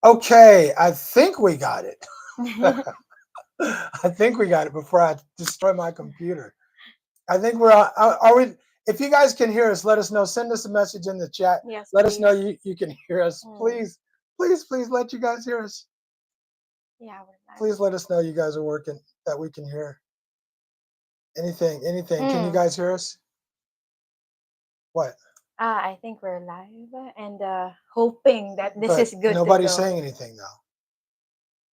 Okay, I think we got it. I think we got it before I destroy my computer. I think we're on. Are we? If you guys can hear us, let us know. Send us a message in the chat. Yes, Let us know please. you can hear us. Mm. Please, please, please let you guys hear us. Yeah, we're live. Please let us know you guys are working, that we can hear. Anything. Can you Mm. guys hear us? What? I think we're live and hoping that this But is good to nobody's go. saying anything now.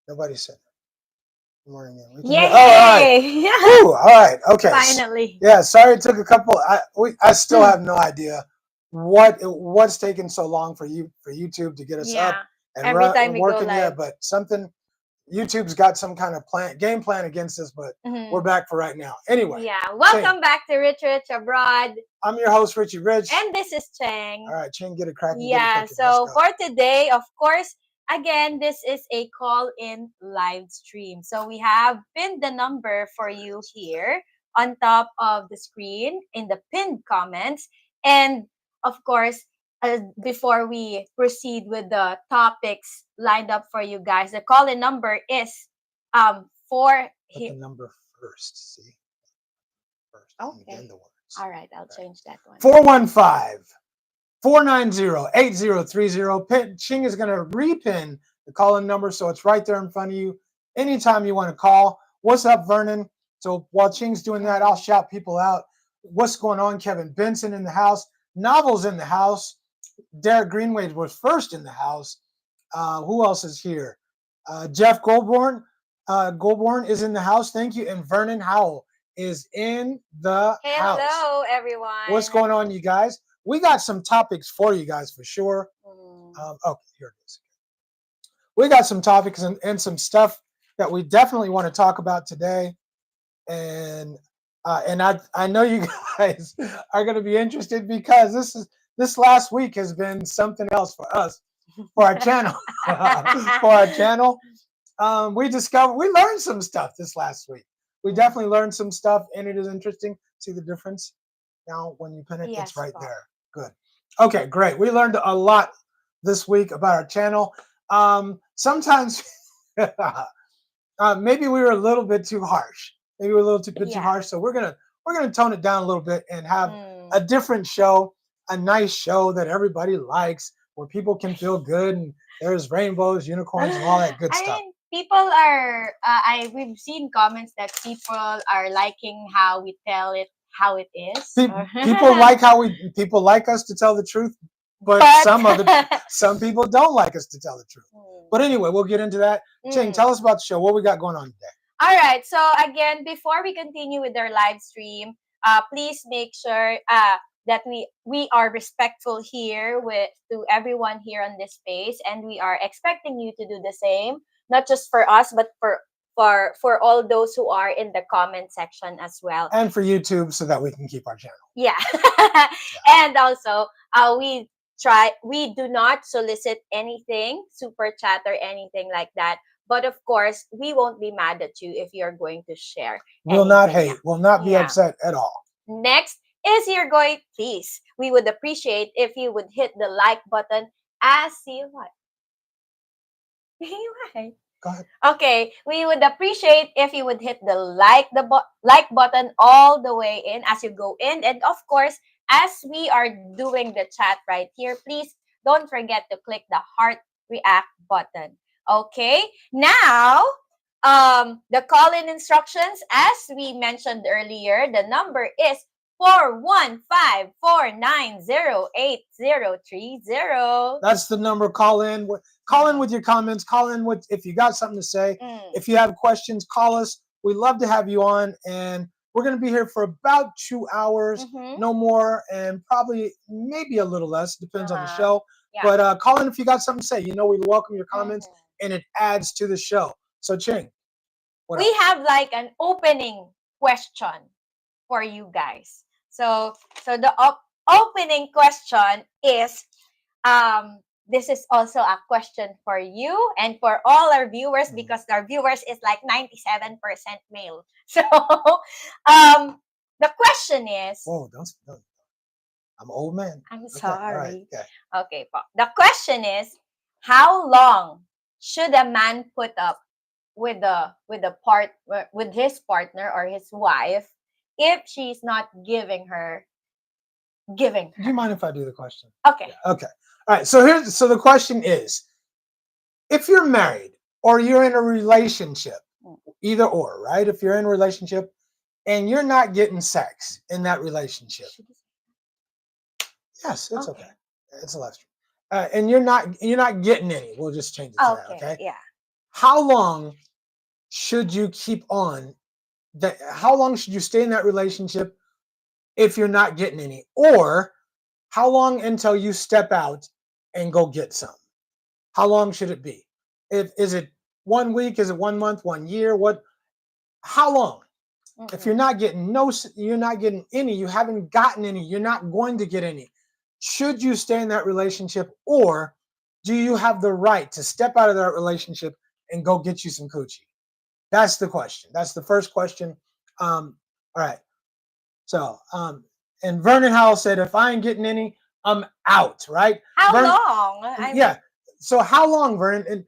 Nobody's saying. Good morning. We can hear. Oh, all right. Yay! Whew, all right. Okay. Finally. Yeah. Sorry, it took a couple. I still Hmm. have no idea what's taking so long for YouTube to get us up Yeah. and Every time we go working. Yeah, live. but something YouTube's got some kind of game plan against us, but we're Mhm. back for right now. Anyway, Yeah. Ching, Welcome back to Rich Rich Abroad. I'm your host Richie Rich. And this is All Cheng. right, Ching, get it cracking, get it Yeah. cooking. Let's So go. for today, of course, again, this is a call in live stream. So we have pinned the number for you here on top of the screen in the pinned comments. And of course, before we proceed with the topics lined up for you guys, the call in number is for Put here. the number first. See, first, and Okay. then the words. All right, I'll change that one. 415 490-8030. Ching is going to repin the call-in number, so it's right there in front of you. Anytime you want to call. What's up, Vernon? So while Ching's doing that, I'll shout people out. What's going on? Kevin Benson in the house. Novels in the house. Derek Greenway was first in the house. Who else is here? Jeff Goldborn. Goldborn is in the house. Thank you. And Vernon Howell is in the house. Hello, everyone. What's going on, you guys? We got some topics for you guys for sure. Okay, here it is. We got some topics and some stuff that we definitely want to talk about today. And I know you guys are going to be interested because this last week has been something else for us, for our channel. For our channel, we learned some stuff this last week. We definitely learned some stuff, and it is interesting. See the difference now when you pin it? Yes, it's right Bob. there. Good. Okay, great. We learned a lot this week about our channel. Sometimes maybe we were a little bit too harsh. Maybe we were a little bit too harsh. So we're gonna tone it down a little bit and have a different show, a nice show that everybody likes, where people can feel good and there's rainbows, unicorns, and all that good stuff. mean, people are. We've seen comments that people are liking how we tell it how it is. People like us to tell the truth, but some people don't like us to tell the truth. But anyway, we'll get into that. Ching, tell us about the show. What we got going on today? All right. So again, before we continue with our live stream, please make sure that we are respectful here to everyone here on this space, and we are expecting you to do the same, not just for us, but for all those who are in the comment section as well, and for YouTube, so that we can keep our channel. Yeah. And also, we do not solicit anything, super chat or anything like that. But of course, we won't be mad at you if you're going to share. We'll not hate. We'll not be upset at all. Next is please, we would appreciate if you would hit the like button as you what? Go ahead. Okay, we would appreciate if you would hit the like button all the way in as you go in, and of course, as we are doing the chat right here, please don't forget to click the heart react button. Okay, now the call-in instructions, as we mentioned earlier, the number is 415-490-8030. That's the number. Call in. Call in with your comments. Call in with if you got something to say. If you have questions, call us. We love to have you on, and we're going to be here for about 2 hours, no more, and probably maybe a little less. Depends on the show. Yeah. But call in if you got something to say. You know, we welcome your comments, and it adds to the show. So, Ching, we have like an opening question for you guys. So the opening question is this is also a question for you and for all our viewers, because our viewers is like 97% male. So the question is, don't. I'm an old man. I'm sorry. Okay. Okay, the question is, how long should a man put up with with his partner or his wife if she's not giving Do you her? mind if I do the question? Okay. Yeah, okay. All right. So the question is, if you're married or you're in a relationship, either or, right? If you're in a relationship and you're not getting sex in that relationship, yes, it's okay. It's a live stream. And you're not getting any. We'll just change it to that. Okay. Okay. Yeah. How long should you keep on that? How long should you stay in that relationship if you're not getting any? Or how long until you step out and go get some? How long should it be? Is it 1 week? Is it 1 month? 1 year? What? How long? If you're not getting you're not getting any. You haven't gotten any. You're not going to get any. Should you stay in that relationship, or do you have the right to step out of that relationship and go get you some coochie? That's the question. That's the first question. All right. So, and Vernon Howell said, if I ain't getting any, I'm out. Right? How Vernon, long? yeah. So how long, Vernon? And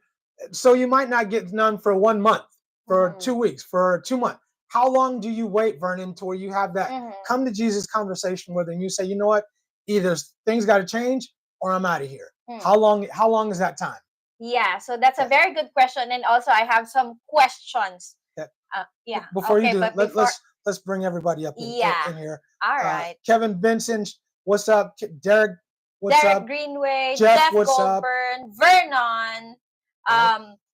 so you might not get none for 1 month, for 2 weeks, for 2 months. How long do you wait, Vernon, to where you have that come to Jesus conversation with, and you say, you know what, either things got to change or I'm out of here. How long is that time? Yeah, so that's a very good question, and also I have some questions. Yeah. Before okay, you do, but let's bring everybody up in here. All right. Kevin Benson, what's up? Derek, what's Derek up? Greenway, Jeff, what's Goldburn, Vernon.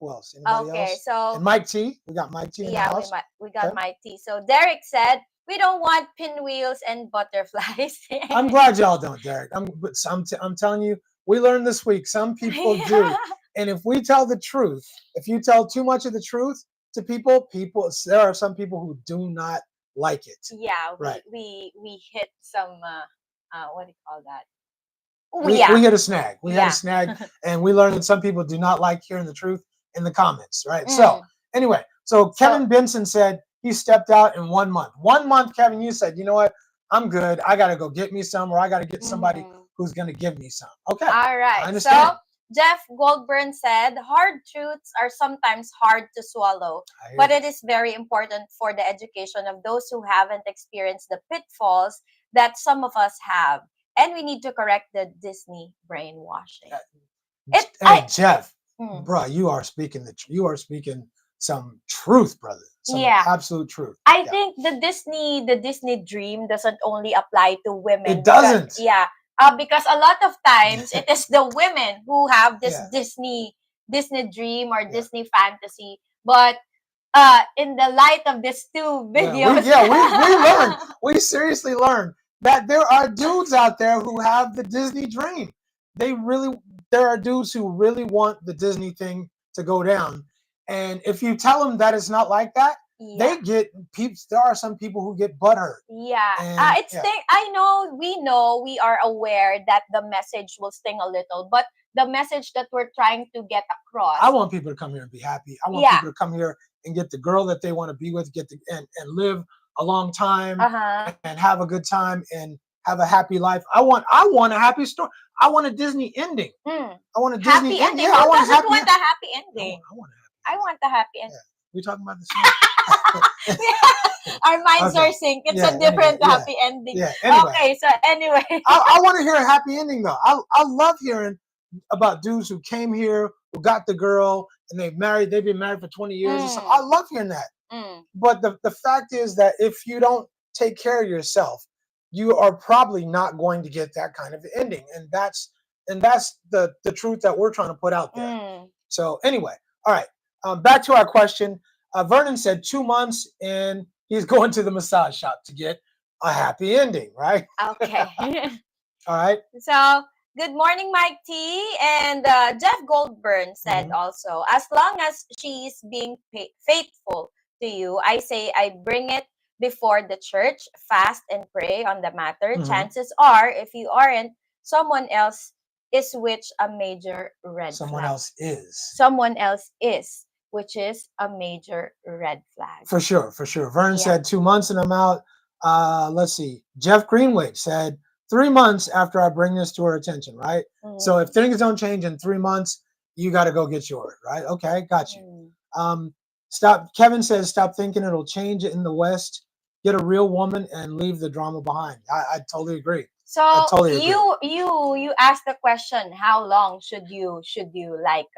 Who else? Anybody else? So And Mike T. We got Mike T in the house. we got Mike T. So Derek said we don't want pinwheels and butterflies. I'm glad y'all don't, Derek. I'm telling you, we learned this week. Some people do, and if we tell the truth, if you tell too much of the truth to people, there are some people who do not like it. Yeah, right. We hit some what do you call that? We hit a snag. We had a snag, and we learned that some people do not like hearing the truth in the comments, right? So anyway, Kevin Benson said he stepped out in 1 month. 1 month, Kevin, you said, you know what? I'm good. I got to go get me some, or I got to get somebody who's going to give me some. Okay. All right. I understand. So Jeff Goldburn said, hard truths are sometimes hard to swallow, but it is very important for the education of those who haven't experienced the pitfalls that some of us have. And we need to correct the Disney brainwashing. Jeff, bro, you are speaking some truth, brother. Some absolute truth. I think the Disney dream doesn't only apply to women. It doesn't. Because a lot of times it is the women who have this Disney dream or Disney fantasy. But in the light of these two videos, we learned. We seriously learned that there are dudes out there who have the Disney dream. There are dudes who really want the Disney thing to go down. And if you tell them that it's not like that, they get peeps. There are some people who get butthurt. Yeah. We are aware that the message will sting a little, but the message that we're trying to get across. I want people to come here and be happy. I want people to come here and get the girl that they want to be with, and live a long time and have a good time and have a happy life. I want a happy story. I want a Disney ending. I want a Disney ending. Yeah, I want a happy ending. I want a happy ending. We talking about this? Our minds are synced. It's a different happy ending. Yeah. Anyway. Okay, so anyway. I want to hear a happy ending though. I love hearing about dudes who came here, who got the girl, and they've been married for 20 years or something. I love hearing that. But the fact is that if you don't take care of yourself, you are probably not going to get that kind of ending. And that's the truth that we're trying to put out there. So anyway, all right. Back to our question. Vernon said 2 months and he's going to the massage shop to get a happy ending, right? Okay. All right. So good morning, Mike T. And Jeff Goldburn said also, as long as she's being faithful to you, I say I bring it before the church, fast and pray on the matter. Chances are, if you aren't, someone else is, which a major red flag. Someone else is, which is a major red flag. For sure. Vern said 2 months and I'm out. Let's see. Jeff Greenway said 3 months after I bring this to her attention, right? So if things don't change in 3 months, you got to go get yours, right? Okay, got you. Mm. Stop. Kevin says, stop thinking it'll change in the West. Get a real woman and leave the drama behind. I totally agree. I So totally agree. you asked the question, how long should you like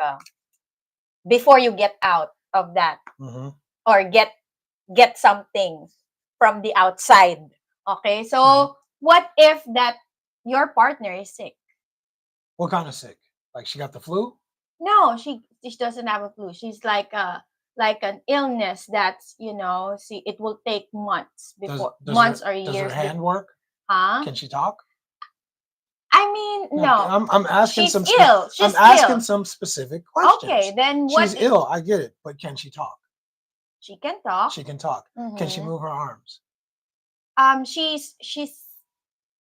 before you get out of that, Hmm. or get something from the outside. Okay, Hmm. so what if that your partner is sick? What kind of sick? Like she got the flu? No, she doesn't have a flu. She's like an illness that's, see, it will take months Does before, does her months or does her years hand before. work? Huh? Can she talk? I mean, No, no. I'm asking She's some ill. I'm She's asking ill. some specific Okay, questions. then She's ill, I get it, but can she talk? she can talk. She can talk. Can she Mm-hmm. move her arms? She's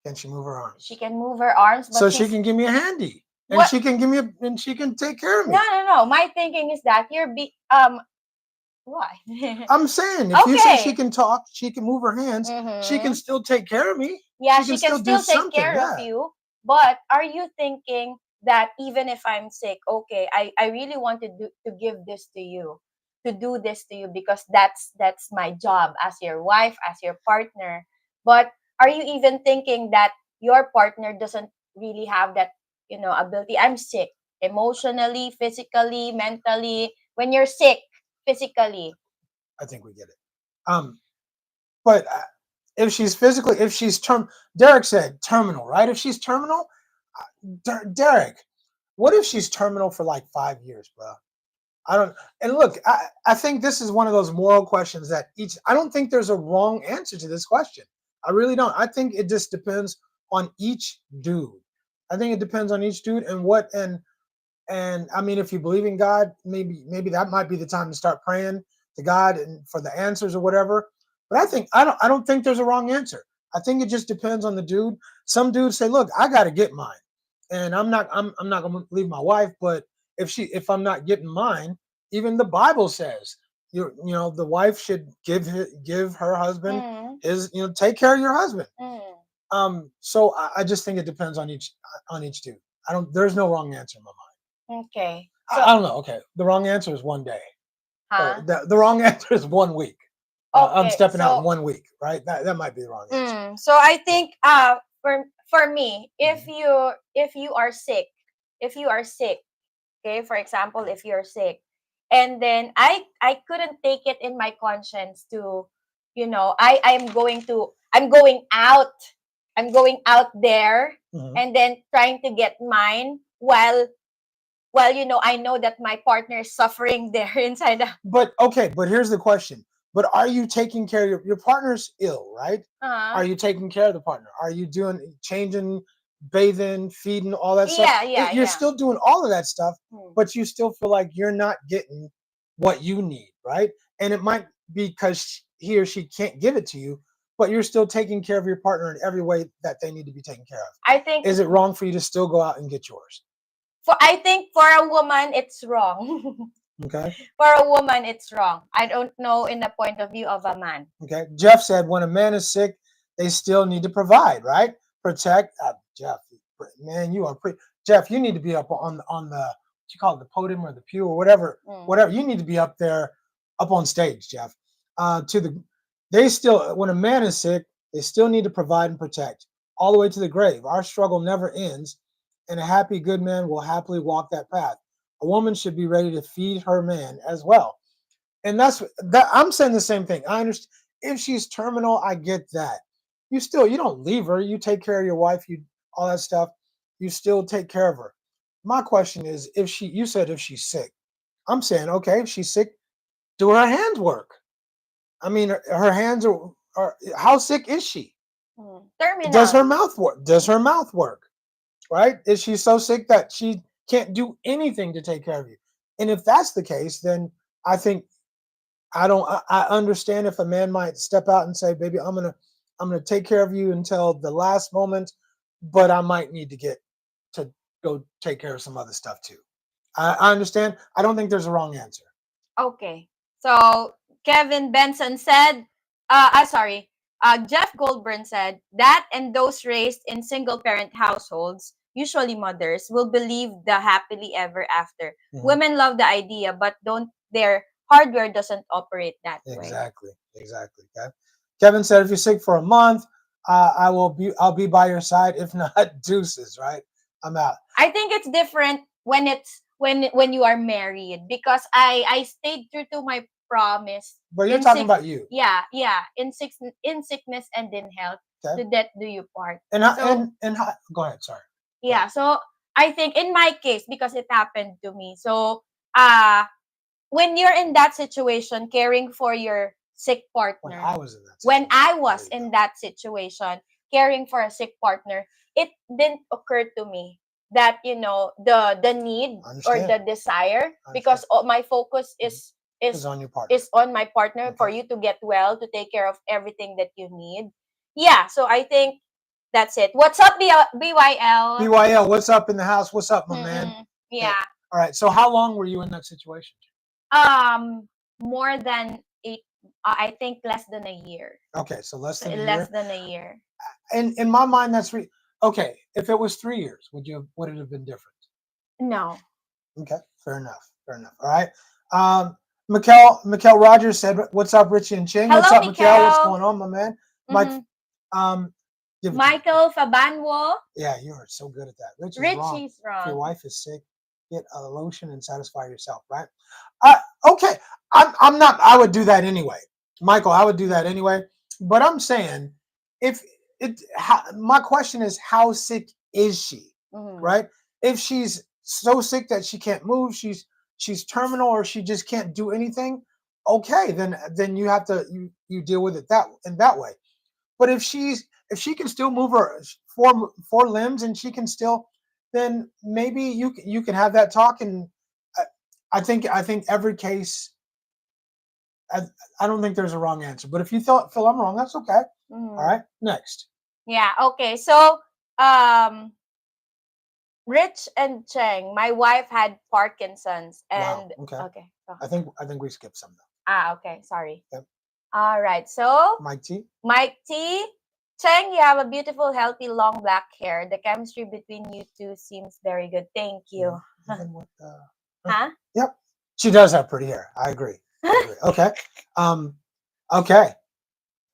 Can she move her she arms? can move her arms, but So she she's can give me a handy, and what? she can give me and she can take care of No, me. no, no. My thinking is that why? I'm saying if you say she Okay. can talk, she can move her hands, she can Mm-hmm. still take care of me. Yeah, She can she can still do still take something. care of Yeah, you. But are you thinking that even if I'm sick, okay, I really want to give this to you, to do this to you, because that's my job as your wife, as your partner. But are you even thinking that your partner doesn't really have that, ability? I'm sick emotionally, physically, mentally. When you're sick physically, I think we get it. Um, but if she's physically, if she's Derek said terminal, right? If she's terminal, Derek, what if she's terminal for like 5 years, bro? I don't. And look, I think this is one of those moral questions that I don't think there's a wrong answer to this question. I really don't. I think it just depends on each dude. I think it depends on each dude and what and I mean, if you believe in God, maybe that might be the time to start praying to God and for the answers or whatever. But I don't think there's a wrong answer. I think it just depends on the dude. Some dudes say, "Look, I got to get mine, and I'm not going to leave my wife." But if I'm not getting mine, even the Bible says the wife should give her husband mm, his take care of your husband. mm, So I just think it depends on each dude. I don't. There's no wrong answer in my mind. okay. So, I don't know. Okay, the wrong answer is 1 day, or huh? the wrong answer is 1 week. I'm Okay. stepping out in So, 1 week, right? That might be the wrong answer. so I Yeah. think for me, Mhm. if you are sick, if you are sick, okay, for example, if you're sick, and then I couldn't take it in my conscience to, I'm going out, there, Mhm. and then trying to get mine, while I know that my partner is suffering there inside the. But okay, but here's the question. But are you taking care of your partner's ill, right? Uh-huh. Are you taking care of the partner? Are you doing changing, bathing, feeding, all that stuff? Yeah, yeah, You're yeah. still doing all of that stuff, Hmm. but you still feel like you're not getting what you need, right? And it might be because he or she can't give it to you, but you're still taking care of your partner in every way that they need to be taken care of. I think Is it wrong for you to still go out and get yours? for a woman it's wrong. Okay. For a woman it's wrong. I don't know in the point of view of a man. Okay. Jeff said when a man is sick, they still need to provide, right? Protect. Jeff, man, you are pretty. Jeff, you need to be up on the what you call it, the podium or the pew or whatever. Mm. Whatever. You need to be up there, up on stage, Jeff. To the they still when a man is sick, they still need to provide and protect all the way to the grave. Our struggle never ends, and a happy good man will happily walk that path. A woman should be ready to feed her man as well, and that's that. I'm saying the same thing. I understand if she's terminal, I get that. You don't leave her. You take care of your wife. You all that stuff. You still take care of her. My question is, if she, you said if she's sick, I'm saying okay. If she's sick, do her hands work? I mean, her hands are. How sick is she? Mm. Does Terminal. her mouth work? Does her mouth work? Right? Is she so sick that she can't do anything to take care of you? And if that's the case, then I think I don't. I understand if a man might step out and say, "Baby, I'm gonna take care of you until the last moment," but I might need to get to go take care of some other stuff too. I understand. I don't think there's a wrong answer. Okay. So Kevin Benson said, sorry, Jeff Goldburn said that, and those raised in single parent households usually mothers, will believe the happily ever after. Mhm. Women love the idea, but don't their hardware doesn't operate that way. Exactly. Exactly. Okay. Kevin said, if you're sick for a month, I'll be by your side. If not, deuces. Right. I'm out. I think it's different when it's when you are married, because I stayed true to my promise But you're in talking sick about you. yeah in sickness and in health, Okay. to death do you part. And So go ahead. Sorry. yeah, so I think in my case, because it happened to me, so uh when you're in that situation, caring for your sick When partner, I was in that when situation. I There was you in go. that situation, caring for a sick partner, it didn't occur to me that, the need I or the understand. desire, I understand. because my focus Mhm. It's is on your partner. is on my partner, for Okay. you to get well, to take care of everything that you need. Yeah, so I think that's it. What's up, BYL? BYL, what's up in the house? What's up, my man? Mm-mm. Okay. Yeah. All right. So how long were you in that situation? Um, more than 8. I think less than a year. Okay, so less So than a less year. than a year. In my mind, that's okay. If it was 3 years, would it have been different? No. Okay, fair enough. Fair enough. All right. Mikkel Rogers said, "What's up, Richie and Ching? What's Hello, up, Mikkel? What's Mikael. going on, my man? Mike, Mm-hmm. give it to me. Michael Fabanwo. Yeah, you are so good at that. Rich is wrong. Richie's If your wrong. wife is sick, get a lotion and satisfy yourself, right? Okay, I'm not. I would do that anyway, Michael. I would do that anyway. But I'm saying, if my question is, how sick is she, Mm-hmm. right? If she's so sick that she can't move, she's terminal, or she just can't do anything. Okay, then you have to you deal with it that way. But if she can still move her four limbs and she can still, then maybe you can have that talk. And I, I think every case, I, I don't think there's a wrong answer. But if you feel I'm wrong, that's okay. All Mm-hmm. right, next. Yeah. Okay. So, um, Rich and Cheng, my wife had Parkinson's, Wow. and Okay. okay. So, I think we skipped some though. okay. Sorry. Yep. All right. So, Mike T. Mike T. Cheng, you have a beautiful, healthy, long black hair. The chemistry between you two seems very good. Thank you. Even with Huh? yep, she does have pretty hair. I agree. Okay. Um. Okay.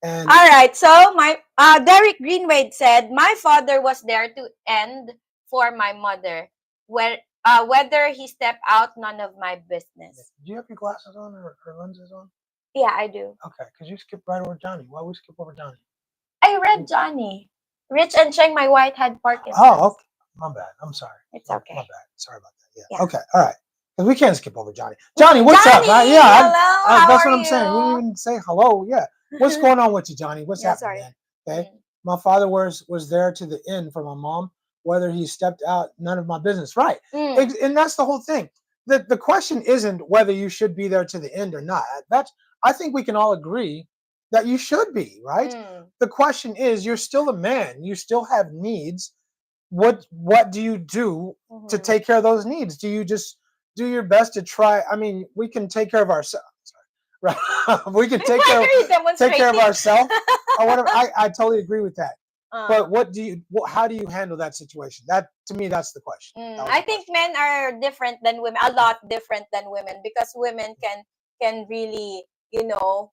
And All right. So my Derek Greenwade said, my father was there to end for my mother. Whether he stepped out, none of my business. do you have your glasses on or lenses on? Yeah, I do. Okay, because you skipped right over Johnny. Why would we skip over Johnny? I read Johnny. Rich and Cheng, my wife had Parkinson's. Oh, okay. My bad. I'm sorry. It's My okay. bad. Sorry about that. Yeah. Yeah. Okay. All right. Because we can't skip over Johnny. Johnny, what's up? Johnny, Yeah. hello. How That's are what I'm saying. We didn't you? even say hello. Yeah. What's going on with you, Johnny? What's Yeah, happening, sorry. man? Okay. Mm. My father was there to the end for my mom. Whether he stepped out, none of my business. Right. Mm. And that's the whole thing. The question isn't whether you should be there to the end or not. I think we can all agree that you should be, right? Mm. The question is, you're still a man. You still have needs. What do you do to Mm-hmm. take care of those needs? Do you just do your best to try? I mean, we can take care of ourselves, right? We can take Why are you take care of demonstrating? ourselves or whatever. I totally agree with that. Uh, But how do you handle that situation? That to me, that's the question. That was I the think question. men are different than women, a lot different than women, because women can really,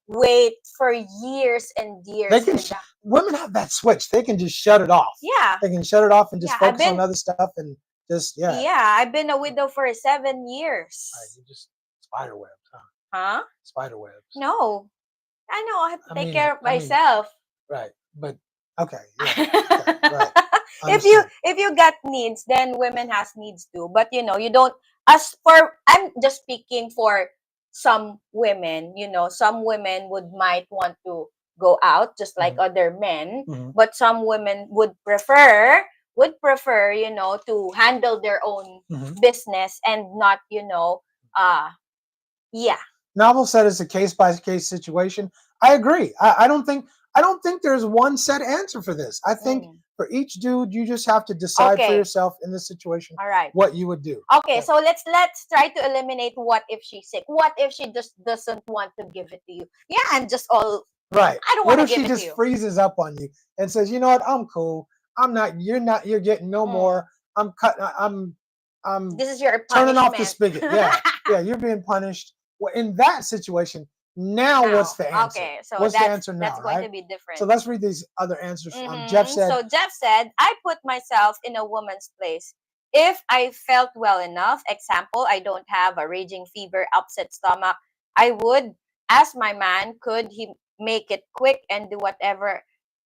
wait for years and They years can without. women have that switch. They can just shut it off. Yeah, They can shut it off and just yeah. I've focus on been other stuff and just yeah. yeah, I've been a widow for 7 years. Right, you just spider webs, huh? Huh? Spider webs. No, I know I have to take care of I mean, myself. right, but okay, yeah, okay, right. if you Understood. if you got needs, then women has needs too. But you don't. As for, I'm just speaking for some women. Some women might want to go out just like other men, Mhm. but some women would prefer to handle their own Mhm. business and not uh yeah. Novel said it's a case by case situation. I agree. I don't think there's one set answer for this. I think Mm. for each dude, you just have to decide for Okay. yourself in this situation All right. what you would do. Okay, so let's try to eliminate what if she's sick. What if she just doesn't want to give it to you? Yeah, I'm just all Right. I don't What want to if give she it to just you. freezes up on you and says, "You know what? I'm cool. I'm not. You're not. You're getting no Mm. more. I'm cut. I'm This is your turning off the punishment. spigot. Yeah, yeah, you're being punished. Well, in that situation, now Now, what's the answer? okay, so What's the answer that's now, going right? to be So different. let's read these other answers. Jeff said, So Jeff said, I put myself in a woman's place. If I felt well enough, example, I don't have a raging fever, upset stomach, I would ask my man, could he make it quick and do whatever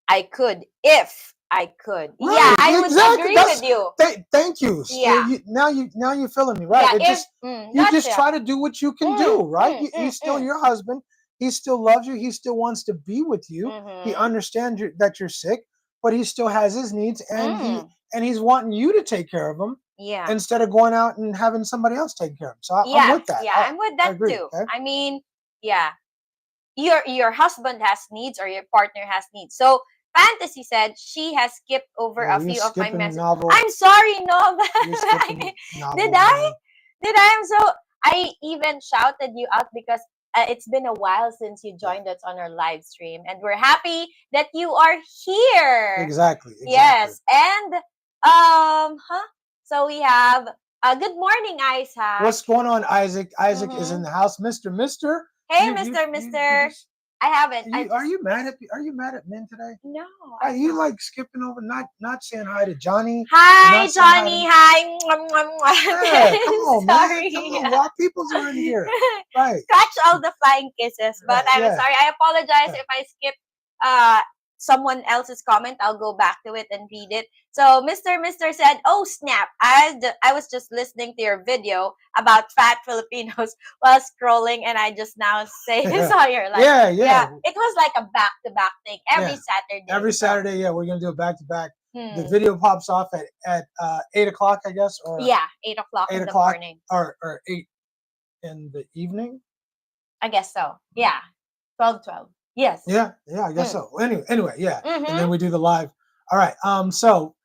I could if I could. Yeah, right, I would exactly. agree That's with you. thank you. Yeah. Now you're feeling me, right? Yeah, It if just you just gotcha. try to do what you can do, right? He's still Mm. your husband. He still loves you. He still wants to be with you. He Mm-hmm. understands that you're sick, but he still has his needs, Mm. and he's wanting you to take care of him Yeah. instead of going out and having somebody else take care of him. So I'm Yeah, with that. yeah, I'm with I that agree. too. Okay. I mean, yeah, your husband has needs or your partner has needs. So Fantasy said she has skipped over Oh, a you're few of my skipping messages. novel. I'm sorry, no. You're skipping Did novel, I? man. Did I? I'm so. I even shouted you out because it's been a while since you Yeah. joined us on our live stream, and we're happy that you are here. Exactly. Exactly. Yes, and huh? So we have good morning, Isaac. What's going on, Isaac? Isaac is in Mm-hmm. the house. Mister, Hey, you Mister. just I haven't. I are just you mad at men today? no. Are I'm you not. like skipping over, not saying hi to Johnny? You're Hi, not saying hi Johnny. to Hi. Mwah, mwah, yeah. Come mwah. on, man. Come Sorry. on, while peoples are in here, right? Catch all the flying kisses. But Right. I'm Yeah. sorry. I apologize Yeah. if I skip uh someone else's comment. I'll go back to it and read it. So Mr. said, "Oh snap! I was just listening to your video about fat Filipinos while scrolling, and I just now say saw your live. Yeah. Yeah, Yeah. it was like a back to back thing every Yeah. Saturday. Every So Saturday, yeah, we're gonna do it back to back. The hmm, video pops off at 8 o'clock, I guess, or yeah, 8 o'clock eight in the o'clock, morning. or 8 in the evening. I guess so. Yeah, 12. Yes. Yeah, yeah, I guess Mm. so. Anyway, yeah, and then Mm-hmm. we do the live. All right. So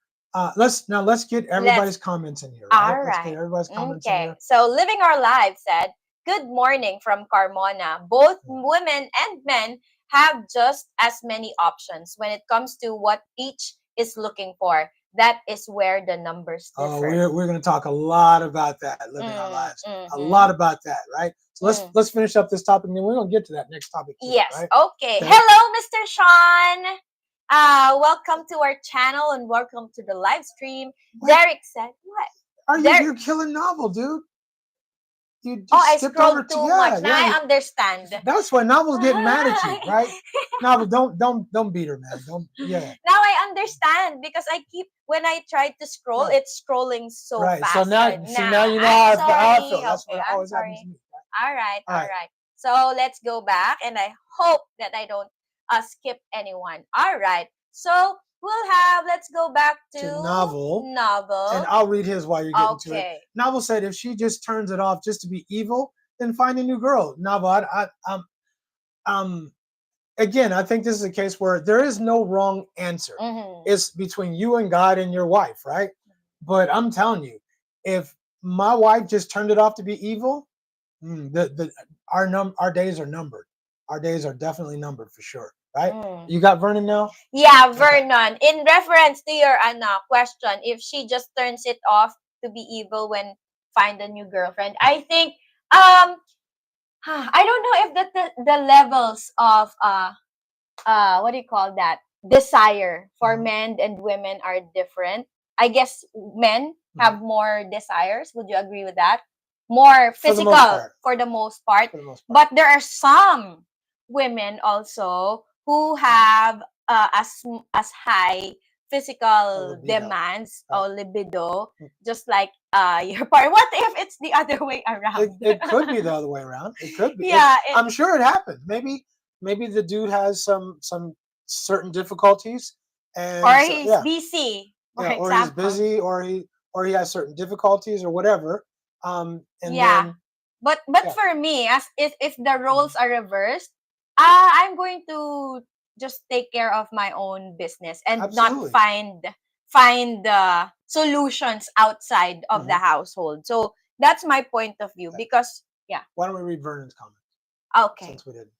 let's get Let's. everybody's comments in here, right? All Let's get right. everybody's comments in Okay. here. So Living Our Lives said, "Good morning from Carmona. Both women and men have just as many options when it comes to what each is looking for. That is where the numbers Oh, differ." we're gonna talk a lot about that, living our Mm, lives. A mm-hmm. lot about that, right? So Mm. let's finish up this topic, and then we're gonna get to that next topic too, Yes. right? Okay. Okay. Hello, Mr. Sean. Welcome to our channel and welcome to the live stream. What Derek said, "What?" are you? Derek. You're killing novel, dude. You Oh, just I skipped over scrolled to too much. yeah, Now yeah. I understand. That's why Novel's getting mad at you, right? Novel, don't beat her, man. Don't yeah. Now I understand because I keep when I try to scroll, Yeah. it's scrolling so Right. So fast. now, So so now now you know I'm how I sorry. feel. That's Okay, what I'm always happens to sorry. me. All right, All all right. right. So let's go back, and I hope that I don't skip anyone. All right. So we'll have. Let's go back To to Novel, and novel. I'll read his while you're getting to it. Okay. Novel said, if she just turns it off just to be evil, then find a new girl. Novel, um, again, I think this is a case where there is no wrong answer. Mm-hmm. It's between you and God and your wife, right? But I'm telling you, if my wife just turned it off to be evil, our days are numbered. Our days are definitely numbered for sure, right? Mm. You got Vernon now? Yeah, Okay. Vernon. In reference to your question, if she just turns it off to be evil when find a new girlfriend, I think I don't know if the levels of what do you call that, desire for Mhm. men and women are different. I guess men have more desires. Would you agree with that? More For the most physical part. for the most part. For the most part. But there are some women also who have as high physical libido, demands right? or libido, just like your partner. What if it's the other way around? It could be the other way around. It could be. Yeah, I'm sure it happens. Maybe the dude has some certain difficulties, or and so he's yeah, busy, for yeah, or he's example. busy, or he has certain difficulties or whatever. And Yeah. then But yeah, for me, as if the roles mhm, are reversed, I'm going to just take care of my own business and not absolutely. find the solutions outside of the Mhm. household. So that's my point of view Okay. because yeah. Why don't we read Vernon's comment Okay. since we didn't?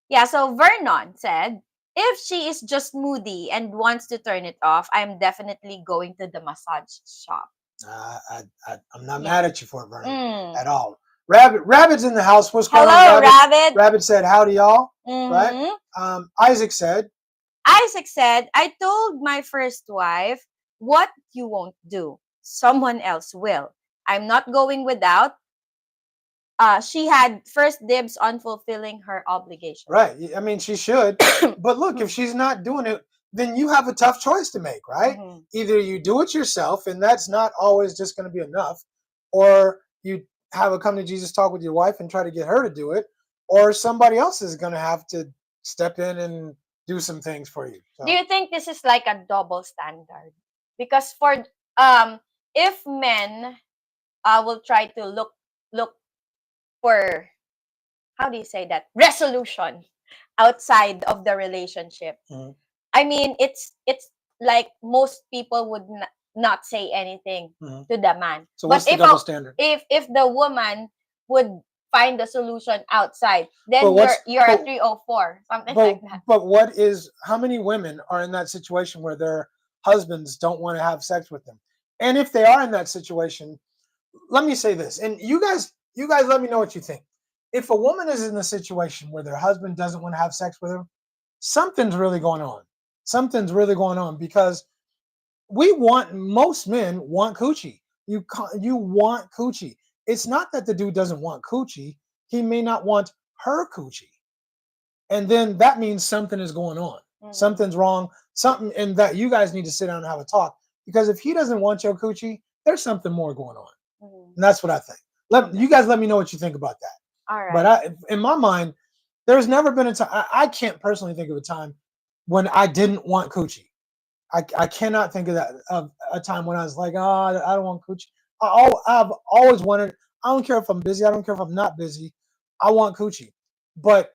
Yeah, so Vernon said, if she is just moody and wants to turn it off, I'm definitely going to the massage shop. I'm not Yeah. mad at you for it, Vernon, Mm. at all. Rabbit's in the house. What's going on, Hello, Rabbit? Rabbit. Rabbit said, "Howdy, y'all." Right? Mm-hmm. Isaac said, Isaac said, I told my first wife, what you won't do, someone else will. I'm not going without. She had first dibs on fulfilling her obligation. right. I mean, she should. But look, if she's not doing it, then you have a tough choice to make, right? Mhm. Either you do it yourself, and that's not always just going to be enough, or you have a come to Jesus talk with your wife and try to get her to do it, or somebody else is going to have to step in and do some things for you. Do So, you think this is like a double standard? Because for um if men will try to look for, how do you say that, resolution outside of the relationship. mhm. I mean, it's like most people would not say anything Mhm. to the man. So But what's the double standard? if the woman would find the solution outside, But then what's you're a 304, something like that. but what is how many women are in that situation where their husbands don't want to have sex with them? And if they are in that situation, let me say this, and you guys let me know what you think. If a woman is in a situation where their husband doesn't want to have sex with her, something's really going on. Something's really going on because most men want coochie. You want coochie. It's not that the dude doesn't want coochie. He may not want her coochie. And then that means something is going on. Something's wrong. Something, and that you guys need to sit down and have a talk. Because if he doesn't want your coochie, there's something more going on. And that's what I think. You guys let me know what you think about that. All right. But in my mind, there's never been a time. I can't personally think of a time when I didn't want coochie. I cannot think of a time when I was like, oh, I don't want coochie. I've always wanted. I don't care if I'm busy. I don't care if I'm not busy. I want coochie. But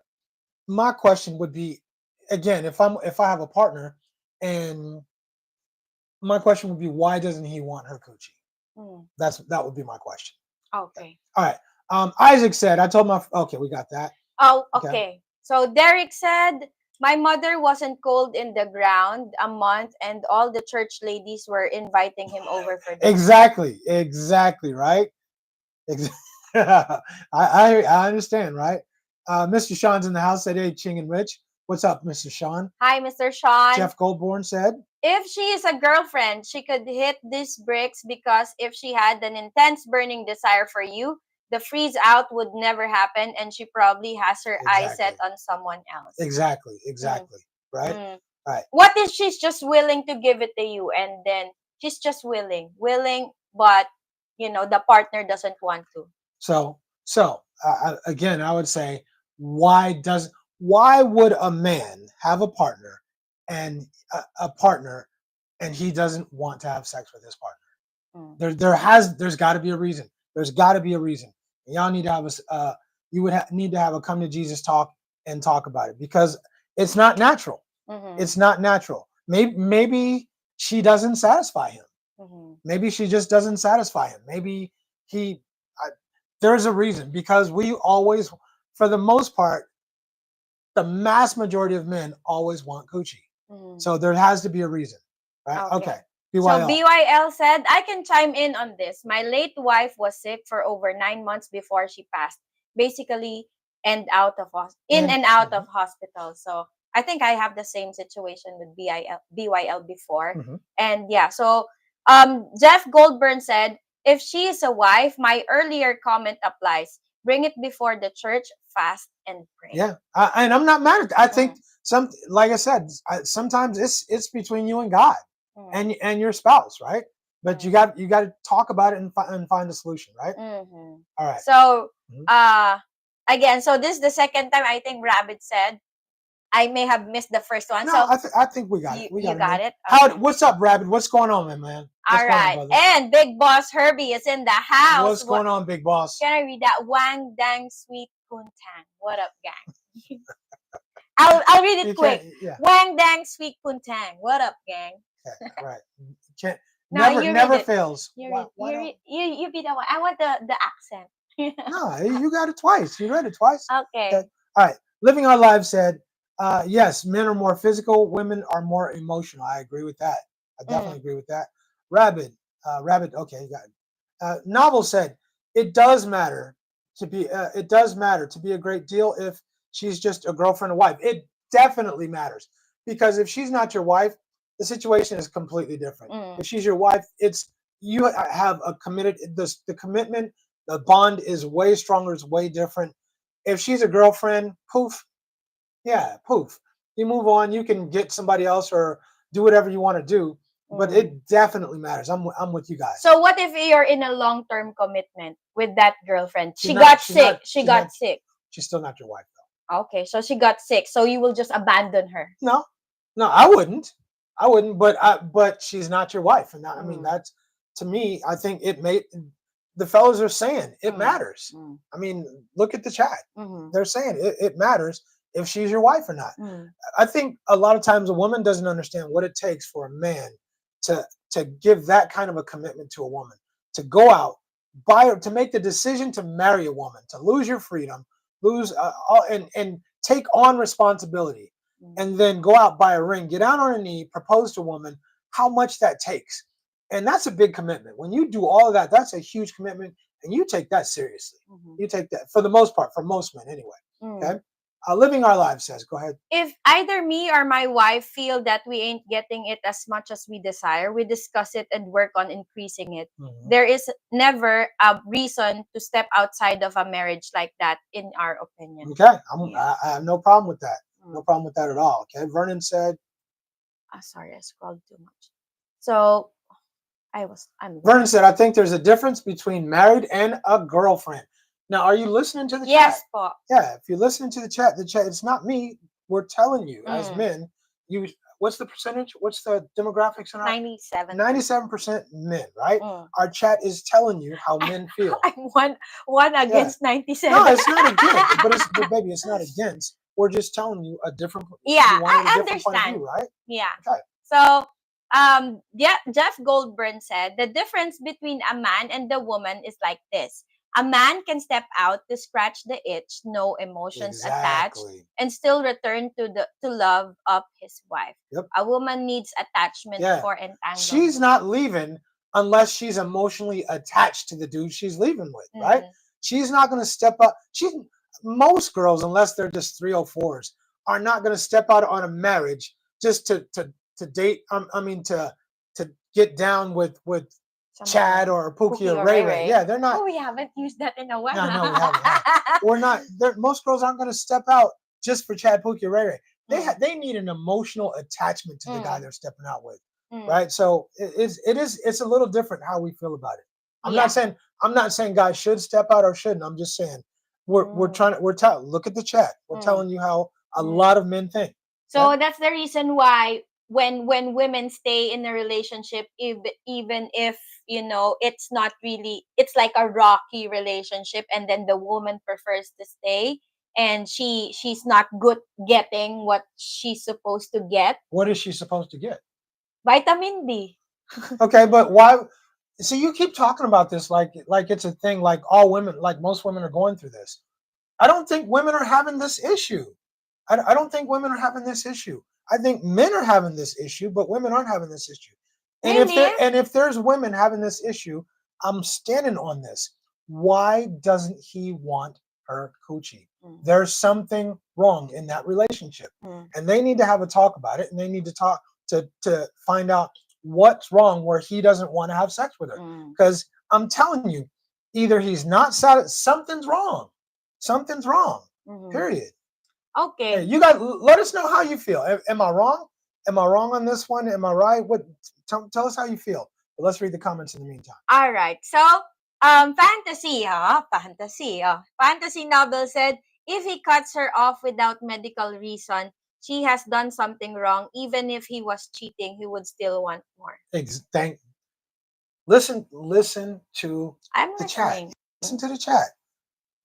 my question would be, again, if I have a partner, and my question would be, why doesn't he want her coochie? That would be my question. Okay. All right. Isaac said, I told my okay, we got that. Oh, okay. So Derek said, my mother wasn't cold in the ground a month, and all the church ladies were inviting him over for dinner. Exactly, right? I understand, right? Mr. Sean's in the house. Said, hey, Ching and Rich. What's up, Mr. Sean? Hi, Mr. Sean. Jeff Goldborn said, if she is a girlfriend, she could hit these bricks, because if she had an intense burning desire for you, the freeze out would never happen, and she probably has her eyes set on someone else. Exactly. Right? Right. What if she's just willing to give it to you, and then she's just willing, but the partner doesn't want to? So again, I would say, why would a man have a partner and and he doesn't want to have sex with his partner? There's got to be a reason. There's got to be a reason. Y'all need to have need to have a come to Jesus talk and talk about it, because it's not natural. It's not natural. Maybe she doesn't satisfy him. Maybe she just doesn't satisfy him. Maybe there's a reason, because we always, for the most part, the mass majority of men always want coochie. So there has to be a reason, right? Okay. BYL. So BYL said, I can chime in on this. My late wife was sick for over 9 months before she passed. Basically, in and out of hospital. So I think I have the same situation with BYL before. And yeah, so Jeff Goldburn said, if she is a wife, my earlier comment applies. Bring it before the church, fast and pray. Yeah, and I'm not mad at it. I think like I said, sometimes it's between you and God and your spouse, right? But you got to talk about it and find a solution, right? All right. So again, so this is the second time I think Rabbit said. I may have missed the first one. No, so I think we got it. You got it. Okay. What's up, Rabbit? What's going on, man? All right. And Big Boss Herbie is in the house. What's going on, Big Boss? Can I read that? Wang Dang Sweet Puntang. What up, gang? I'll read it quick. Wang Dang Sweet Puntang. What up, gang? Okay, right. Never fails. You be the one. I want the accent. No, you got it twice. You read it twice. Okay. All right. Living Our Lives said, yes, men are more physical, women are more emotional. I agree with that. I definitely agree with that. Rabbit, Rabbit. Okay, you got it. Novel said it does matter to be. It does matter to be a great deal if she's just a girlfriend or wife. It definitely matters because if she's not your wife, the situation is completely different. If she's your wife, it's you have a committed. The commitment, the bond is way stronger. It's way different. If she's a girlfriend, poof, yeah, poof. You move on. You can get somebody else or do whatever you want to do. But it definitely matters. I'm with you guys. So what if you're in a long-term commitment with that girlfriend? She's She not- got she's sick. not- She she's got not- sick. She's still not your wife Okay, so she got sick. So you will just abandon her. though. No, I wouldn't. I wouldn't. But she's not your wife, and I mean that's to me. I think it made the fellas are saying it matters. I mean, look at the chat. They're saying it matters if she's your wife or not. I think a lot of times a woman doesn't understand what it takes for a man to give that kind of a commitment to a woman, to go out, buy her, to make the decision to marry a woman, to lose your freedom, lose and take on responsibility, and then go out, buy a ring, get down on a knee, propose to a woman. How much that takes, and that's a big commitment. When you do all of that, that's a huge commitment, and you take that seriously. You take that for the most part, for most men anyway. Okay. Living Our Lives says, go ahead. If either me or my wife feel that we ain't getting it as much as we desire, we discuss it and work on increasing it. There is never a reason to step outside of a marriage like that, in our opinion. Okay. I have no problem with that. No problem with that at all. Okay. Vernon said. Sorry, I scrolled too much. So Vernon said, I think there's a difference between married and a girlfriend. Now, are you listening to the chat? Yes, po. Yeah, if you're listening to the chat, it's not me. We're telling you as men, what's the percentage? What's the demographics? 97. 97% men, right? Our chat is telling you how men feel. I'm one against 97. No, it's not against, but baby, it's not against. We're just telling you a different. Yeah, I different point of understand. view, right? Yeah. Okay. So, Jeff Goldburn said the difference between a man and the woman is like this. A man can step out to scratch the itch, no emotions attached, and still return to love of his wife. Yep. A woman needs attachment for entanglement. She's not leaving unless she's emotionally attached to the dude she's leaving with, right? She's not going to step up. Most girls, unless they're just 304s, are not going to step out on a marriage just to date. To get down with Chad or Pookie or Ray Ray. Yeah, they're not. Oh, we haven't used that in a while. No, we haven't. We're not. Most girls aren't going to step out just for Chad, Pookie, or Ray Ray. They need an emotional attachment to the guy they're stepping out with, right? So it's a little different how we feel about it. I'm not saying guys should step out or shouldn't. I'm just saying we're trying to look at the chat. We're telling you how a lot of men think. So that's the reason why when women stay in a relationship, even if it's not really, it's like a rocky relationship, and then the woman prefers to stay, and she's not good getting what she's supposed to get. What is she supposed to get? Vitamin D. Okay, but why? So you keep talking about this like it's a thing, like all women, like most women are going through this. I don't think women are having this issue. I don't think women are having this issue. I think men are having this issue, but women aren't having this issue. And if there's women having this issue, I'm standing on this. Why doesn't he want her coochie? There's something wrong in that relationship, and they need to have a talk about it, and they need to talk to find out what's wrong where he doesn't want to have sex with her. Because I'm telling you, either he's not satisfied, something's wrong. Something's wrong. Period. Okay. Hey, you guys, let us know how you feel. Am I wrong? Am I wrong on this one? Am I right? What? Tell us how you feel. But let's read the comments in the meantime. All right. So, Fantasy Novel said, if he cuts her off without medical reason, she has done something wrong. Even if he was cheating, he would still want more. Listen to the chat. Listen to the chat.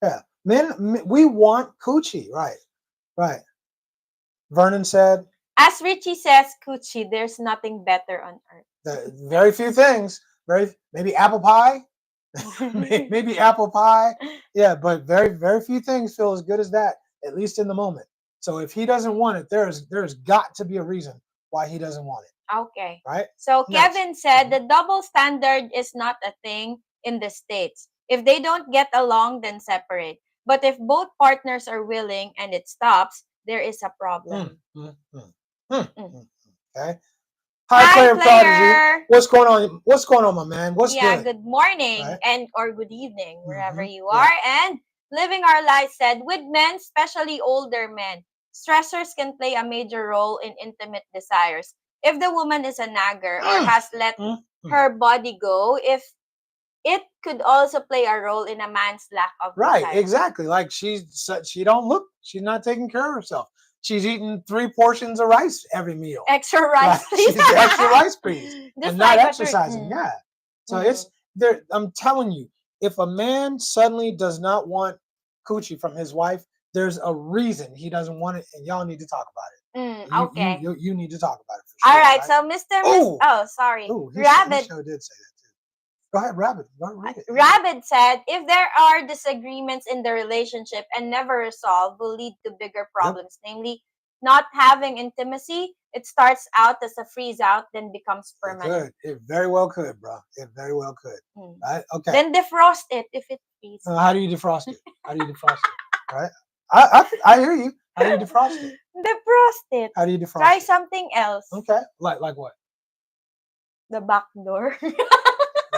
Yeah. Men, we want coochie. Right. Vernon said, as Richie says, coochie, there's nothing better on earth. Very few things. Maybe apple pie. maybe apple pie. Yeah, but very, very few things feel as good as that, at least in the moment. So if he doesn't want it, there's got to be a reason why he doesn't want it. Okay. right? So Next. Kevin said the double standard is not a thing in the States. If they don't get along, then separate. But if both partners are willing and it stops, there is a problem. Mm. Okay. Hi, Hi, Player Prodigy. player. What's going on? What's going on, my man? What's Yeah, good? good morning Right? and or good evening, wherever you Yeah. are. And Living Our Lives said, with men, especially older men, stressors can play a major role in intimate desires. If the woman is a nagger or has let her body go, if it could also play a role in a man's lack of Right, desire. exactly. Like she don't look. She's not taking care of herself. She's eating 3 portions of rice every meal. Extra Right? rice, please. She's extra rice, please, Just and not like what exercising. Yeah. So it's there. I'm telling you, if a man suddenly does not want coochie from his wife, there's a reason he doesn't want it, and y'all need to talk about it. Okay. You need to talk about it for sure. All right. Right? So Mr. Oh, Oh, sorry. he Rabbit. sure did say that too. Go ahead, Rabbit. Go ahead, read it. Rabbit said, if there are disagreements in the relationship and never resolved, will lead to bigger problems, namely not having intimacy. It starts out as a freeze out, then becomes permanent. It very well could, bro. It very well could. Right? Okay. Then defrost it if it freezes. How do you defrost it? How do you defrost it? Right? I hear you. How do you defrost it? Defrost it. How do you defrost Try it? something else. Okay. Like what? The back door.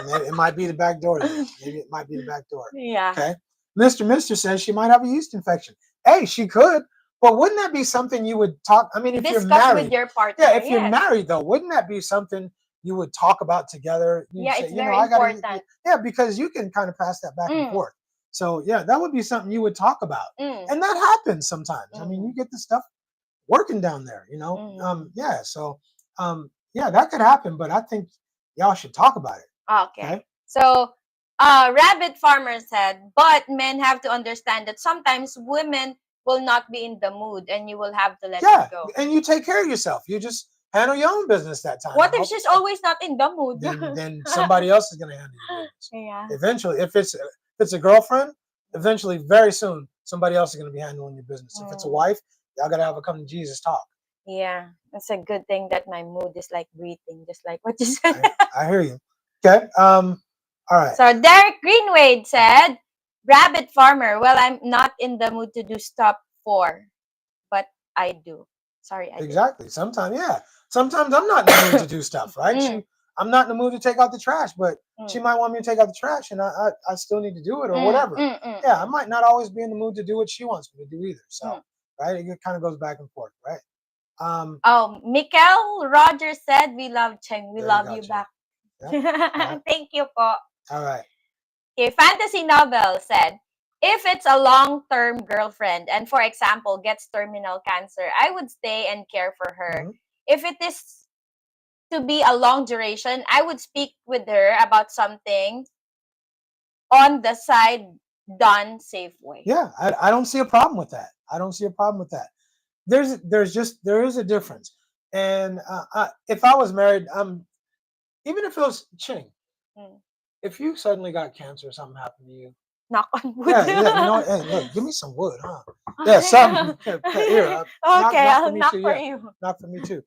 Maybe it might be the back door. Then. Maybe it might be the back door. Yeah. Okay. Mister says she might have a yeast infection. Hey, she could. But wouldn't that be something you would talk? I mean, if Discuss you're married, with your partner. yeah. If you're married, though, wouldn't that be something you would talk about together? Yeah, say, it's very important. Yeah, because you can kind of pass that back and forth. So yeah, that would be something you would talk about, and that happens sometimes. I mean, you get the stuff working down there, you know. Yeah. So yeah, that could happen, but I think y'all should talk about it. Okay. So Rabbit Farmer said, but men have to understand that sometimes women will not be in the mood and you will have to let it go. And you take care of yourself. You just handle your own business that time. What if she's always not in the mood? Then somebody else is going to handle your business. Yeah. Eventually, if it's a girlfriend, eventually, very soon, somebody else is going to be handling your business. If it's a wife, y'all got to have a come to Jesus talk. Yeah, it's a good thing that my mood is like breathing, just like what you said. I hear you. Okay. All right. So Derek Greenwade said, Rabbit Farmer, well, I'm not in the mood to do stuff for, but I do. Sorry, I exactly. Sometimes, yeah. Sometimes I'm not in the mood to do stuff, right? I'm not in the mood to take out the trash, but she might want me to take out the trash, and I still need to do it or whatever. Yeah, I might not always be in the mood to do what she wants me to do either. So, right, it kind of goes back and forth, right? Mikael Rogers said, we love Cheng. We love you back. Yeah. Thank you po. All right. Okay, Fantasy Novel said, if it's a long-term girlfriend and, for example, gets terminal cancer, I would stay and care for her. If it is to be a long duration, I would speak with her about something on the side done safe way. Yeah, I don't see a problem with that. I don't see a problem with that. There is a difference. And if I was married, even if it was Ching, if you suddenly got cancer or something happened to you, knock on wood. Yeah, you know, hey, look, give me some wood, huh? Yeah, something. Here, okay, I'll knock for you. Knock for me too.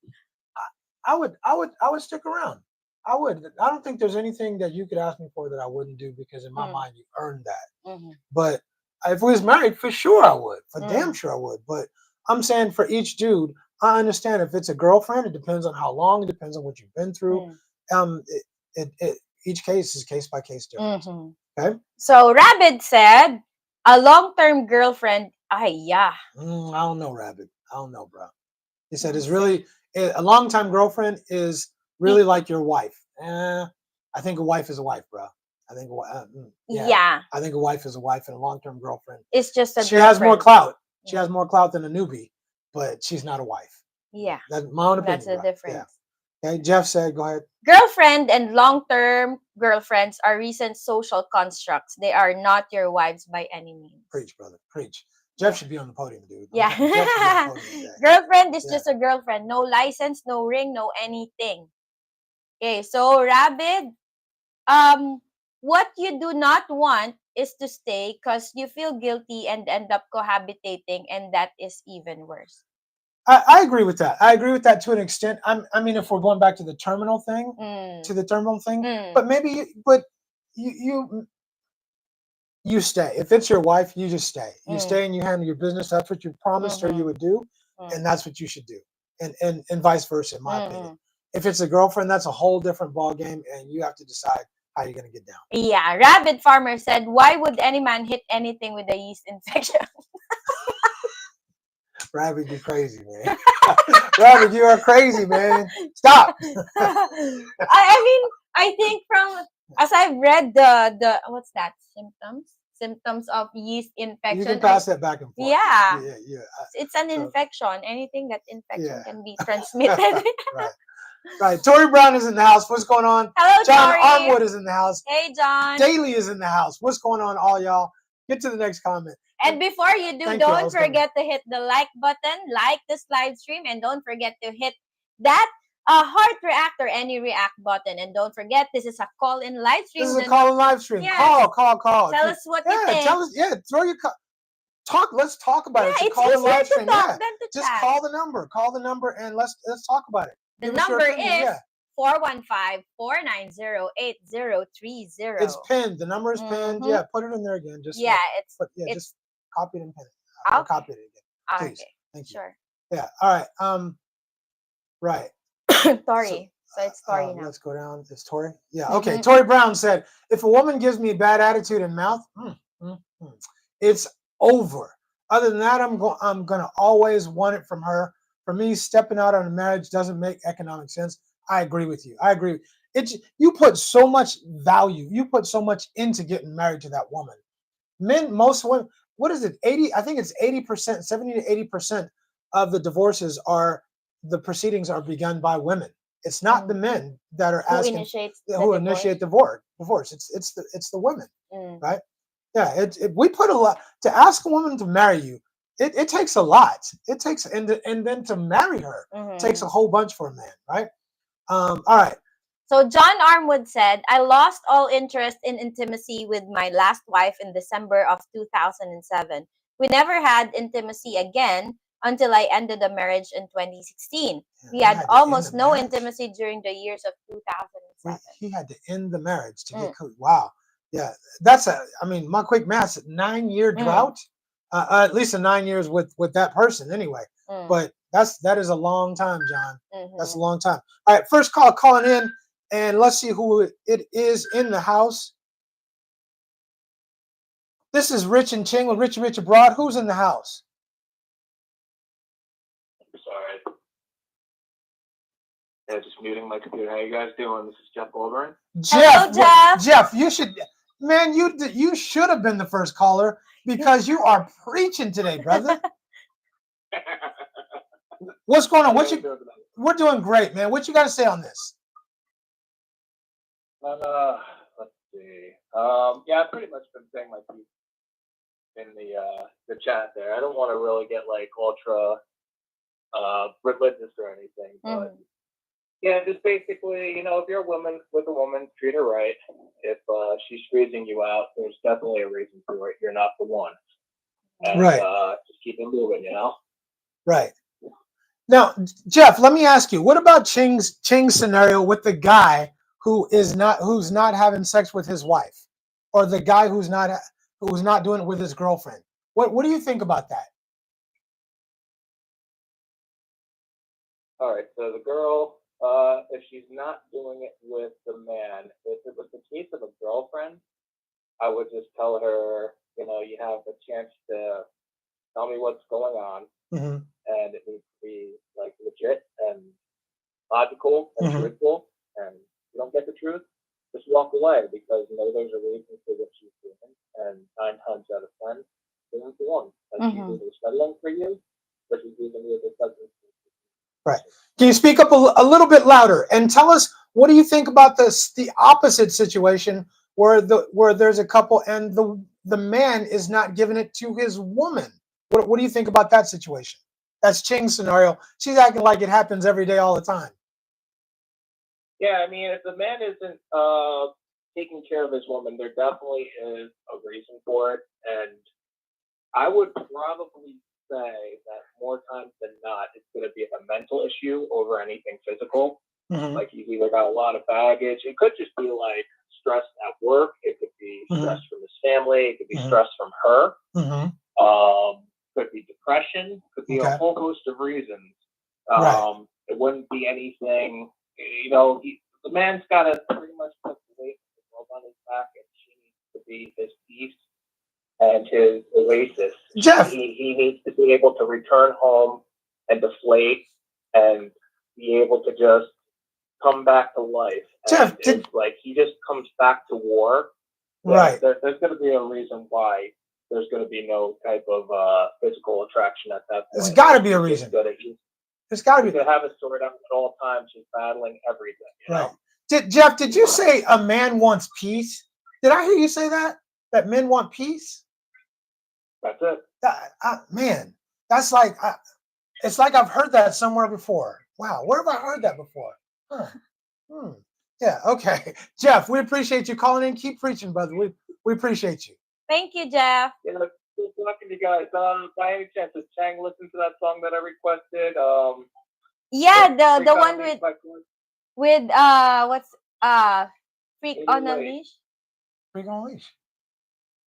I would stick around. I would. I don't think there's anything that you could ask me for that I wouldn't do because in my mind you earned that. But if we was married, for sure I would. For damn sure I would. But I'm saying for each dude, I understand if it's a girlfriend, it depends on how long, it depends on what you've been through. Each case is case by case difference. Okay. So Rabbit said, a long-term girlfriend. Yeah. I don't know, Rabbit. I don't know, bro. He said it's really a long-time girlfriend is really like your wife. I think a wife is a wife, bro. I think I think a wife is a wife, and a long-term girlfriend. It's just she has more clout. She has more clout than a newbie, but she's not a wife. Yeah. That's my own opinion. That's the difference. Yeah. Okay, Jeff said, go ahead. Girlfriend and long-term girlfriends are recent social constructs. They are not your wives by any means. Preach, brother. Preach. Jeff should be on the podium, dude. Yeah. Girlfriend is just a girlfriend. No license, no ring, no anything. Okay, so Rabbit, what you do not want is to stay because you feel guilty and end up cohabitating, and that is even worse. I agree with that. I agree with that to an extent. I mean, if we're going back to the terminal thing, but maybe, but you you stay. If it's your wife, you just stay. You stay and you handle your business. That's what you promised her you would do, and that's what you should do. And vice versa, in my opinion. If it's a girlfriend, that's a whole different ball game, and you have to decide how you're going to get down. Yeah, Rabbit Farmer said, "Why would any man hit anything with a yeast infection?" Rabbit, you crazy, man. Rabbit, you are crazy, man. Stop. I mean, I think from as I've read the what's that, symptoms of yeast infection. You can pass that back and forth. Yeah. Yeah. It's an infection. Anything that infection can be transmitted. Right. Tori Brown is in the house. What's going on? Hello, John Tori. Armwood is in the house. Hey, John. Daly is in the house. What's going on, all y'all? Get to the next comment. And before you do, don't forget to hit the like button, like this live stream, and don't forget to hit that heart react or any react button. And don't forget, this is a call-in live stream. This is a call-in live stream. Yeah. Call. Tell us what you think. Tell us. Yeah, throw your talk. Let's talk about it. It's call-in live stream. Just call the number. Call the number and let's talk about it. The number is 415-490-8030. It's pinned. The number is pinned. Yeah, put it in there again. Just just copy it and pin it. Okay. Copy it again, please. Okay. Thank you. Sure. Yeah. All right. Right. Tori. So it's Tori now. Let's go down. It's Tori. Yeah. Okay. Tori Brown said, "If a woman gives me a bad attitude and mouth, it's over. Other than that, I'm gonna always want it from her. For me, stepping out on a marriage doesn't make economic sense." I agree with you. I agree. You put so much value. You put so much into getting married to that woman. Most women. What is it? 80? I think it's 80%, 70 to 80% of the divorces the proceedings are begun by women. It's not the men that are asking who initiate divorce. It's the women, right? Yeah. We put a lot to ask a woman to marry you. It takes a lot. It takes and then to marry her takes a whole bunch for a man, right? All right. So John Armwood said, "I lost all interest in intimacy with my last wife in December of 2007. We never had intimacy again until I ended the marriage in 2016. We had almost no intimacy during the years of 2007. He had to end the marriage to get cooked. Wow. Yeah. My quick math, 9-year drought. At least 9 years with that person anyway. But that is a long time, John. That's a long time. All right. First call calling in. And let's see who it is in the house. This is Rich and Ching with Rich Abroad. Who's in the house? Sorry. Yeah, just muting my computer. How you guys doing? This is Jeff Goldburn. Hello, Jeff. Jeff, you should, man, you should have been the first caller because you are preaching today, brother. What's going on? We're doing great, man. What you got to say on this? Let's see. I've pretty much been saying my piece in the chat there. I don't want to really get like ultra religious or anything, but just basically, if you're a woman with a woman, treat her right. If she's freezing you out, there's definitely a reason for it. You're not the one. And, just keep it moving, Right. Now, Jeff, let me ask you, what about Ching's scenario with the guy who's not having sex with his wife, or the guy who's not doing it with his girlfriend? What do you think about that? All right, so the girl, if she's not doing it with the man, if it was the case of a girlfriend, I would just tell her, you have a chance to tell me what's going on, and it needs to be like legit and logical and truthful. And you don't get the truth, just walk away, because there's a reason for what she's doing, and 9 times out of 10, isn't the one. Like she's either settling for you, or she's using you as a substance. Right. Can you speak up a little bit louder and tell us, what do you think about the opposite situation where there's a couple and the man is not giving it to his woman? What do you think about that situation? That's Ching's scenario. She's acting like it happens every day, all the time. Yeah, I mean, if the man isn't taking care of his woman, there definitely is a reason for it. And I would probably say that more times than not, it's going to be a mental issue over anything physical. Mhm. Like he's either got a lot of baggage. It could just be like stress at work. It could be stress from his family. It could be stress from her. Could be depression. Could be a whole host of reasons. Right. It wouldn't be anything. You know, the man's got to pretty much put the weight of the world on his back, and she needs to be his peace and his oasis. Jeff. He needs to be able to return home and deflate and be able to just come back to life. Jeff, and it's like he just comes back to war. Right. There's going to be a reason why there's going to be no type of physical attraction at that point. There's got to be a reason. There's got to be. To have it sorted out at all times. He's battling everything. You know? Jeff, did you say a man wants peace? Did I hear you say that? That men want peace? That's it. Man, that's like, it's like I've heard that somewhere before. Wow, where have I heard that before? Huh. Yeah, okay. Jeff, we appreciate you calling in. Keep preaching, brother. We appreciate you. Thank you, Jeff. Yeah, good talking to you guys. By any chance, did Chang listen to that song that I requested? Yeah, the one with what's Freak on a Leash? Freak on a Leash.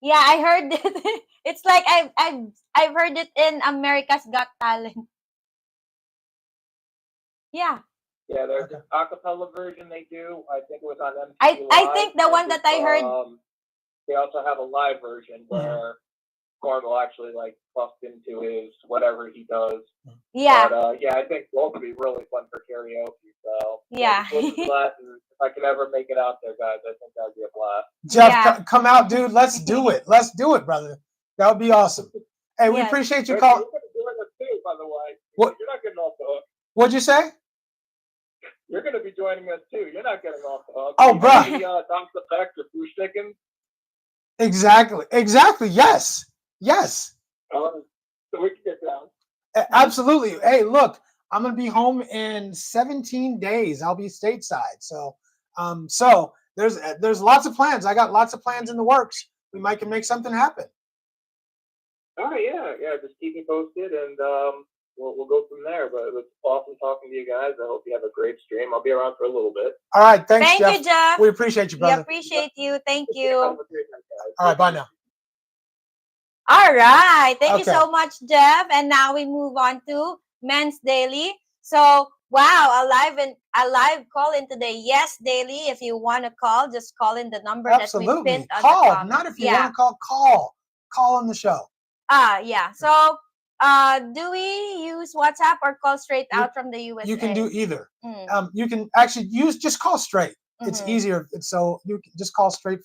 Yeah, I heard it. It's like I've heard it in America's Got Talent. Yeah. Yeah, there's an acapella version they do. I think it was on MTV I think the one that I heard. They also have a live version where Carl actually like buffed into his whatever he does. Yeah. But I think both would be really fun for karaoke. So yeah. If I can ever make it out there, guys, I think that'd be a blast. Jeff, come out, dude. Let's do it. Let's do it, brother. That would be awesome. Hey, we appreciate you calling. You're going to do it too, by the way. What? You're not getting off the hook. What'd you say? You're going to be joining us too. You're not getting off the hook. Oh, bro. Dance effect or Bruce Dickens. Exactly. Yes. So we can get down. Absolutely. Hey, look, I'm gonna be home in 17 days. I'll be stateside. So there's lots of plans. I got lots of plans in the works. We might can make something happen. All right, yeah. Just keep me posted, and we'll go from there. But it was awesome talking to you guys. I hope you have a great stream. I'll be around for a little bit. All right, thanks, Jeff. Thank you, Jeff. We appreciate you, brother. We appreciate you. Thank you. Have a great night, guys. All right, bye now. All right. Thank you so much, Jeff. And now we move on to Men's Daily. So, wow, a live call in today. Yes, Daily. If you want to call, just call in the number that we pinned on the comment. Not if you want to call. Call on the show. Yeah. So, do we use WhatsApp or call straight out from the USA? You can do either. You can actually just call straight. It's easier. So you can just call straight.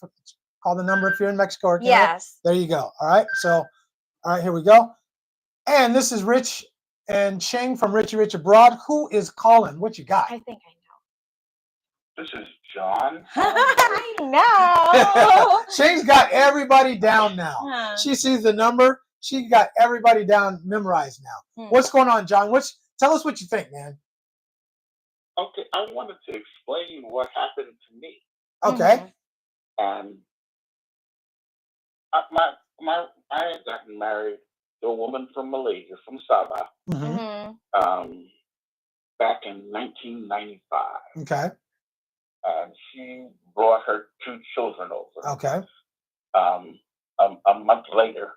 Call the number if you're in Mexico or Canada. Yes. There you go. All right. So, all right, here we go. And this is Rich and Cheng from Richie Rich Abroad. Who is calling? What you got? I think I know. This is John. I know. Cheng's got everybody down now. She sees the number. She got everybody down memorized now. What's going on, John? Tell us what you think, man. Okay, I wanted to explain what happened to me. Okay. And I had gotten married to a woman from Malaysia, from Sabah, back in 1995. Okay. And she brought her 2 children over. Okay. A month later,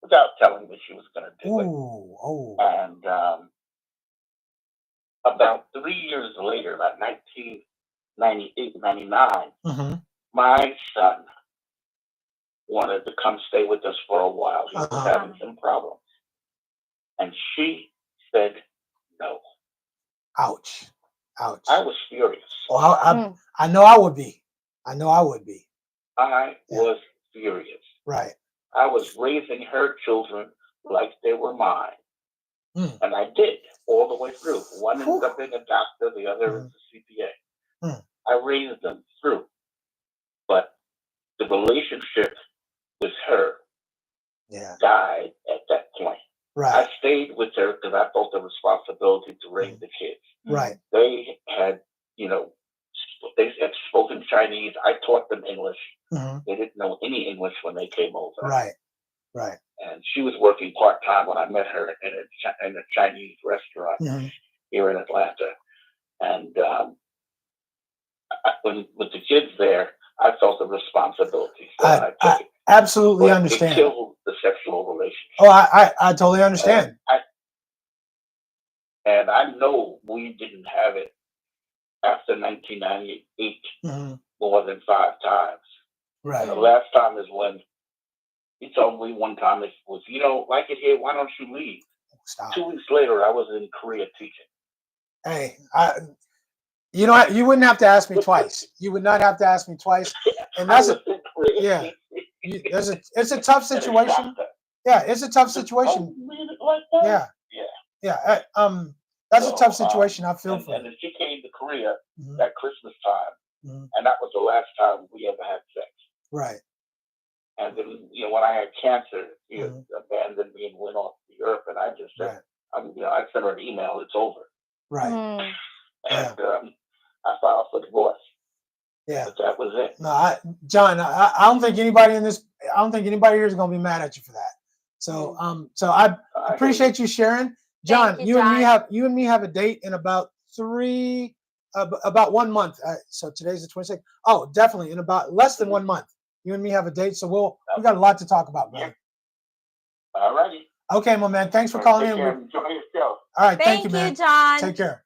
without telling me she was going to do it. And about 3 years later, about 1998, 99, my son wanted to come stay with us for a while. He was having some problems. And she said no. Ouch. I was furious. Well, I know I would be. I was furious. Right. I was raising her children like they were mine. And I did all the way through. One ended up being a doctor, the other is a CPA. I raised them through. But the relationship with her died at that point. Right. I stayed with her because I felt the responsibility to raise the kids. Right. They had, they had spoken Chinese. I taught them English. They didn't know any English when they came over. Right. Right. And she was working part-time when I met her in a Chinese restaurant here in Atlanta. And with the kids there, I felt the responsibility. So I took it. Absolutely But understand. it killed the sexual relationship. Oh, I totally understand. And I know we didn't have it after 1998 more than 5 times. Right. And the last time is when he told me one time, it was, you don't like it here, why don't you leave? Stop. 2 weeks later, I was in Korea teaching. Hey, you know what? You wouldn't have to ask me twice. You would not have to ask me twice. And that's it's a tough situation. Yeah, it's a tough situation. Yeah. Yeah. That's a tough situation. I feel for you. And then she came to Korea that Christmas time, and that was the last time we ever had sex. Right. And then, when I had cancer, he abandoned me and went off the earth, and I just said, I sent her an email, it's over. Right. And I filed for divorce. Yeah. But that was it. No, John, I don't think anybody here is going to be mad at you for that. So, so I appreciate you sharing. John, you and me have a date in about 1 month. So today's the 26th. Oh, definitely in about less than 1 month. You and me have a date, so we got a lot to talk about, brother. All righty. Okay, my man. Thanks for calling in. Enjoy yourself. All right, thank you, man. John. Take care.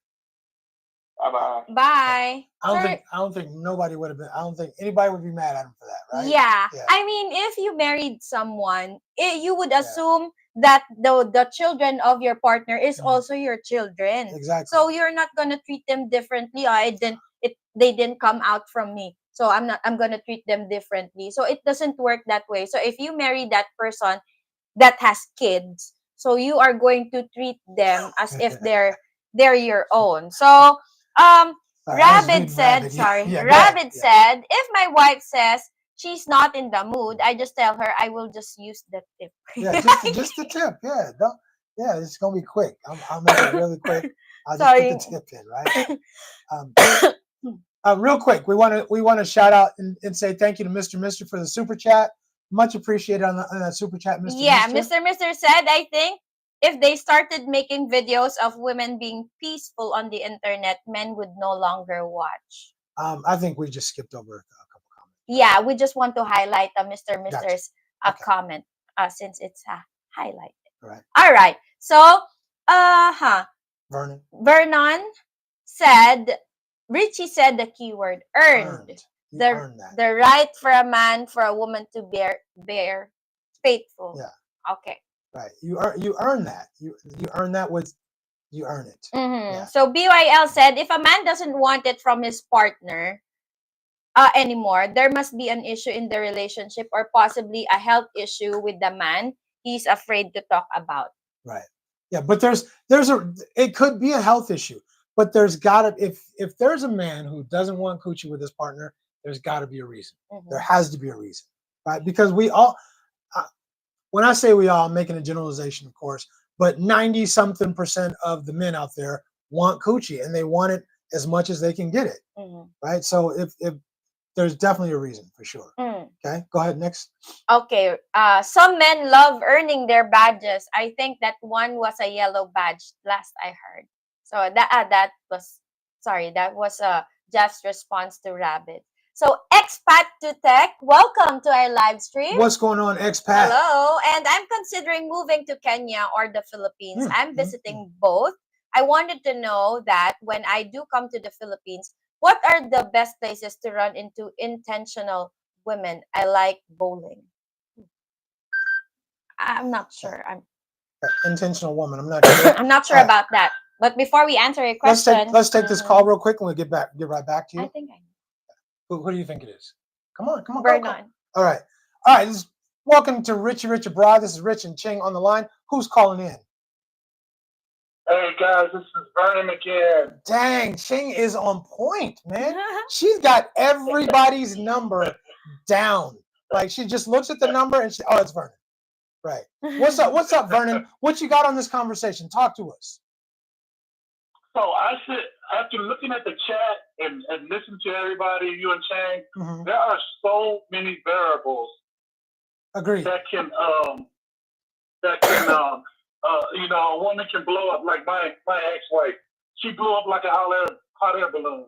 Bye-bye. Bye. I don't think nobody would have been. I don't think anybody would be mad at him for that, right? Yeah. I mean, if you married someone, you would assume that the children of your partner is also your children. Exactly. So you're not gonna treat them differently. They didn't come out from me, so I'm gonna treat them differently. So it doesn't work that way. So if you marry that person that has kids, so you are going to treat them as if they're your own. So Rabbit said, Rabbit said, if my wife says she's not in the mood, I just tell her I will just use the tip. Yeah, just the tip. Yeah, it's gonna be quick. I'll make it really quick. I'll just put the tip in, right? Real quick, we want to shout out and say thank you to Mr. for the super chat. Much appreciated on that super chat, Mr. Yeah, Mr. said, I think if they started making videos of women being peaceful on the internet, men would no longer watch. I think we just skipped over a couple comments. Yeah, we just want to highlight Mr.'s comment since it's highlighted. All right. So, Vernon said, Richie said the keyword earned. The right for a man, for a woman to bear faithful. Yeah. Okay. Right. You earn that. You earn that you earn it. Yeah. So BYL said, if a man doesn't want it from his partner anymore, there must be an issue in the relationship or possibly a health issue with the man he's afraid to talk about. Right. Yeah, but it could be a health issue, but there's gotta, if there's a man who doesn't want coochie with his partner, there's gotta be a reason. There has to be a reason, right? Because we all, when I say we all, I'm making a generalization, of course, but 90-something% of the men out there want coochie and they want it as much as they can get it, right? So if there's definitely a reason for sure. Okay, go ahead, next. Okay, some men love earning their badges. I think that one was a yellow badge last I heard. So that was Jeff's response to Rabbit. So expat to tech, welcome to our live stream. What's going on, expat? Hello, and I'm considering moving to Kenya or the Philippines. I'm visiting both. I wanted to know that when I do come to the Philippines, what are the best places to run into intentional women? I like bowling. I'm not sure. Intentional woman. I'm not sure. I'm not sure about that. But before we answer your question, let's take this call real quick and we'll get right back to you. I think I know. Who do you think it is? Come on. Vernon. Go. All right. Welcome to Richie Rich Abroad. This is Rich and Ching on the line. Who's calling in? Hey guys, this is Vernon again. Dang, Ching is on point, man. She's got everybody's number down. Like she just looks at the number and it's Vernon. Right. What's up, Vernon? What you got on this conversation? Talk to us. So I said, after looking at the chat and listening to everybody, you and Chang, there are so many variables Agreed. that can that can, a woman can blow up like my ex-wife. She blew up like a hot air balloon.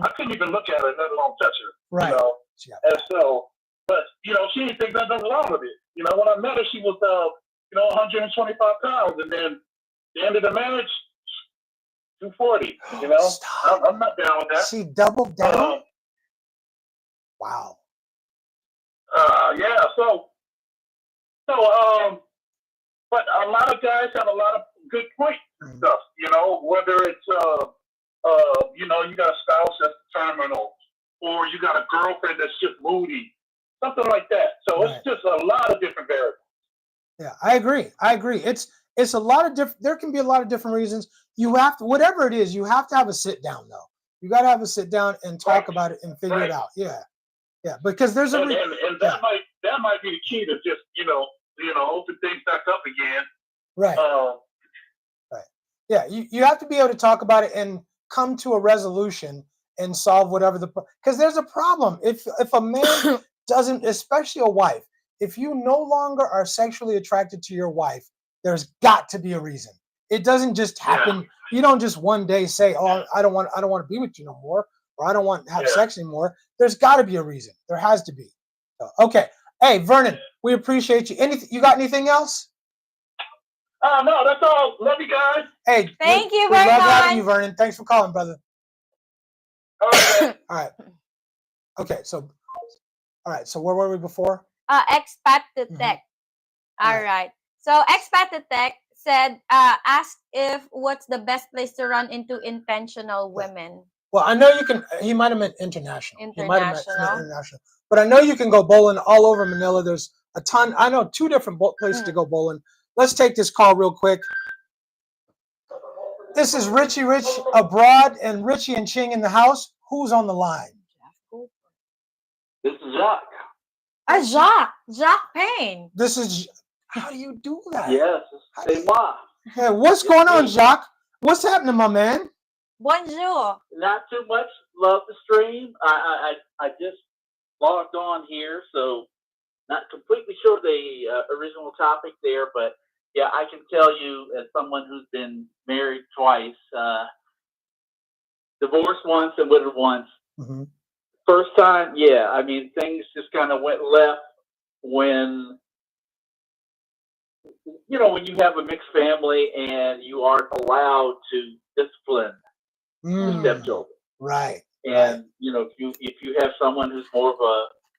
I couldn't even look at her, let alone touch her. Right. You know? And so, but she didn't think nothing wrong with it. When I met her, she was 125 pounds, and then the end of the marriage, 240. I'm not down with that. She doubled down. Wow. Yeah. So, but a lot of guys have a lot of good points and stuff. Whether it's you got a spouse that's terminal, or you got a girlfriend that's just moody, something like that. So it's just a lot of different variables. Yeah, I agree. It's a lot of different. There can be a lot of different reasons. You have to, whatever it is, you have to have a sit down though. You got to have a sit down and talk about it and figure it out. Yeah, because there's and that might be the key to just open things back up again. Right. Right. Yeah, you have to be able to talk about it and come to a resolution and solve whatever because there's a problem. If a man doesn't, especially a wife, if you no longer are sexually attracted to your wife, there's got to be a reason. It doesn't just happen. Yeah. You don't just one day say, "Oh, I don't want to be with you no more," or "I don't want to have sex anymore." There's got to be a reason. There has to be. So, okay. Hey, Vernon, we appreciate you. You got anything else? No, that's all. Love you guys. Hey, thank you, we Vernon. love having you, Vernon. Thanks for calling, brother. All right. All right. Okay. So, all right. So where were we before? Expat to Tech. All right. So Expat to Tech said, ask if what's the best place to run into intentional women. Well, I know you can. He might have meant international. International. He might have meant international. But I know you can go bowling all over Manila. There's a ton. I know 2 different places to go bowling. Let's take this call real quick. This is Richie Rich abroad and Richie and Ching in the house. Who's on the line? This is Jacques. Jacques Payne. This is. How do you do that? Yes, c'est moi. Yeah, what's going on, Jacques? What's happening, my man? Bonjour. Not too much. Love the stream. I just logged on here, so not completely sure the original topic there, but yeah, I can tell you as someone who's been married twice, divorced once and widowed once. First time, I mean, things just kind of went left when when you have a mixed family and you aren't allowed to discipline the stepchildren. Right. And if you have someone who's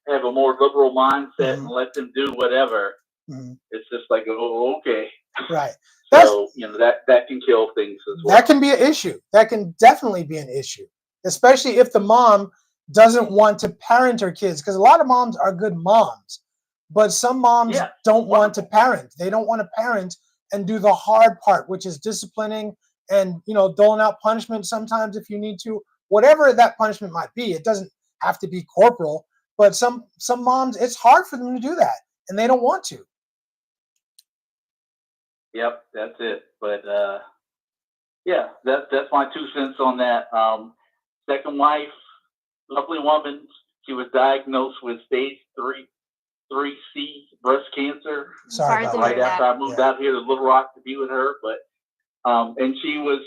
have a more liberal mindset and let them do whatever, it's just like, oh, okay. Right. So that can kill things as well. That can be an issue. That can definitely be an issue, especially if the mom doesn't want to parent her kids, because a lot of moms are good moms, but some moms don't want to parent. They don't want to parent and do the hard part, which is disciplining and doling out punishment sometimes if you need to, whatever that punishment might be. It doesn't have to be corporal, but some moms, it's hard for them to do that and they don't want to. Yep, that's it. But that's my 2 cents on that. Second wife, lovely woman. She was diagnosed with stage 3C breast cancer. Sorry about right that. after I moved out here to Little Rock to be with her, but and she was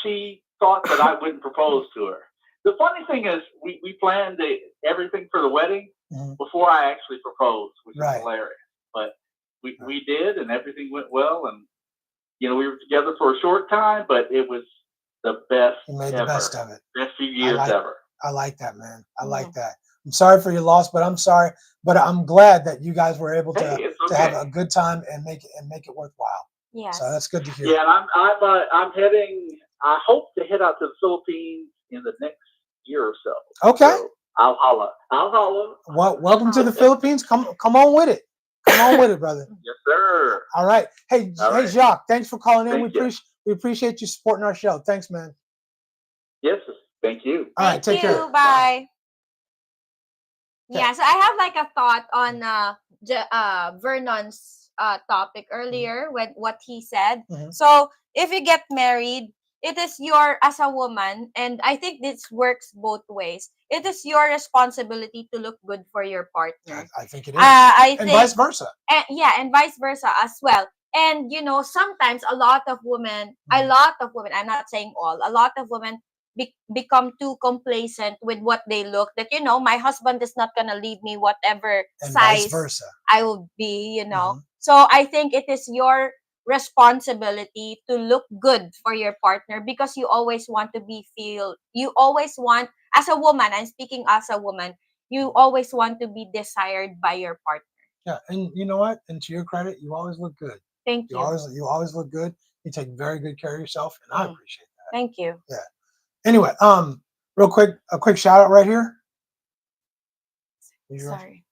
she thought that I wouldn't propose to her. The funny thing is, we planned everything for the wedding before I actually proposed, which is hilarious. But we did, and everything went well, and we were together for a short time, but it was the best. You made the best of it. Best few years ever. I like that, man. I like that. I'm sorry for your loss, but I'm sorry. But I'm glad that you guys were able to have a good time and make it worthwhile. Yeah. So that's good to hear. Yeah, and I'm heading. I hope to head out to the Philippines in the next year or so. Okay. So I'll holla. Well, welcome to the Philippines. Come on with it. Come on with it, brother. Yes, sir. All right. Hey, Jacques, thanks for calling in. We appreciate you supporting our show. Thanks, man. Yes, thank you. All right, take care. Bye. Yeah, so I have like a thought on Vernon's topic earlier when what he said. So if you get married, it is your, as a woman, and I think this works both ways. It is your responsibility to look good for your partner. I think it is. I and think, vice versa. and vice versa as well. And sometimes a lot of women, I'm not saying all, a lot of women become too complacent with what they look. That my husband is not gonna leave me whatever And size vice versa. I will be. So I think it is your responsibility to look good for your partner, because you always want to you always want, as a woman, I'm speaking as a woman, you always want to be desired by your partner. Yeah, and you know what? And to your credit, you always look good. Thank you. You always look good. You take very good care of yourself, and I appreciate that. Thank you. Yeah. Anyway, real quick, a quick shout out right here. Sorry.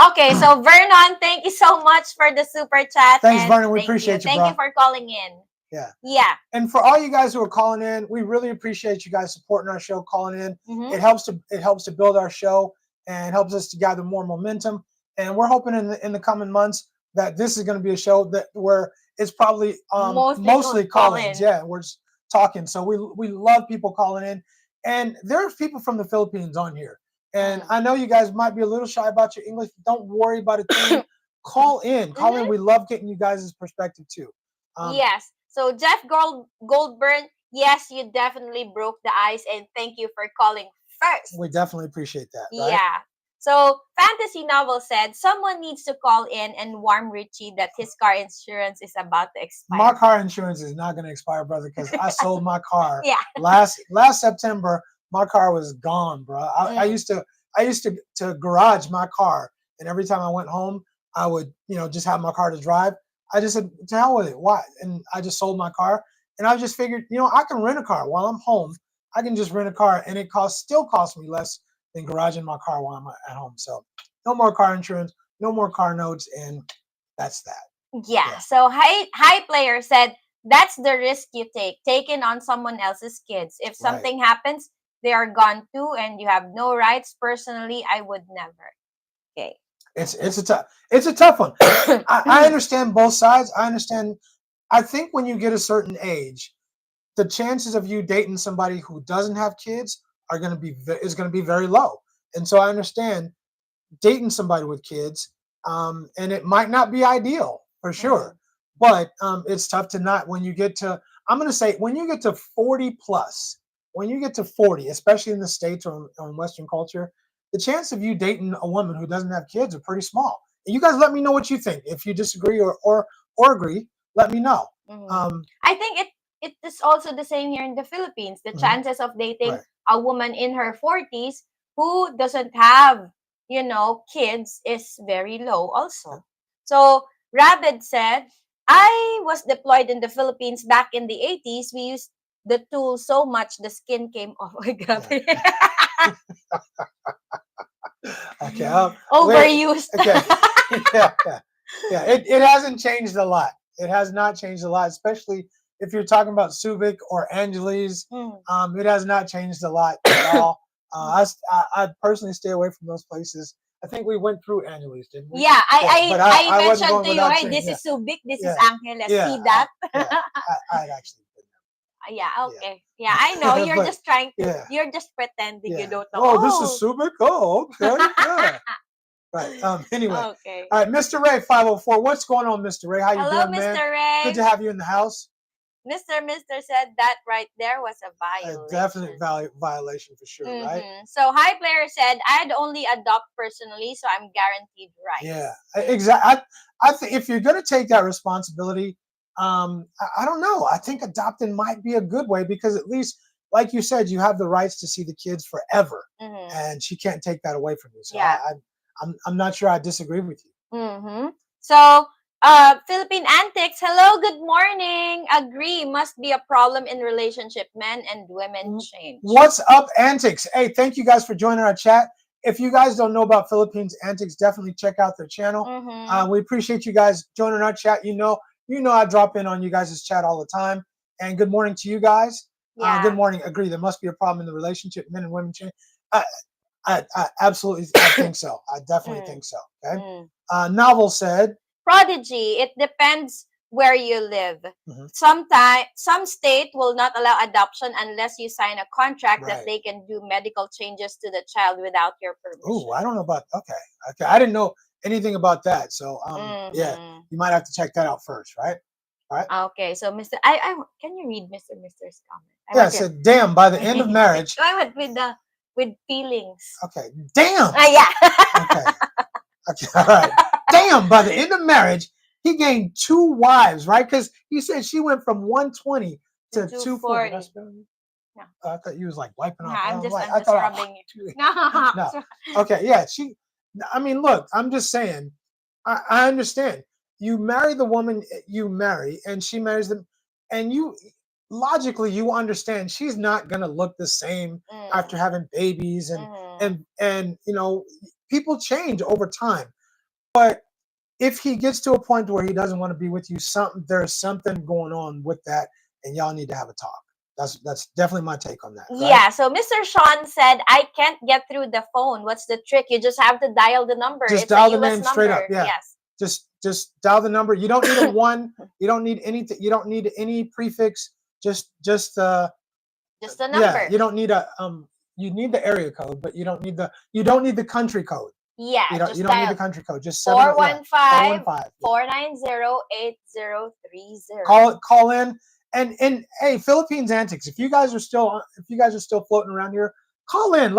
Okay, so Vernon, thank you so much for the super chat. Thanks, Vernon. We appreciate you, Thank bro. you for calling in. Yeah. Yeah. And for all you guys who are calling in, we really appreciate you guys supporting our show, calling in. Mm-hmm. It helps to build our show and helps us to gather more momentum. And we're hoping in the coming months that this is going to be a show where it's probably mostly call-ins. Yeah, we're just talking. So we love people calling in, and there are people from the Philippines on here. And I know you guys might be a little shy about your English. Don't worry about it. Call in. We love getting you guys' perspective too. Yes. So Jeff Goldburn, yes, you definitely broke the ice, and thank you for calling first. We definitely appreciate that. Right? Yeah. So Fantasy Novel said someone needs to call in and warn Richie that his car insurance is about to expire. My car insurance is not going to expire, brother, because I sold my car. Yeah. Last September, my car was gone, bro. I used to garage my car, and every time I went home, I would just have my car to drive. I just said, to hell with it. Why? And I just sold my car, and I just figured, I can rent a car while I'm home. I can just rent a car, and it still costs me less than garaging my car while I'm at home. So no more car insurance, no more car notes, and that's that. Yeah. So High Player said that's the risk you take, taking on someone else's kids. If something happens, they are gone too, and you have no rights. Personally, I would never. Okay. It's a tough one. I understand both sides. I think when you get a certain age, the chances of you dating somebody who doesn't have kids is going to be very low. And so I understand dating somebody with kids, and it might not be ideal for sure, but it's tough to not when you get to. I'm going to say when you get to 40 plus, when you get to 40, especially in the States or in Western culture, the chance of you dating a woman who doesn't have kids are pretty small. And you guys let me know what you think. If you disagree or agree, let me know. I think it is also the same here in the Philippines. The chances of dating a woman in her 40s who doesn't have, kids is very low also. So Rabid said, I was deployed in the Philippines back in the 80s. We used the tool so much the skin came off. Okay. Overused. Okay. Yeah. It hasn't changed a lot. It has not changed a lot, especially if you're talking about Subic or Angeles. It has not changed a lot at all. I personally stay away from those places. I think we went through Angeles, didn't we? Yeah, I mentioned to you, hey, this is Subic, this is Angeles. See that? I'd actually. Yeah, okay. Yeah, I know. You're just trying to, you're just pretending you don't know. Oh, this is Subic? Oh, okay. Yeah. Right. Anyway. Okay. All right, Mr. Ray 504. What's going on, Mr. Ray? How you Hello, doing, man? Mr. Ray. Good to have you in the house. Mr. said that right there was a violation. A definite violation for sure, right? So High Player said, I'd only adopt personally, so I'm guaranteed rights. Yeah, exactly. I think if you're going to take that responsibility, I don't know. I think adopting might be a good way because at least, like you said, you have the rights to see the kids forever, and she can't take that away from you. So yeah. I'm not sure I disagree with you. So Philippine Antics, hello, good morning. Agree, must be a problem in relationship. Men and women change. What's up, Antics? Hey, thank you guys for joining our chat. If you guys don't know about Philippines Antics, definitely check out their channel. We appreciate you guys joining our chat. You know I drop in on you guys' chat all the time. And good morning to you guys. Good morning. Agree, there must be a problem in the relationship. Men and women change. I absolutely think so. I definitely think so. Okay. Novel said, Prodigy, it depends where you live. Mhm. Some state will not allow adoption unless you sign a contract that Right. they can do medical changes to the child without your permission. Oh, I don't know about. Okay, I didn't know anything about that. So yeah, Mhm. you might have to check that out first, right? All right. Okay, so Mr. I can you read Mr.'s comment? I Yeah, I want to. said, damn. By the end of marriage. I went with feelings. Okay, damn. Yeah. Okay. Okay, all right. Damn, by the end of marriage, he gained 2 wives, right? Because he said she went from 120 to 240. Did I spell it? No. I thought you was like wiping No, off. I'm just I thought rubbing you. No. no. Okay, yeah. I mean, look, I'm just saying, I understand. You marry the woman you marry, and she marries them, and you logically you understand she's not gonna look the same after having babies and you know, people change over time. But if he gets to a point where he doesn't want to be with you, there's something going on with that, and y'all need to have a talk. That's definitely my take on that. Right? Yeah, so Mr. Sean said, I can't get through the phone. What's the trick? You just have to dial the number. Just it's dial a the US name number. straight up. Yeah. Yes. Just dial the number. You don't need a one. You don't need anything. You don't need any prefix. Just the number. Yeah. You don't need a You need the area code, but you don't need the country code. Yeah. You don't need the country code. Just 415-490-8030. Call in. And hey, Philippines Antics, if you guys are still floating around here, call in.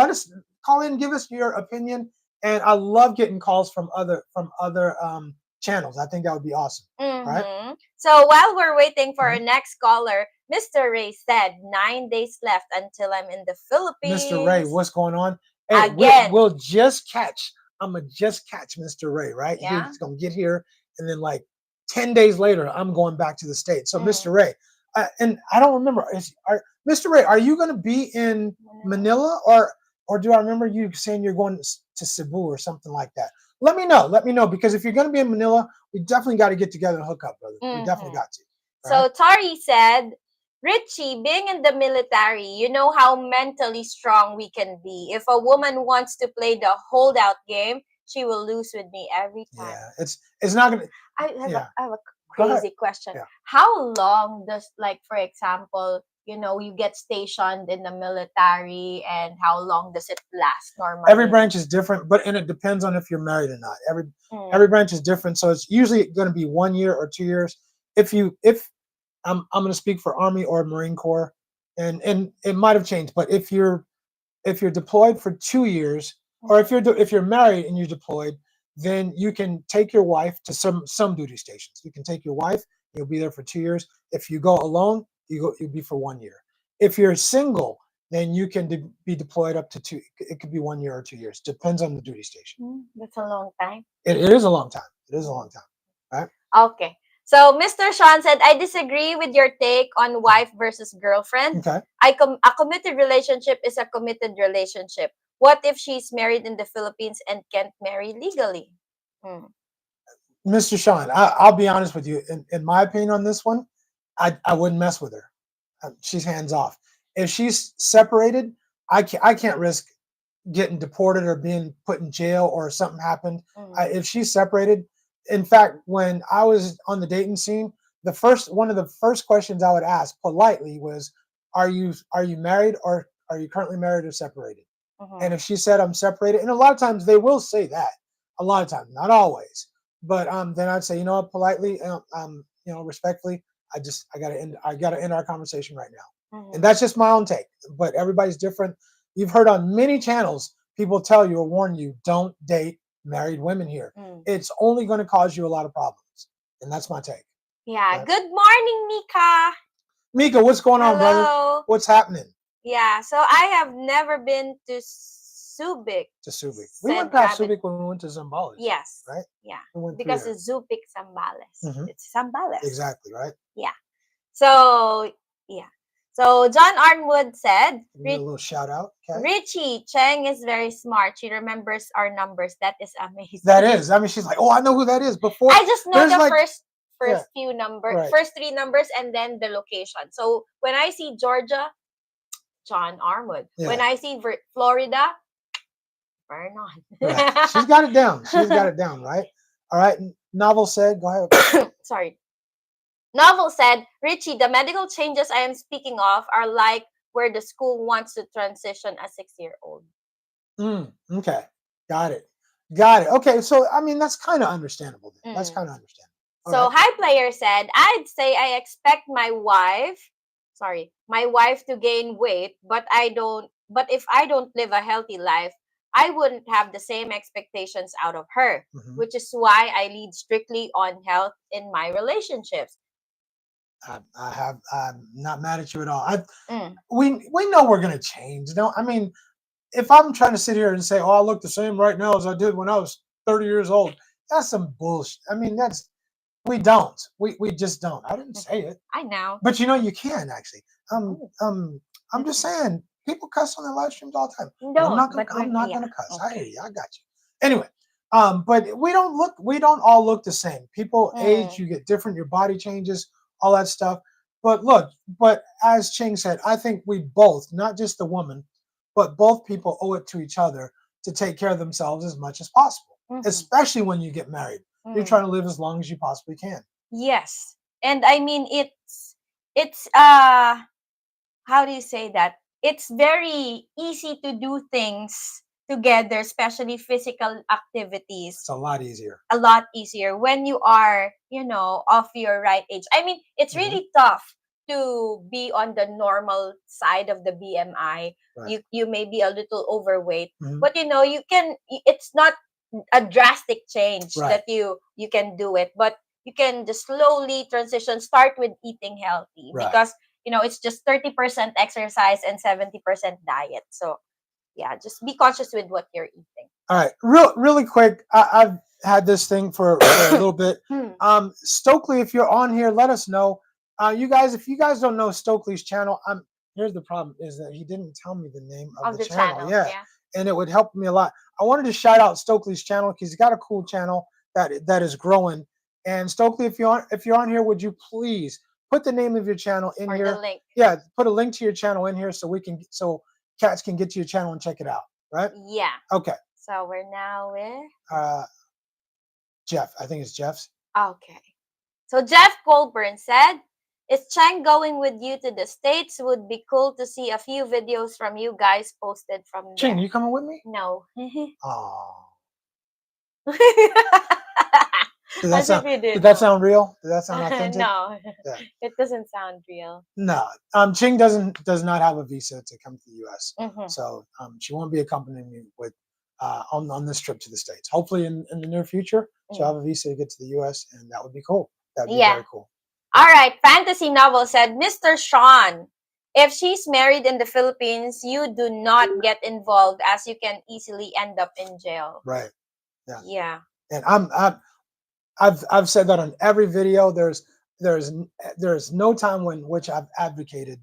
Call in, give us your opinion. And I love getting calls from other channels. I think that would be awesome. Right? So while we're waiting for our next caller, Mr. Ray said 9 days left until I'm in the Philippines. Mr. Ray, what's going on? Hey, again. We'll just catch. I'm gonna just catch Mr. Ray, right? Yeah. He's gonna get here, and then like 10 days later, I'm going back to the States. So Mr. Ray, and I don't remember. Mr. Ray, are you gonna be in Manila or do I remember you saying you're going to Cebu or something like that? Let me know because if you're gonna be in Manila, we definitely got to get together and hook up, brother. We definitely got to. Right? So Tari said, Richie, being in the military, you know how mentally strong we can be. If a woman wants to play the holdout game, she will lose with me every time. Yeah, it's not gonna. I have a crazy question. Yeah. How long does, like, for example, you get stationed in the military, and how long does it last normally? Every branch is different, and it depends on if you're married or not. Every branch is different, so it's usually going to be 1 year or 2 years. If I'm going to speak for Army or Marine Corps, and it might have changed, but if you're deployed for 2 years, or if you're married and you're deployed, then you can take your wife to some duty stations. You can take your wife, you'll be there for 2 years. If you go alone, you'll be for 1 year. If you're single, then you can be deployed up to 2. It could be 1 year or 2 years. Depends on the duty station. That's a long time. It is a long time. It is a long time. Right? Okay. So Mr. Sean said, I disagree with your take on wife versus girlfriend. Okay. A committed relationship is a committed relationship. What if she's married in the Philippines and can't marry legally? Mr. Sean, I'll be honest with you. In my opinion on this one, I wouldn't mess with her. She's hands off. If she's separated, I can't risk getting deported or being put in jail or something happened. If she's separated, in fact, when I was on the dating scene, one of the first questions I would ask politely was, "Are you married, or are you currently married or separated?" And if she said I'm separated, and a lot of times they will say that, a lot of times, not always, but then I'd say, politely, respectfully, I gotta end our conversation right now. And that's just my own take, but everybody's different. You've heard on many channels people tell you or warn you, don't date married women here. It's only going to cause you a lot of problems, and that's my take. Yeah. Right. Good morning, Mika. Mika, what's going on, brother? What's happening? Yeah. So I have never been to Subic. We went past Subic when we went to Zambales. Yes. Right? Yeah. Because it's Subic Zambales. It's Zambales. Exactly, right? Yeah. So, yeah. So John Arnwood said, a little shout out. Okay. Richie Cheng is very smart. She remembers our numbers. That is amazing. That is. I mean, she's like, oh, I know who that is. Before I just know the first few numbers, right. First 3 numbers, and then the location. So when I see Georgia, John Arnwood. Yeah. When I see Florida, Vernon. Right. She's got it down. She's got it down, right? All right. Novel said, go ahead. Sorry. Novel said, Richie, the medical changes I am speaking of are like where the school wants to transition a 6-year-old. Okay. Got it. Got it. Okay. So, I mean, that's kind of understandable. Then. That's kind of understandable. So High Player said, I'd say I expect my wife to gain weight, but if I don't live a healthy life, I wouldn't have the same expectations out of her, which is why I lead strictly on health in my relationships. I'm not mad at you at all. We know we're gonna change. No, I mean, if I'm trying to sit here and say, "Oh, I look the same right now as I did when I was 30 years old," that's some bullshit. I mean, we don't. We just don't. I didn't say it. I know. But you can actually. I'm just saying, people cuss on their live streams all the time. No, I'm not gonna cuss. Okay. I hear you. I got you. Anyway, but we don't all look the same. People age, you get different, your body changes, all that stuff. But as Ching said, I think we both, not just the woman, but both people owe it to each other to take care of themselves as much as possible, especially when you get married. You're trying to live as long as you possibly can. Yes. And I mean, it's how do you say that? It's very easy to do things together, especially physical activities. It's a lot easier. A lot easier when you are, of your right age. I mean, it's really tough to be on the normal side of the BMI. Right. You may be a little overweight, but you can. It's not a drastic change that you can do it, but you can just slowly transition. Start with eating healthy because it's just 30% exercise and 70% diet. So yeah, just be conscious with what you're eating. All right, really quick. I've had this thing for a little bit. Stokely, if you're on here, let us know. You guys, if you guys don't know Stokely's channel, here's the problem: is that he didn't tell me the name of the channel. Yeah, and it would help me a lot. I wanted to shout out Stokely's channel because he's got a cool channel that is growing. And Stokely, if you're on here, would you please put the name of your channel in here? The link. Yeah, put a link to your channel in here so cats can get to your channel and check it out. Right? Yeah. Okay. So we're now with Jeff. I think it's Jeff's. Okay. So Jeff Colburn said, "Is Chang going with you to the States? Would be cool to see a few videos from you guys posted from there." Chang, you coming with me? No. Oh. Did that sound real? Did that sound authentic? No. Yeah. It doesn't sound real. No. Ching does not have a visa to come to the US. So she won't be accompanying me with on this trip to the States. Hopefully in the near future, she'll have a visa to get to the US, and that would be cool. That would be very cool. All right. Fantasy Novel said, Mr. Sean, if she's married in the Philippines, you do not get involved as you can easily end up in jail. Right. Yeah. Yeah. And I've said that on every video. There's no time in which I've advocated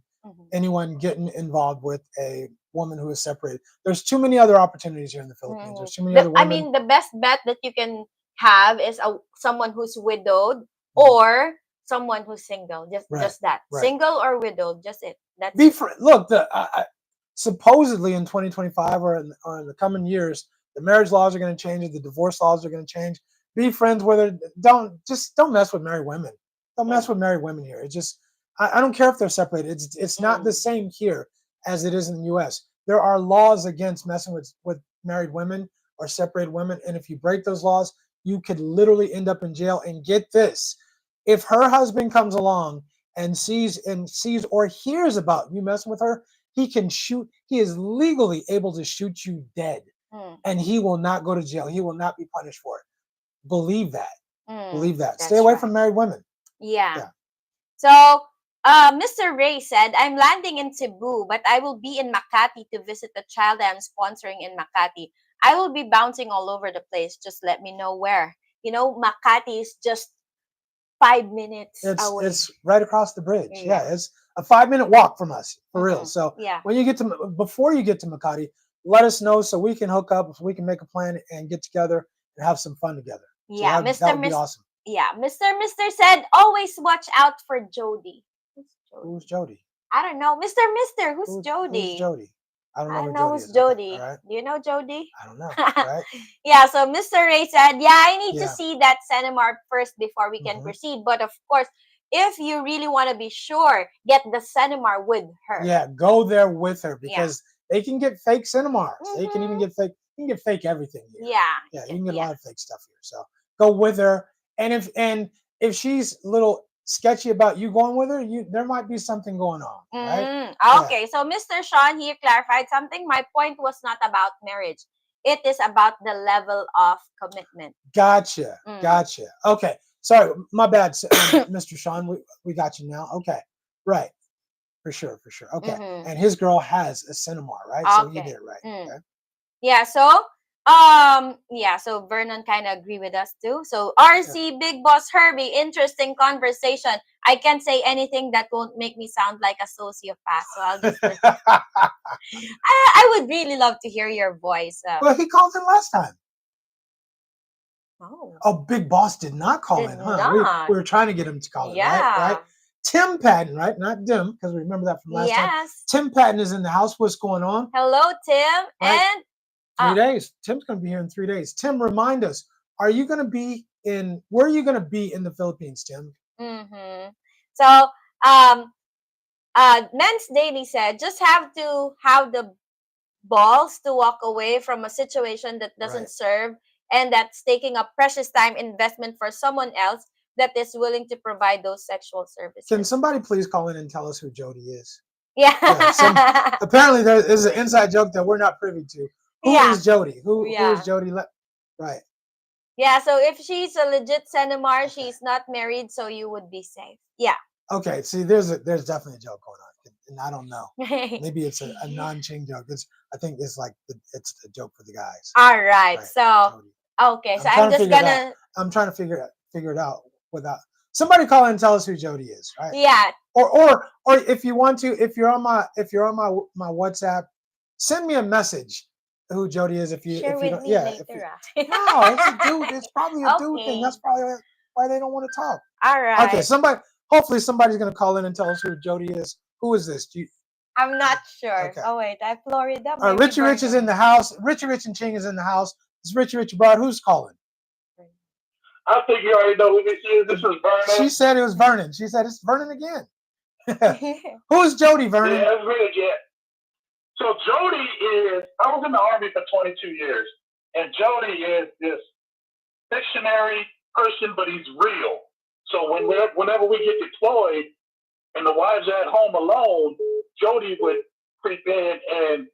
anyone getting involved with a woman who is separated. There's too many other opportunities here in the Philippines. There's too many other women. I mean, the best bet that you can have is someone who's widowed or someone who's single. Just that. Right. Single or widowed. Just it. That's Look, supposedly in 2025 or in the coming years, the marriage laws are going to change. The divorce laws are going to change. Be friends with her. Don't mess with married women. Don't mess with married women here. It's just I don't care if they're separated. It's not the same here as it is in the U.S. There are laws against messing with married women or separated women, and if you break those laws, you could literally end up in jail. And get this: if her husband comes along and sees or hears about you messing with her, he can shoot. He is legally able to shoot you dead, and he will not go to jail. He will not be punished for it. Believe that. Believe that. Stay away from married women. Yeah. So, Mr. Ray said, I'm landing in Cebu, but I will be in Makati to visit the child I'm sponsoring in Makati. I will be bouncing all over the place. Just let me know where. Makati is just 5 minutes away. It's right across the bridge. Yeah, it's a 5-minute walk from us, for real. So when you before you get to Makati, let us know so we can hook up, so we can make a plan and get together and have some fun together. Yeah, so that would be awesome. Yeah, Mr. said, always watch out for Jody. Who's Jody? I don't know. Mr. Who's Jody? Who's Jody? I don't know who's Jody. Okay, right. Do you know Jody? I don't know. Right? Yeah, so Mr. Ray said, I need to see that Cinemark first before we can proceed. But of course, if you really want to be sure, get the Cinemar with her. Yeah, go there with her because they can get fake Cinemars. They can even get fake. You can get fake everything here. Yeah, you can get a lot of fake stuff here. So go with her, and if she's a little sketchy about you going with her, there might be something going on, right? Okay, so Mr. Sean here clarified something. My point was not about marriage. It is about the level of commitment. Gotcha. Okay, sorry, my bad, Mr. Sean. We got you now. Okay, right, for sure. Okay, and his girl has a Cinemar, right? So you did it right. Okay. Yeah, so so Vernon kind of agree with us too. So RC Big Boss Herbie, interesting conversation. I can't say anything that won't make me sound like a sociopath. So I'll just I would really love to hear your voice. Well, he called in last time. Oh, Big Boss did not call in, huh? We were trying to get him to call in, right? Tim Patton, right? Not Dim, because we remember that from last time. Tim Patton is in the house. What's going on? Hello, Tim. Right? And 3 days. Tim's going to be here in 3 days. Tim, remind us, where are you going to be in the Philippines, Tim? So, Men's Daily said, just have to have the balls to walk away from a situation that doesn't serve and that's taking a precious time investment for someone else that is willing to provide those sexual services. Can somebody please call in and tell us who Jody is? Yeah. Apparently there is an inside joke that we're not privy to. Who is Jody? Who is Jody? Right. Yeah, so if she's a legit Cinemar, she's not married, so you would be safe. Yeah. Okay, see, there's definitely a joke going on, and I don't know. Maybe it's a non-Ching joke. I think it's like it's a joke for the guys. All right. So okay, so I'm just gonna. I'm trying to figure it out without somebody call in and tell us who Jody is, right? Yeah. Or if you want to, if you're on my WhatsApp, send me a message who Jody is. If you don't, no, it's a dude. It's probably a dude thing. That's probably why they don't want to talk. All right. Okay, hopefully somebody's gonna call in and tell us who Jody is. Who is this? I'm not sure. Okay. Oh wait, I Florida. Richie Rich is in the house. Richie Rich and Ching is in the house. It's Richie Rich abroad. Who's calling? I think you already know who this is. This is Vernon. She said it was Vernon. She said it's Vernon again. Who's Jody, Vernon? Yeah, it's me again. So Jody I was in the Army for 22 years, and Jody is this fictionary person, but he's real. So whenever we get deployed and the wives are at home alone, Jody would creep in and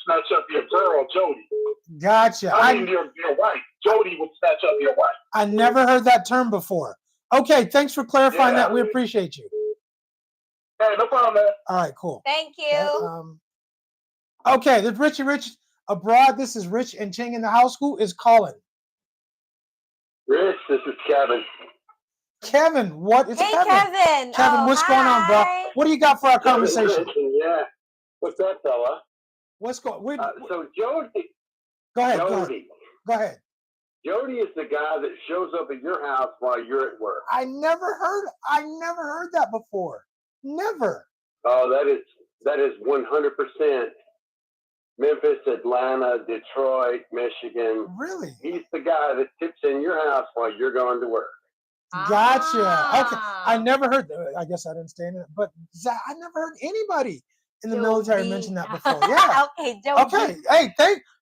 snatch up your girl, Jody. Gotcha. I mean, your wife. Jody would snatch up your wife. I never heard that term before. Okay, thanks for clarifying that. We appreciate you. Hey, no problem, man. All right, cool. Thank you. Okay, there's Richie Rich abroad. This is Rich and Ching in the house. Who is calling? Rich, this is Kevin. Kevin, what is Kevin? Kevin, what's going on, bro? What do you got for our conversation? Yeah. What's up, fella? What's going? So Jody. Go ahead. Go ahead. Jody is the guy that shows up at your house while you're at work. I never heard that before. Never. Oh, that is 100% Memphis, Atlanta, Detroit, Michigan. Really? He's the guy that tips in your house while you're going to work. Gotcha. Okay. I never heard that. I guess I didn't stand it, but I never heard anybody in the military mention that before. Yeah. Okay, Jody. Okay. Hey,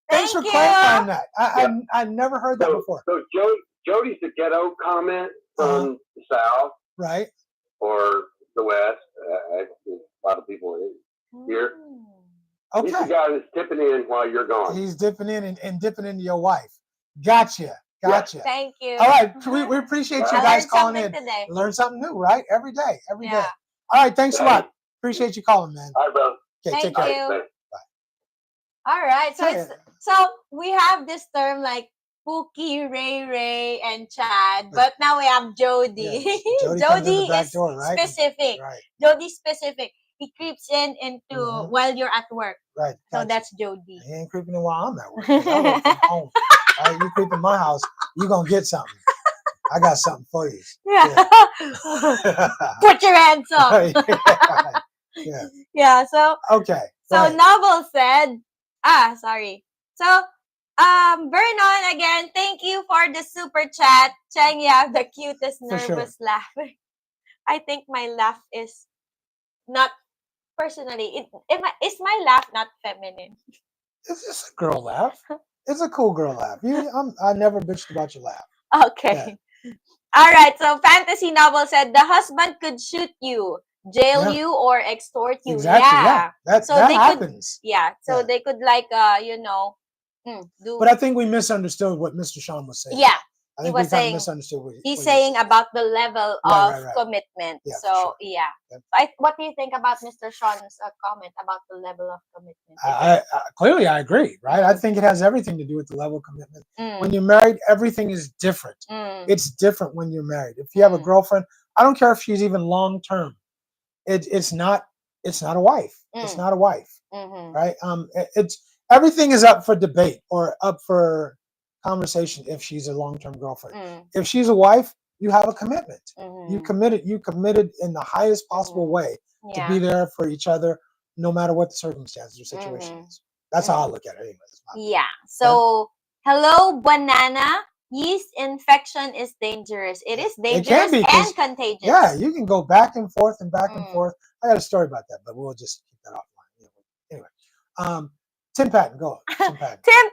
thanks for clarifying that. I never heard that before. So Jody's the ghetto comment from the South. Right. Or the West. A lot of people here. Okay. He's the guy that's tipping in while you're gone. He's dipping in and dipping into your wife. Gotcha. Yeah. Thank you. All right. We appreciate you guys calling in. Today. Learn something new, right? Every day. All right. Thanks a lot. Appreciate you calling, man. All right, bro. Okay, Thank take you. care. All right. So we have this term like Pookie, Ray, and Chad, but now we have Jody. Yeah. Jody is door, right? specific. Right. Jody specific. He creeps into while you're at work. Right. So that's Jody. He ain't creeping in while I'm at work. I work from home. All right, you creep in my house, you gonna get something. I got something for you. Yeah. Put your hands up. Yeah. So okay. So Novel said, sorry. So Vernon again, thank you for the super chat. Cheng, you have the cutest nervous laugh. I think my laugh is not personally. Is my laugh not feminine? It's just a girl laugh. It's a cool girl laugh. I never bitched about your laugh. Okay. All right. So Fantasy Novel said the husband could shoot you, jail Yeah. you, or extort you. Exactly. Yeah. That So that they happens. could. Yeah. So Yeah. they could like do. But I think we misunderstood what Mr. Sean was saying. Yeah. I He think we was kind of saying misunderstood what he's he was saying saying. about the level Right, of right. commitment. Yeah, for So sure. yeah. Yeah. What do you think about Mr. Sean's comment about the level of commitment? Clearly, I agree, right? I Mm. think it has everything to do with the level of commitment. When Mm. you're married, everything is different. Mm. It's different when you're married. If you have a girlfriend, I don't care if she's even long term. It's not a wife. It's not a wife, Mm-hmm. right? It's everything is up for debate or up for conversation if she's a long term girlfriend. Mm. If she's a wife, you have a commitment. Mm-hmm. You committed in the highest possible way to be there for each other, no matter what the circumstances or situation is. That's how I look at it, anyways. Yeah. So, hello, banana. Yeast infection is dangerous. It is dangerous and contagious. Yeah, you can go back and forth and back and forth. I got a story about that, but we'll just keep that offline. Anyway, Tim Patton, go on. Tim Patton. Tim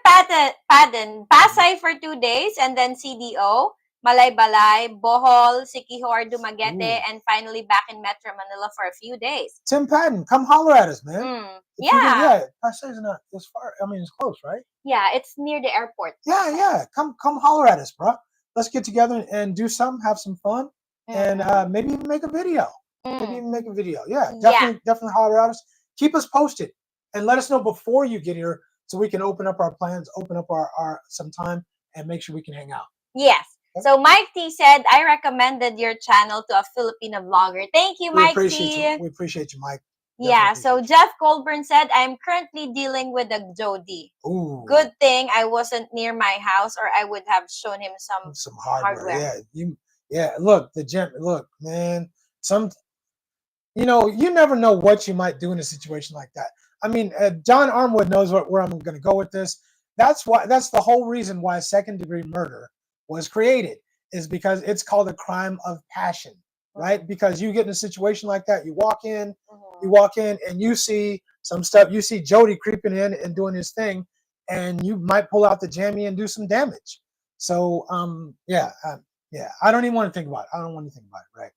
Patton, Pasay for 2 days, and then CDO, Malaybalay, Bohol, Siquijor, Dumaguete, and finally back in Metro Manila for a few days. Tim Patton, come holler at us, man. Yeah. Pasay's not as far. I mean, it's close, right? Yeah, it's near the airport. Yeah. Come holler at us, bro. Let's get together and do something, have some fun, and maybe even make a video. Yeah, definitely holler at us. Keep us posted and let us know before you get here so we can open up our plans, open up our some time, and make sure we can hang out. Yes. So Mike T said, I recommended your channel to a Filipino vlogger. Thank you, Mike T. We appreciate you, Mike. Yeah, so Jeff Colburn said, I'm currently dealing with a Jody. Ooh. Good thing I wasn't near my house or I would have shown him some hardware. Yeah, look, man, you never know what you might do in a situation like that. I mean, John Armwood knows where I'm going to go with this. That's the whole reason why second-degree murder was created, is because it's called a crime of passion, right? Because you get in a situation like that, you walk in and you see some stuff, you see Jody creeping in and doing his thing, and you might pull out the jammy and do some damage. So, I don't even want to think about it. Right?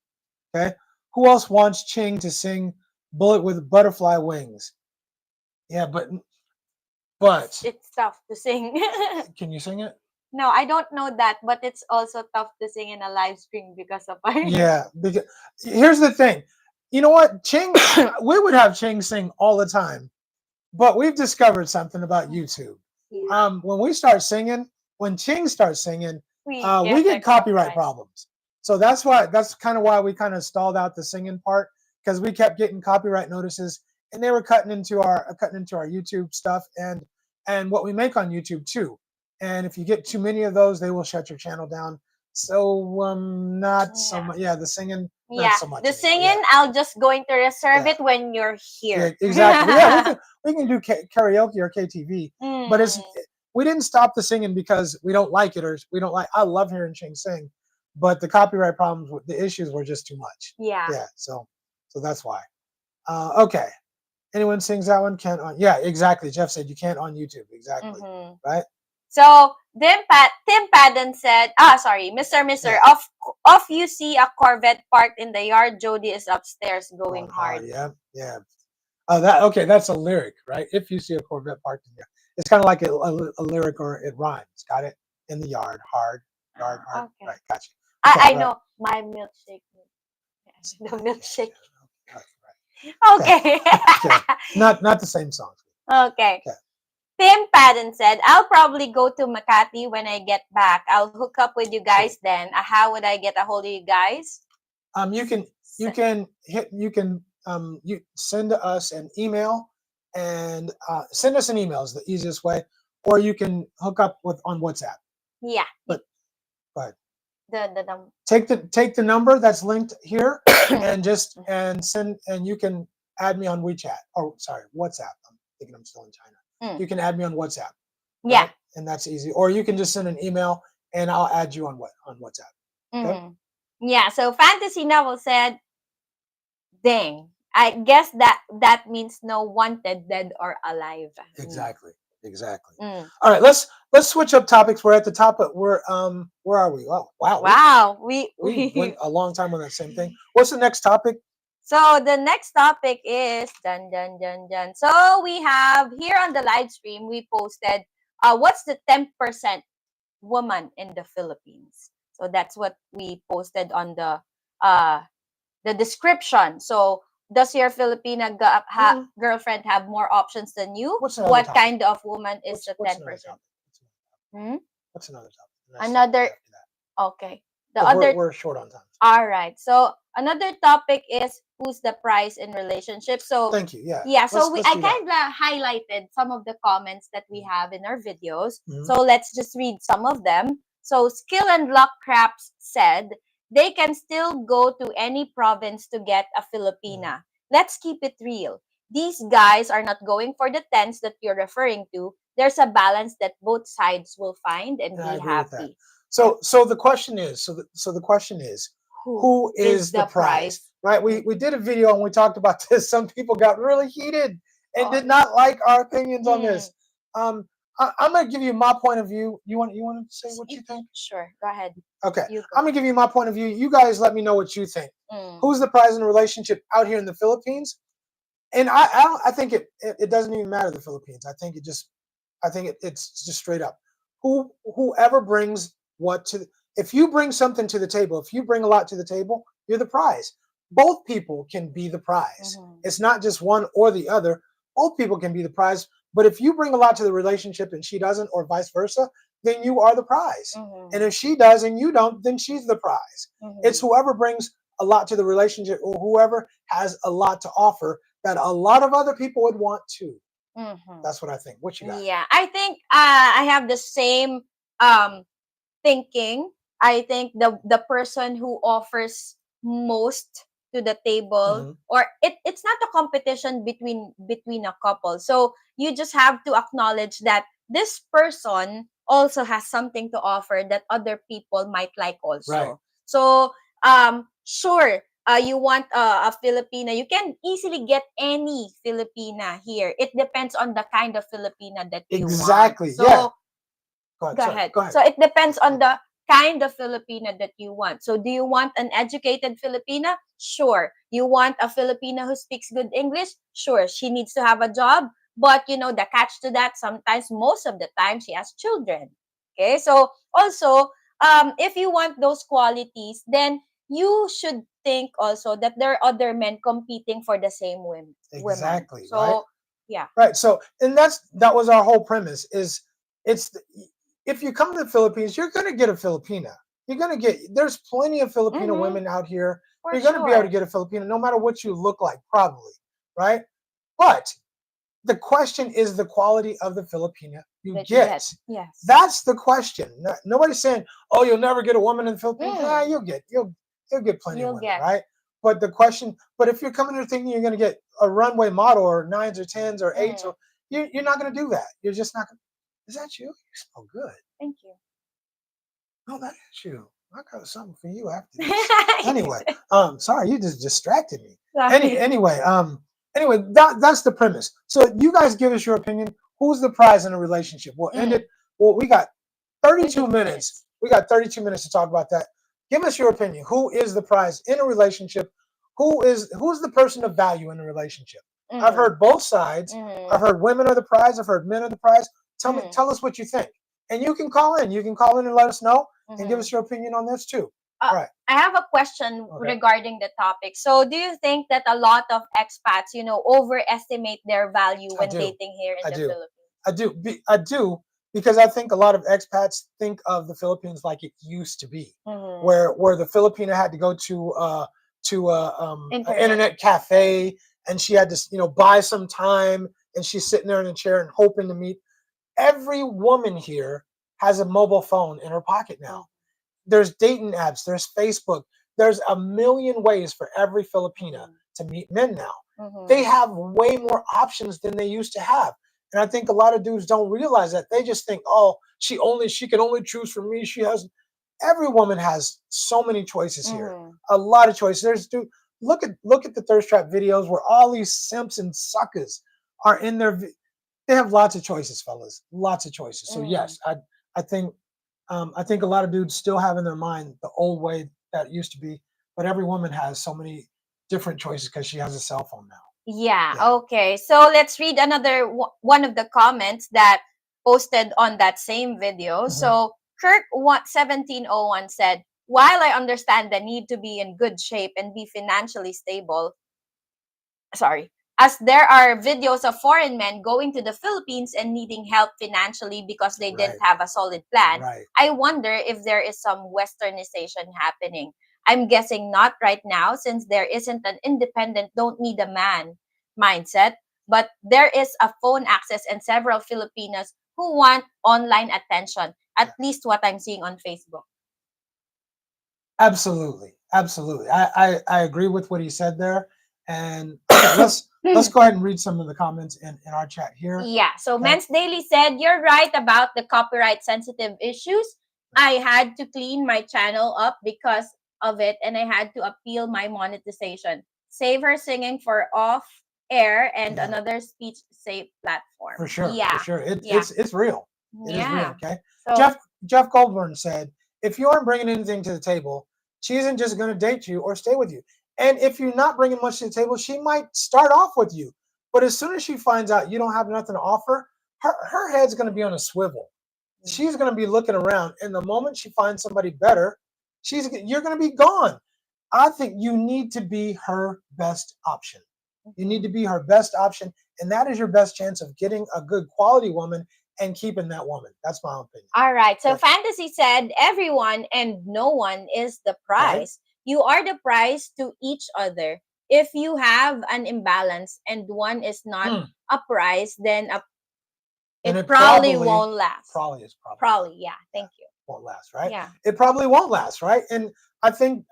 Okay. Who else wants Ching to sing "Bullet with Butterfly Wings"? Yeah, but it's tough to sing. Can you sing it? No, I don't know that, but it's also tough to sing in a live stream because of our. Yeah, because here's the thing. You know what, Ching? We would have Ching sing all the time, but we've discovered something about YouTube. Yeah. When Ching starts singing, we get copyright problems. So that's kind of why we kind of stalled out the singing part, because we kept getting copyright notices, and they were cutting into our YouTube stuff and what we make on YouTube too. And if you get too many of those, they will shut your channel down. So not so much. Yeah, the singing. Not so much the singing, I'll just going to reserve it when you're here. Yeah, exactly. Yeah, we can do karaoke or KTV, but we didn't stop the singing because we don't like it or we don't like. I love hearing Ching sing, but the copyright problems, the issues were just too much. Yeah. Yeah. So that's why. Okay. Anyone sings that one? Can't on. Yeah, exactly. Jeff said you can't on YouTube. Exactly. Right. So Tim Patton said, Mr. Off you see a Corvette parked in the yard. Jody is upstairs going hard. Yeah. That's a lyric, right? If you see a Corvette parked in there, it's kind of like a lyric, or it rhymes. Got it? In the yard, hard. Okay. Right, gotcha. I know my milkshake. The milkshake. Okay. Not the same song. Okay. Tim Patton said, I'll probably go to Makati when I get back. I'll hook up with you guys then. How would I get a hold of you guys? You send us an email, and send us an email is the easiest way, or you can hook up on WhatsApp. Yeah. But go ahead. Take the number that's linked here and send, and you can add me on WeChat. Oh, sorry, WhatsApp. I'm thinking I'm still in China. You can add me on WhatsApp. Yeah. Right? And that's easy. Or you can just send an email and I'll add you on WhatsApp. Okay? Yeah, so Fantasy Novel said, dang, I guess that means no wanted, dead or alive. Exactly. Exactly. Mm. All right, let's switch up topics. We're at the top, but where are we? Oh, wow. Wow, We went a long time on that same thing. What's the next topic? So the next topic is dun dun dun dun. So we have here on the live stream we posted what's the 10% woman in the Philippines. So that's what we posted on uh the description. So does your Filipina girlfriend have more options than you? What's another What topic? kind of woman is the What's 10%? What's another topic? Another After that. okay. The 'Cause other we're short on time. all right. So another topic is who's the prize in relationship. So Thank you. Yeah. yeah, so Let's I do that. kind of highlighted some of the comments that we have in our videos. Mhm. So let's just read some of them. So Skill and Luck Craps said they can still go to any province to get a Filipina. Let's keep it real. These guys are not going for the tens that you're referring to. There's a balance that both sides will find and I be agree with that. happy. So the question is, the question is, who is the prize? Right? We did a video and we talked about this. Some people got really heated and did not like our opinions on this. I'm gonna give you my point of view. You want to say what you think? Sure, go ahead. Okay. You go. I'm gonna give you my point of view. You guys let me know what you think. Who's the prize in a relationship out here in the Philippines? And I think it doesn't even matter the Philippines. I think it's just straight up. Whoever brings what to if you bring something to the table, if you bring a lot to the table, you're the prize. Both people can be the prize. It's not just one or the other. Both people can be the prize. But if you bring a lot to the relationship and she doesn't, or vice versa, then you are the prize. And if she does and you don't, then she's the prize. It's whoever brings a lot to the relationship or whoever has a lot to offer that a lot of other people would want too. That's what I think. What you got? Yeah, I think I have the same thinking. I think the person who offers most to the table, or it's not a competition between a couple. So you just have to acknowledge that this person also has something to offer that other people might like also. Right. So sure, you want a Filipina, you can easily get any Filipina here. It depends on the kind of Filipina that you Exactly. want. So Yeah. go ahead. So it depends on the kind of Filipina that you want. So do you want an educated Filipina? Sure. You want a Filipina who speaks good English? Sure. She needs to have a job. But you know, the catch to that, sometimes, most of the time, she has children. Okay. So also, if you want those qualities, then you should think also that there are other men competing for the same women. Exactly. So right? yeah. Right. So, and that was our whole premise. If you come to the Philippines, you're going to get a Filipina. There's plenty of Filipino women out here. For You're going to be able to get a Filipina no matter what you look like, probably, right? But the question is the quality of the Filipina you get. Yes. That's the question. Nobody's saying, "Oh, you'll never get a woman in the Philippines." Yeah, you'll get plenty of women, right? But the question, but if you're coming here thinking you're going to get a runway model or 9s or 10s or 8s, or you're not going to do that. You're just not going to. Is that you? You smell good. Thank you. No, that is you. I got something for you after this. Anyway, sorry, you just distracted me. Anyway, that's the premise. So you guys give us your opinion. Who's the prize in a relationship? We'll end it. Well, we got 32 minutes. We got 32 minutes to talk about that. Give us your opinion. Who is the prize in a relationship? Who's the person of value in a relationship? I've heard both sides. I've heard women are the prize. I've heard men are the prize. Tell us what you think. And you can call in. You can call in and let us know and give us your opinion on this too. All right. I have a question regarding the topic. So do you think that a lot of expats, overestimate their value when dating here in the Philippines? I do, because I think a lot of expats think of the Philippines like it used to be, where the Filipina had to go to an internet cafe and she had to buy some time and she's sitting there in a chair and hoping to meet. Every woman here has a mobile phone in her pocket now. There's dating apps, there's Facebook, there's a million ways for every Filipina to meet men now. They have way more options than they used to have. And I think a lot of dudes don't realize that. They just think, oh, she can only choose from me. She has every woman has so many choices here, Mm-hmm. a lot of choices. Look at the thirst trap videos where all these simps and suckers are in their. They have lots of choices, fellas, lots of choices. So yes, I think I think a lot of dudes still have in their mind the old way that it used to be, but every woman has so many different choices because she has a cell phone now. Yeah, Yeah. okay. So let's read another one of the comments that posted on that same video. Mhm. So Kirk 1701 said, "While I understand the need to be in good shape and be financially stable, sorry, as there are videos of foreign men going to the Philippines and needing help financially because they didn't Right. have a solid plan, Right. I wonder if there is some westernization happening. I'm guessing not right now since there isn't an independent, don't need a man mindset, but there is a phone access and several Filipinos who want online attention, at least what I'm seeing on Facebook." Absolutely, absolutely. I agree with what he said there. And okay, let's go ahead and read some of the comments in our chat here. Yeah, so Okay. Men's Daily said, "You're right about the copyright sensitive issues. I had to clean my channel up because of it and I had to appeal my monetization. Save her singing for off air and Yeah. another speech safe platform." For sure, Yeah. for sure. Yeah. It's real. It is real. Yeah. Okay. So Jeff Goldburn said, if you aren't bringing anything to the table, she isn't just going to date you or stay with you. And if you're not bringing much to the table, she might start off with you. But as soon as she finds out you don't have nothing to offer, her head's going to be on a swivel. She's going to be looking around. And the moment she finds somebody better, you're going to be gone. I think you need to be her best option. You need to be her best option, and that is your best chance of getting a good quality woman and keeping that woman. That's my opinion. all right. So Yeah. Fantasy said, "Everyone and no one is the prize. You are the prize to each other. If you have an imbalance and one is not a prize, then And it probably won't last." Probably is Probably, yeah. Thank you. won't last, right? Yeah. It probably won't last, right? And I think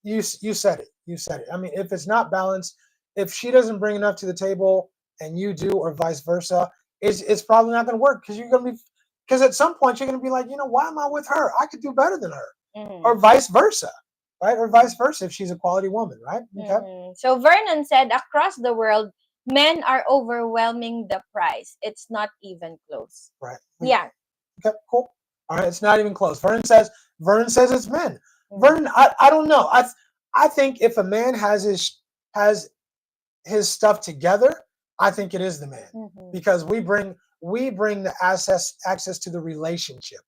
you said it. You said it. I mean, if it's not balanced, if she doesn't bring enough to the table and you do, or vice versa, it's probably not going to work because at some point you're going to be like, why am I with her? I could do better than her, or vice versa, right? Or vice versa if she's a quality woman, right? Okay. So Vernon said, "Across the world, men are overwhelming the prize. It's not even close." Right. Yeah. Okay. Cool. All right. It's not even close. Vernon says it's men. Vernon, I don't know. I think if a man has his stuff together, I think it is the man, because we bring the access to the relationship.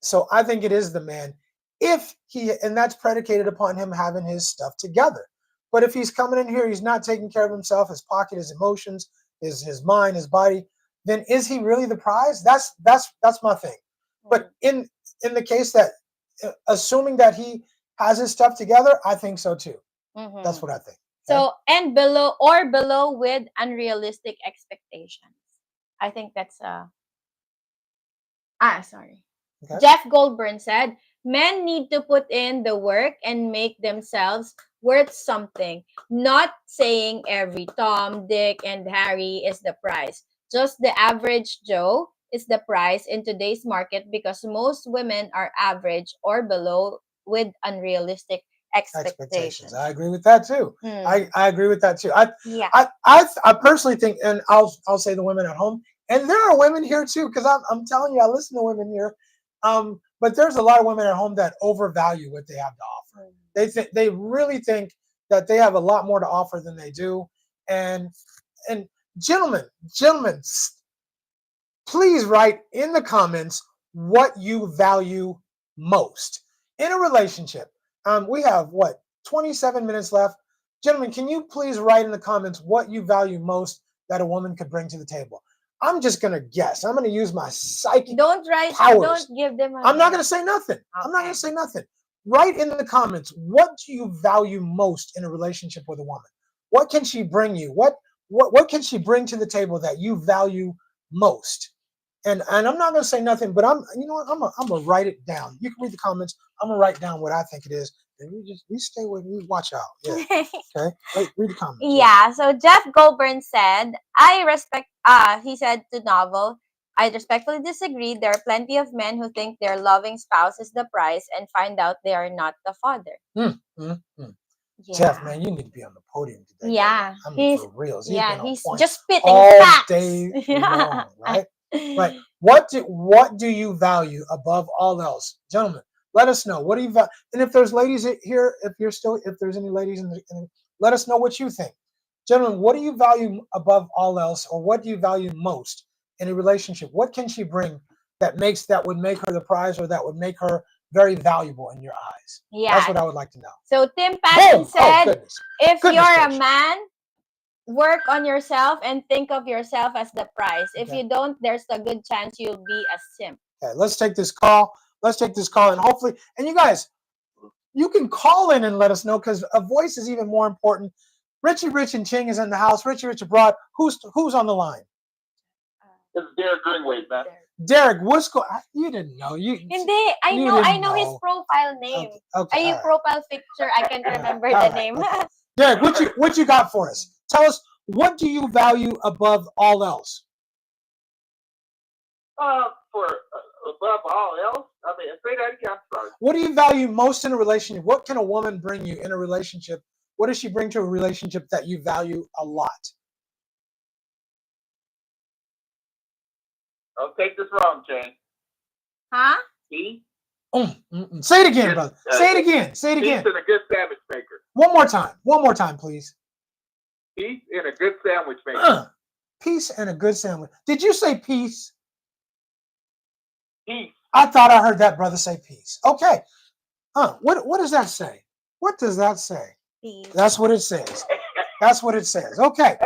So I think it is the man, and that's predicated upon him having his stuff together. But if he's coming in here, he's not taking care of himself, his pocket, his emotions, his mind, his body, then is he really the prize? That's my thing. But in the case that, assuming that he has his stuff together, I think so too. That's what I think. So, and below with unrealistic expectations. I think that's sorry. Okay. Jeff Goldburn said, "Men need to put in the work and make themselves worth something. Not saying every Tom, Dick, and Harry is the prize. Just the average Joe is the prize in today's market because most women are average or below with unrealistic expectations." I agree with that too. I agree with that too. Yeah. I personally think, and I'll say the women at home, and there are women here too, because I'm telling you, I listen to women here. But there's a lot of women at home that overvalue what they have to offer. They really think that they have a lot more to offer than they do. And gentlemen, please write in the comments what you value most in a relationship. We have 27 minutes left. Gentlemen, can you please write in the comments what you value most that a woman could bring to the table? I'm just gonna guess. I'm gonna use my psychic powers. Don't give them I'm not gonna say nothing. Okay. I'm not gonna say nothing. Write in the comments, what do you value most in a relationship with a woman? What can she bring you? What can she bring to the table that you value most? And I'm not gonna say nothing, but I'm gonna write it down. You can read the comments. I'm gonna write down what I think it is, and we stay with me. Watch out. Yeah. Okay. Read the comments. Yeah. So Jeff Goldburn said, "I respect." He said to Novel, I respectfully disagree. There are plenty of men who think their loving spouse is the prize and find out they are not the father. Jeff, man, you need to be on the podium today. Yeah, I mean, for reals. he's point just spitting all facts. day long, right? Right. What do you value above all else, gentlemen? Let us know. What do you value? And if there's ladies here, if there's any ladies let us know what you think, gentlemen. What do you value above all else, or what do you value most in a relationship? What can she bring that would make her the prize, or that would make her very valuable in your eyes? Yeah, that's what I would like to know. So Tim Patton said, if Goodness you're gracious. a man, work on yourself and think of yourself as the prize. If you don't, there's a good chance you'll be a simp. Okay, let's take this call. And hopefully, and you guys, you can call in and let us know, because a voice is even more important. Richie Rich and Ching is in the house. Richie Rich abroad. Who's on the line? This is Derek Greenway, man. Derek, what's going? You didn't know. Hindi, I know his profile name. Okay, profile picture. I can't remember the name. Okay. Derek, what you got for us? Tell us, what do you value above all else? Above all else, I mean, say that again. I'm sorry. What do you value most in a relationship? What can a woman bring you in a relationship? What does she bring to a relationship that you value a lot? Don't take this wrong, Jane. Huh? Peace. Say it again, brother. Say it again. Say it again. Peace and a good sandwich maker. One more time, please. Peace and a good sandwich maker. Peace and a good sandwich. Did you say peace? Peace. I thought I heard that brother say peace. Okay. What does that say? What does that say? Peace. That's what it says. That's what it says. Okay.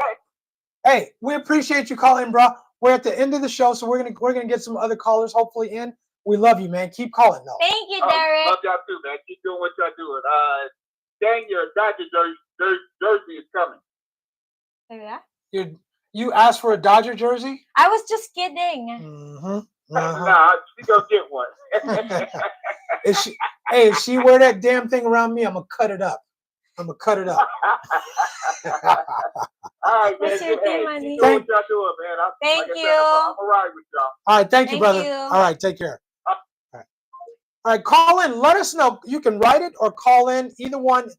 Hey, we appreciate you calling, bro. We're at the end of the show, so we're gonna get some other callers hopefully in. We love you, man. Keep calling, though. Thank you, Derek. Love y'all too, man. Keep doing what y'all doing. Dang, your Dodger jersey is coming. Yeah. You asked for a Dodger jersey? I was just kidding. Mm-hmm. Nah, she gonna get one. If she wear that damn thing around me, I'm gonna cut it up. All right, man. What's your Hey, team, keep doing what y'all doing, man. Thank you. I'm gonna ride with y'all. All right, thank you, brother. You. All right, take care. All right, call in. Let us know. You can write it or call in. Either one.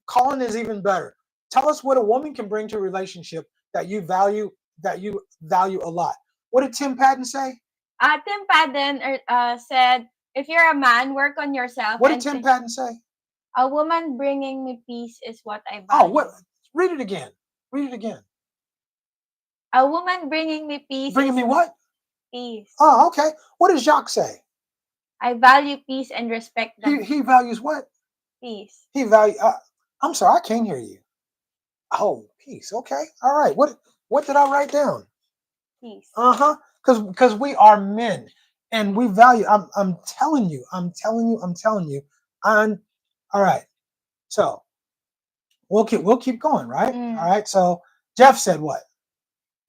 Calling is even better. Tell us what a woman can bring to a relationship that you value a lot. What did Tim Patton say? Tim Patton said, if you're a man, work on yourself. What did Tim Patton say? A woman bringing me peace is what I value. Oh, what? Read it again. Read it again. A woman bringing me peace. Bringing me what? Peace. Oh, okay. What does Jacques say? I value peace and respect them. He values what? Peace. He value. I'm sorry, I can't hear you. Oh, peace. Okay. All right. What did I write down? Peace. Because we are men, and we value. I'm telling you. All right. So we'll keep going, right? All right. So Jeff said what?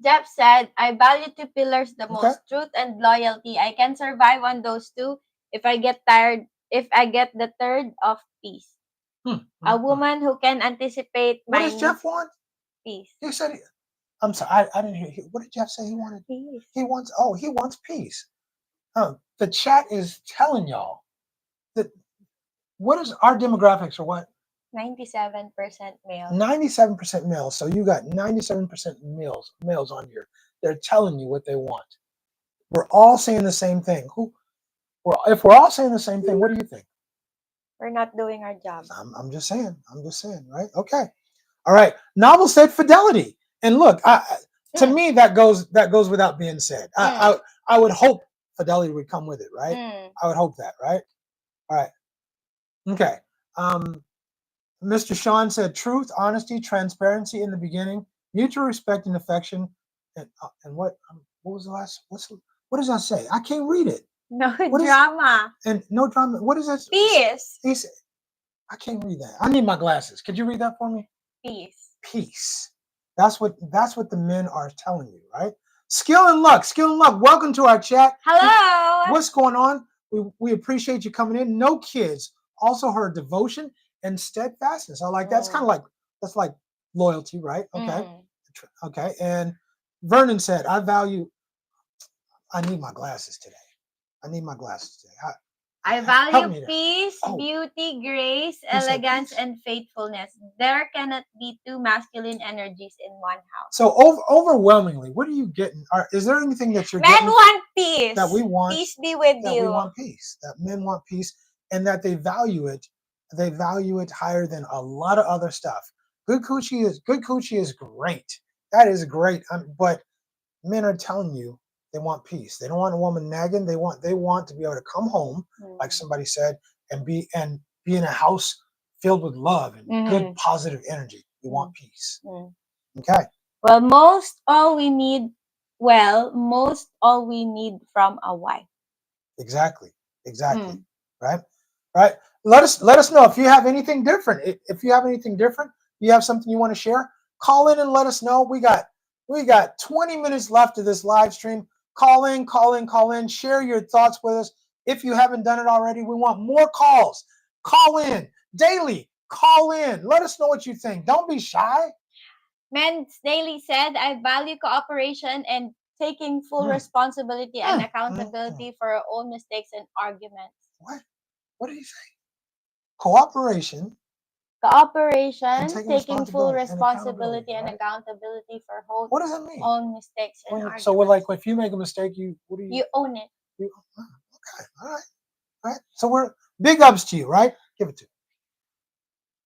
Jeff said, I value two pillars the most, truth and loyalty. I can survive on those two if I get the third of peace. A woman who can anticipate what does Jeff want? Peace. He said, I'm sorry, I didn't hear. What did Jeff say he wanted? Peace. He wants peace. The chat is telling y'all that what is our demographics or what? 97% male. 97% male. So you got 97% males on here. They're telling you what they want. We're all saying the same thing. If we're all saying the same thing, what do you think? We're not doing our job. I'm just saying, right? Okay. All right. Novel said fidelity. And look, to me, that goes without being said. I would hope fidelity would come with it, right? I would hope that, right? All right. Okay. Mr. Sean said truth, honesty, transparency in the beginning, mutual respect and affection, and what was the last? What does that say? I can't read it. No drama. And no drama. What is that? Peace. I can't read that. I need my glasses. Could you read that for me? Peace. Peace. That's what the men are telling you, right? Skill and luck. Welcome to our chat. Hello. What's going on? We appreciate you coming in. No kids. Also heard devotion and steadfastness. I like that's kind of that's like loyalty, right? Okay. Okay. And Vernon said, I value I need my glasses today. I need my glasses today. I help value me there. peace, Oh. beauty, grace, You said elegance, peace? and faithfulness. There cannot be two masculine energies in one house. So overwhelmingly, what are you getting? Is there anything that you're Men getting want peace. that we want? Peace be with That you. we want peace. That men want peace, and that they value it. They value it higher than a lot of other stuff. Good coochie is great. That is great. But men are telling you they want peace. They don't want a woman nagging. They want to be able to come home, like somebody said, and be in a house filled with love and good positive energy. We want peace. Okay. Well, most all we need from a wife. Exactly. Right. Let us know if you have anything different. If you have anything different, you have something you want to share, call in and let us know. We got 20 minutes left of this live stream. Call in, share your thoughts with us. If you haven't done it already, we want more calls. Call in daily. Call in. Let us know what you think. Don't be shy. Men's Daily said, I value cooperation and taking full responsibility and accountability for our own mistakes and arguments. What did he say? Cooperation, taking full responsibility and accountability for what does that mean? own mistakes and arguments. So, like, if you make a mistake, you own it. Okay, all right. So we're big ups to you, right? Give it to me.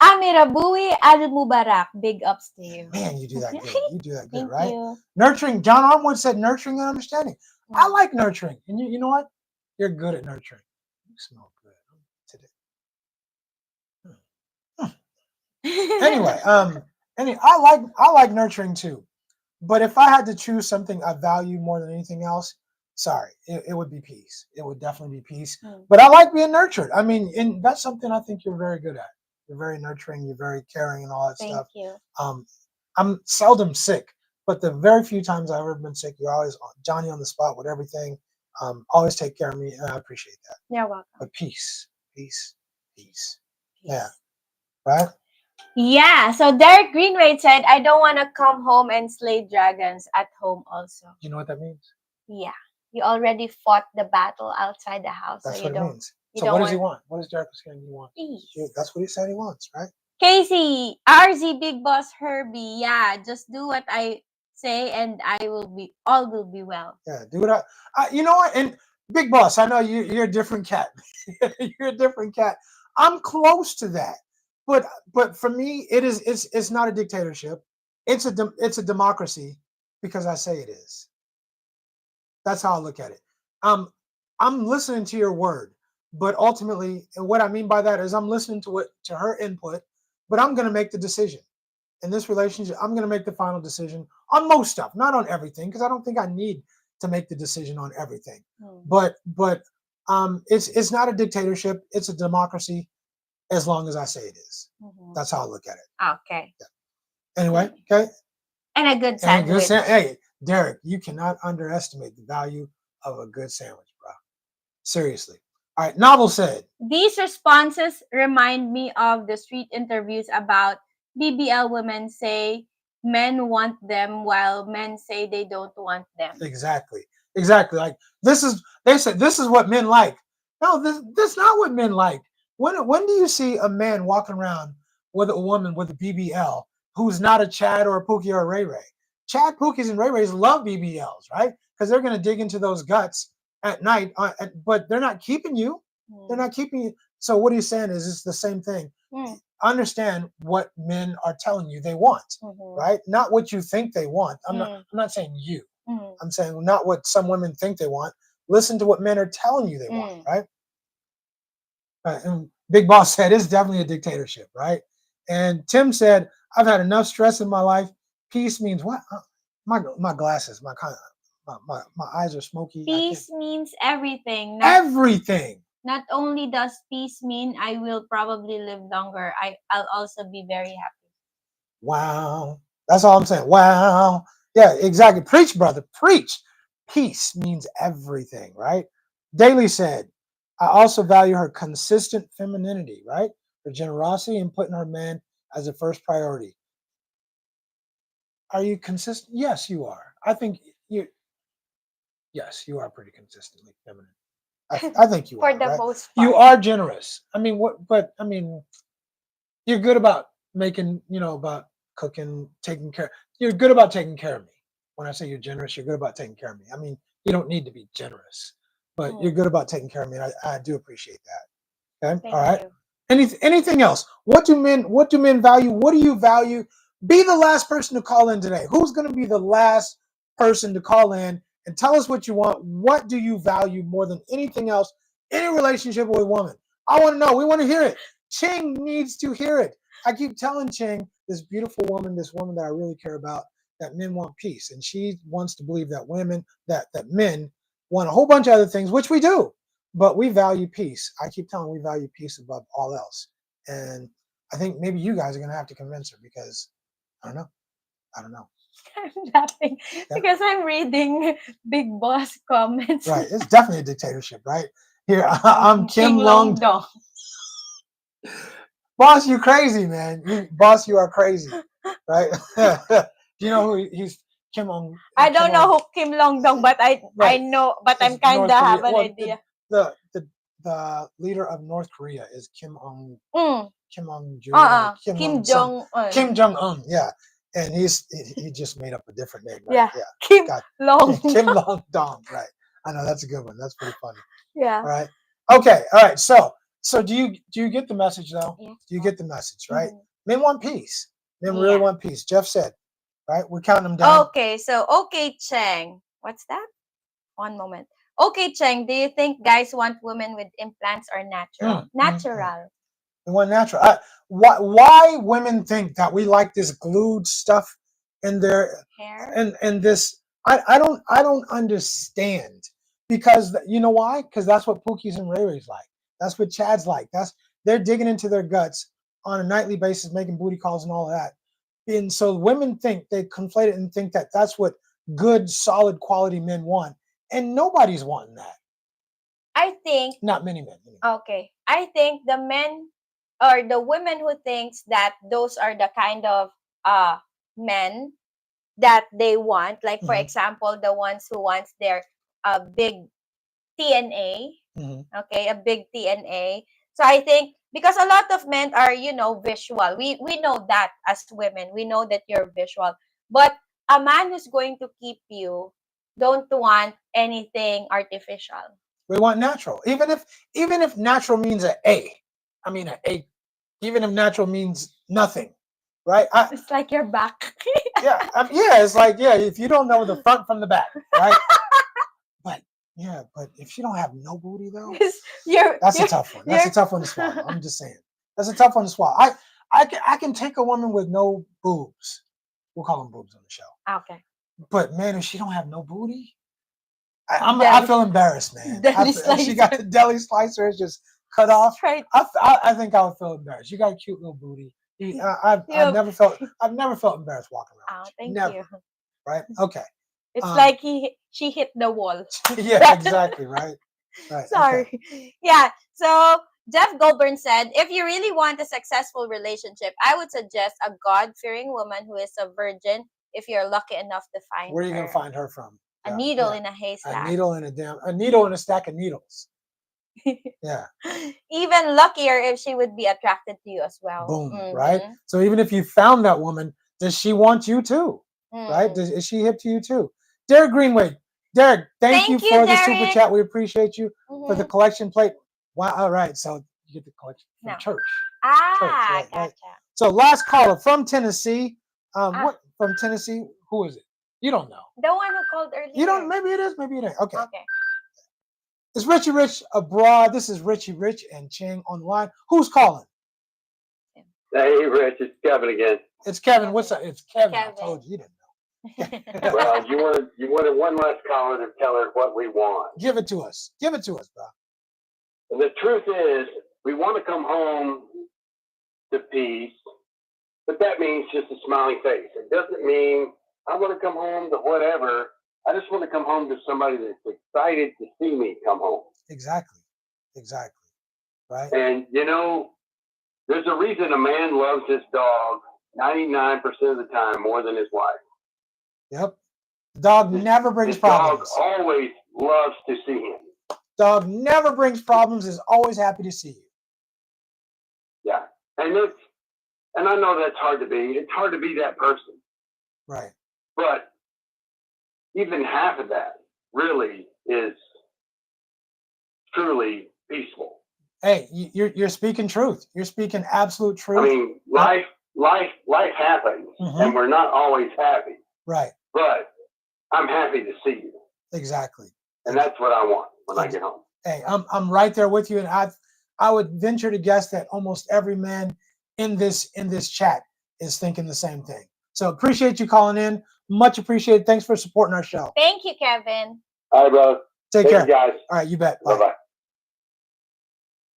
Amirabui Al Mubarak, big ups to you. Man, you do that good. You do that good, Thank right? you. Nurturing. John Armwood said nurturing and understanding. I like nurturing, and you know what? You're good at nurturing. You smell good today. Anyway, I like nurturing too. But if I had to choose something I value more than anything else, sorry, it would be peace. It would definitely be peace. But I like being nurtured. I mean, and that's something I think you're very good at. You're very nurturing. You're very caring and all that stuff. Thank you. I'm seldom sick, but the very few times I've ever been sick, you're always Johnny on the spot with everything. Always take care of me, and I appreciate that. You're welcome. But peace. Yeah. Right? Yeah. So Derek Greenway said, I don't want to come home and slay dragons at home also. You know what that means? Yeah. You already fought the battle outside the house. That's so what you it don't, means. you So don't what does he want? What does Derek saying he wants? Peace. That's what he said he wants, right? Casey, RZ Big Boss Herbie. Yeah, just do what I say and all will be well. Yeah, do what you know what? And Big Boss, I know you're a different cat. You're a different cat. I'm close to that. But for me, it's not a dictatorship. It's a democracy because I say it is. That's how I look at it. I'm listening to your word, but ultimately, and what I mean by that is I'm listening to her input, but I'm going to make the decision. In this relationship, I'm going to make the final decision on most stuff, not on everything, because I don't think I need to make the decision on everything. But it's not a dictatorship. It's a democracy, as long as I say it is. That's how I look at it. Okay. Yeah. Anyway, okay. And a good sandwich. Hey, Derek, you cannot underestimate the value of a good sandwich, bro. Seriously. All right. Novel said, these responses remind me of the street interviews about BBL women say men want them while men say they don't want them. Exactly. Like they said this is what men like. No, this is not what men like. When do you see a man walking around with a woman with a BBL who's not a Chad or a Pookie or a Ray Ray? Chad, Pookies, and Ray Rays love BBLs, right? Because they're going to dig into those guts at night, but they're not keeping you. They're not keeping you. So what he's saying is it's the same thing. Understand what men are telling you they want, right? Not what you think they want. I'm not saying you. I'm saying not what some women think they want. Listen to what men are telling you they want, right? And Big Boss said it's definitely a dictatorship, right? And Tim said, I've had enough stress in my life. Peace means what? My glasses, my eyes are smoky. Peace means everything. Everything. Not only does peace mean I will probably live longer, I'll also be very happy. Wow. That's all I'm saying. Wow. Yeah, exactly. Preach, brother. Preach. Peace means everything, right? Daly said, I also value her consistent femininity, right? Her generosity and putting her man as a first priority. Are you consistent? Yes, you are. I think Yes, you are pretty consistently feminine. I think you For are. the Right? most You part. are generous. I mean, what? But I mean, you're good about making. About cooking, taking care. You're good about taking care of me. When I say you're generous, you're good about taking care of me. I mean, you don't need to be generous, but you're good about taking care of me. And I do appreciate that. Okay. Thank All right. you. Anything else? What do men value? What do you value? Be the last person to call in today. Who's going to be the last person to call in and tell us what you want? What do you value more than anything else in a relationship with a woman? I want to know. We want to hear it. Ching needs to hear it. I keep telling Ching, this beautiful woman, this woman that I really care about, that men want peace. And she wants to believe that men want a whole bunch of other things, which we do. But we value peace. I keep telling we value peace above all else. And I think maybe you guys are going to have to convince her because I don't know. I'm laughing because I'm reading Big Boss comments. Right. It's definitely a dictatorship, right? Here, I'm Kim Long. Dong. Boss, you crazy, man. Boss, you are crazy, right? Do you know who he's Kim Long? I don't know who Kim Long Dong, but I know, but I'm kind of have an idea. The leader of North Korea is Kim Ong Kim Jong Un. Yeah, and he just made up a different name. Right? Yeah, Kim Long Kim Long Dong. Right. I know that's a good one. That's pretty funny. Yeah. All right. Okay. All right. So do you get the message though? Yeah. Do you get the message? Right. Men want peace. Men really want peace. Jeff said. Right. We're counting them down. Okay. So Cheng. What's that? One moment. Okay, Cheng, do you think guys want women with implants or natural? Natural. They want natural. Why women think that we like this glued stuff in their hair and this? I don't understand because you know why? Because that's what Pookie's and Ray Ray's like. That's what Chad's like. They're digging into their guts on a nightly basis, making booty calls and all of that. And so women think they conflate it and think that that's what good, solid, quality men want. And nobody's wanting that. I think not many men. Okay. I think the men or the women who thinks that those are the kind of men that they want, like for example, the ones who wants their big TNA. Okay, a big TNA. So I think because a lot of men are, visual. We know that as women. We know that you're visual. But a man who's going to keep you don't want anything artificial. We want natural. Even if natural means an A. I mean an A. Even if natural means nothing. Right? It's like your back. Yeah. It's like, if you don't know the front from the back, right? But if you don't have no booty though, that's a tough one. That's a tough one to swallow. I'm just saying. That's a tough one to swallow. I can take a woman with no boobs. We'll call them boobs on the show. Okay. But man, if she don't have no booty, I feel embarrassed, man. If she got the deli slicer, it's just cut off. Right. I think I would feel embarrassed. You got a cute little booty. I've never felt embarrassed walking around. Oh, thank you. Right? Okay. It's like she hit the wall. Yeah, exactly. Right. Sorry. Okay. Yeah. So Jeff Goldburn said, if you really want a successful relationship, I would suggest a God-fearing woman who is a virgin if you're lucky enough to find her. Where are you going to find her from? A needle in a haystack. A needle in a needle in a stack of needles. Yeah. Even luckier if she would be attracted to you as well. Boom. Right? So even if you found that woman, does she want you too? Right? Is she hip to you too? Derek Greenway. Derek, thank you for the super chat. We appreciate you for the collection plate. Wow. All right. So you get the collection from church. Gotcha. Right. So last caller from Tennessee. What from Tennessee? Who is it? You don't know. The one who called earlier. You don't. Maybe it is. Maybe it ain't. Okay. It's Richie Rich abroad. This is Richie Rich and Ching on the line. Who's calling? Hey, Rich. It's Kevin again. It's Kevin. What's up? It's Kevin. I told you didn't know. Well, you wanted one last caller to tell her what we want. Give it to us. Give it to us, bro. And the truth is, we want to come home to peace, but that means just a smiling face. It doesn't mean I want to come home to whatever. I just want to come home to somebody that's excited to see me come home. Exactly. Right. And, there's a reason a man loves his dog 99% of the time more than his wife. Yep. The dog never brings problems. Dog always loves to see him. Dog never brings problems, is always happy to see you. Yeah. And I know that's hard to be. It's hard to be that person. Right. But even half of that really is truly peaceful. Hey, you're speaking truth. You're speaking absolute truth. I mean, life happens, and we're not always happy. Right. But I'm happy to see you. Exactly. And that's what I want when I get home. Hey, I'm right there with you, and I would venture to guess that almost every man in this chat is thinking the same thing. So appreciate you calling in. Much appreciated. Thanks for supporting our show. Thank you, Kevin. All right, brother. Take care, you guys. All right, you bet. Bye bye.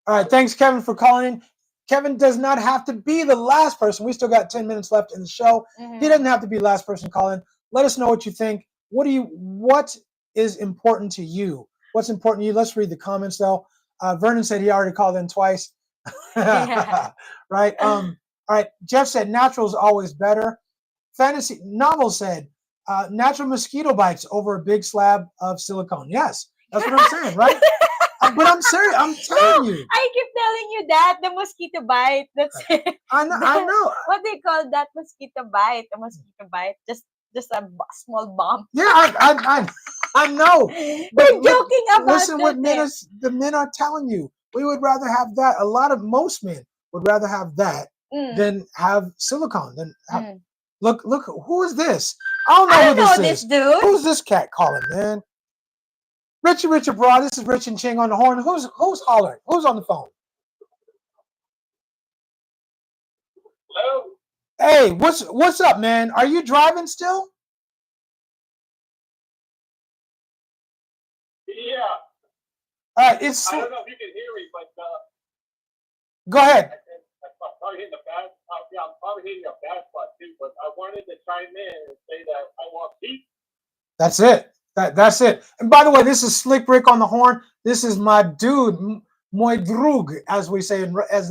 All right, thanks, Kevin, for calling in. Kevin does not have to be the last person. We still got 10 minutes left in the show. He doesn't have to be the last person calling. Let us know what you think. What is important to you? What's important to you? Let's read the comments, though. Vernon said he already called in twice. Right? All right. Jeff said natural is always better. Fantasy Novel said natural mosquito bites over a big slab of silicone. Yes, that's what I'm saying, right? But I'm serious. I'm telling you. I keep telling you that the mosquito bite. That's it. I know. What they call that mosquito bite? A mosquito bite. Just a small bomb. Yeah, I know. We're joking about listen, what that. the men are telling you. We would rather have that. Most men would rather have that than have silicone. Look, who is this? I don't know who this is. Dude. Who's this cat calling, man? Richie Abroad. This is Rich and Ching on the horn. Who's hollering? Who's on the phone? Hello? Hey, what's up, man? Are you driving still? Yeah. All right, I don't know if you can hear me, but go ahead. I'm probably hitting I'm probably hitting a bad spot too. But I wanted to chime in and say that I want peace. That's it. That's it. And by the way, this is Slick Rick on the horn. This is my dude, moj drug, as they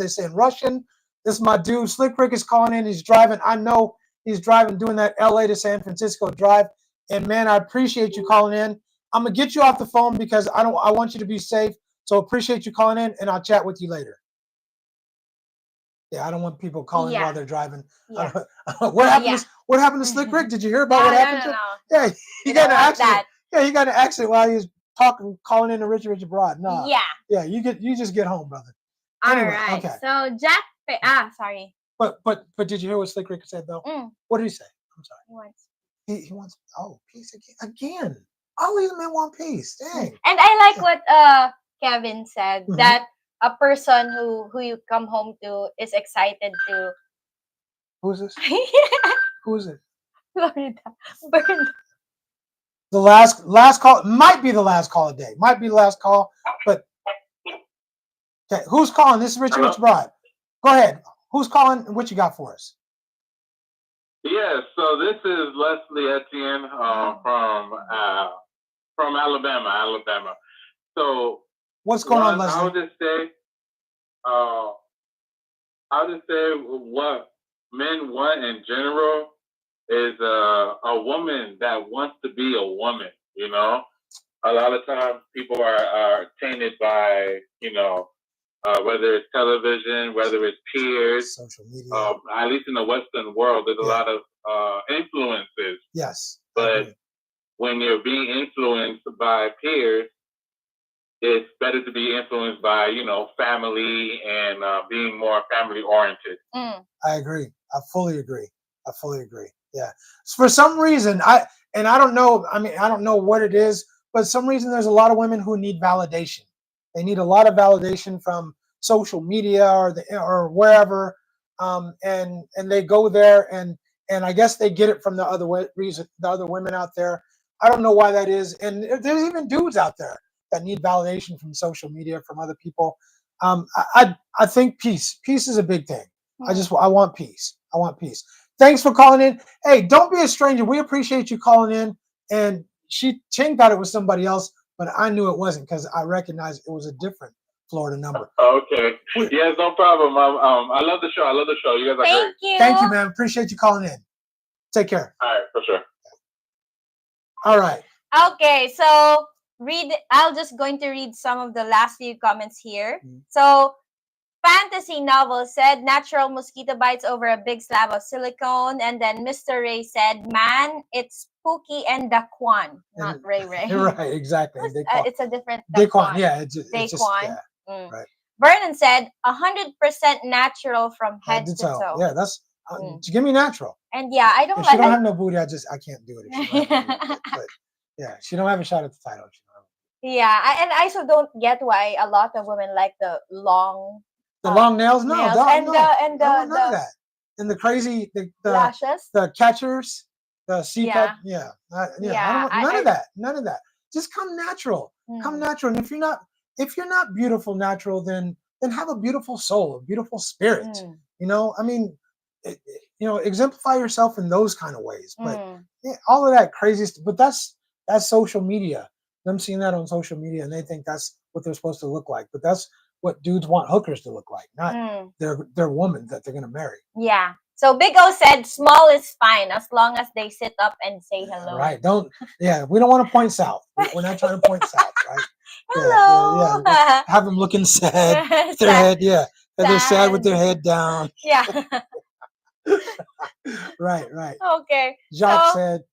say in Russian. This is my dude. Slick Rick is calling in. He's driving. I know he's driving, doing that LA to San Francisco drive. And man, I appreciate you calling in. I'm gonna get you off the phone because I want you to be safe. So appreciate you calling in, and I'll chat with you later. Yeah, I don't want people calling while they're driving. Yeah. What happened to Slick Rick? Did you hear about what happened to him? Yeah, he got an accident. Yeah, he got an accident while he was calling in to Richie Abroad. No. Yeah, you just get home, brother. Anyway, all right. Okay. So sorry. But did you hear what Slick Rick said though? What did he say? I'm sorry. He wants peace again. All these men want peace. Dang. And I like what Kevin said, that a person who you come home to is excited to. Who's this? Who is it? Florida. Bernard. The last call might be the last call of the day. Might be the last call, but okay. Who's calling? This is Richie Rich Broad. Go ahead. Who's calling? What you got for us? Yeah, so this is Leslie Etienne from Alabama. So what's going on, Leslie? I'll just say what men want in general is a woman that wants to be a woman. You know, a lot of times people are tainted by whether it's television, whether it's peers, social media. At least in the Western world, there's a lot of influences. Yes. But when you're being influenced by peers, it's better to be influenced by, family and being more family oriented. I agree. I fully agree. Yeah. For some reason, I don't know. I mean, I don't know what it is, but some reason there's a lot of women who need validation. They need a lot of validation from social media or wherever, and they go there and I guess they get it from the other women out there. I don't know why that is, and there's even dudes out there that need validation from social media, from other people. I think peace is a big thing. I want peace. Thanks for calling in. Hey, don't be a stranger. We appreciate you calling in. And Ching thought it was somebody else, but I knew it wasn't because I recognized it was a different Florida number. Okay. Yes, no problem. I love the show. You guys are great. Thank you, man. Appreciate you calling in. Take care. All right, for sure. All right. Okay, so I'll just going to read some of the last few comments here. So Fantasy Novel said natural mosquito bites over a big slab of silicone. And then Mr. Ray said, man, it's Pookie and Daquan, not Ray Ray. Right, exactly. It's a different Daquan. Yeah, it's just yeah. Right. Vernon said 100% natural from head to toe. Yeah, that's give me natural. And yeah, I don't. If she don't have no booty, I can't do it. If she don't have no booty, but yeah, she don't have a shot at the title. Yeah, and I also don't get why a lot of women like the long nails. No, and none of that. And the crazy the lashes, the catchers, the CPAP. Yeah. None of that. None of that. Just come natural. Come natural. And if you're not beautiful natural, then have a beautiful soul, a beautiful spirit. You know, I mean, exemplify yourself in those kind of ways. But all of that crazy stuff. But that's social media. Them seeing that on social media, and they think that's what they're supposed to look like. But that's what dudes want hookers to look like, not their woman that they're gonna marry. Yeah. So Big O said small is fine as long as they sit up and say hello. Right. We don't want to point south. We're not trying to point south, right? Hello. Yeah. Have them looking sad. Their head, yeah. And they're sad with their head down. Yeah. Right. Okay. Jacques said.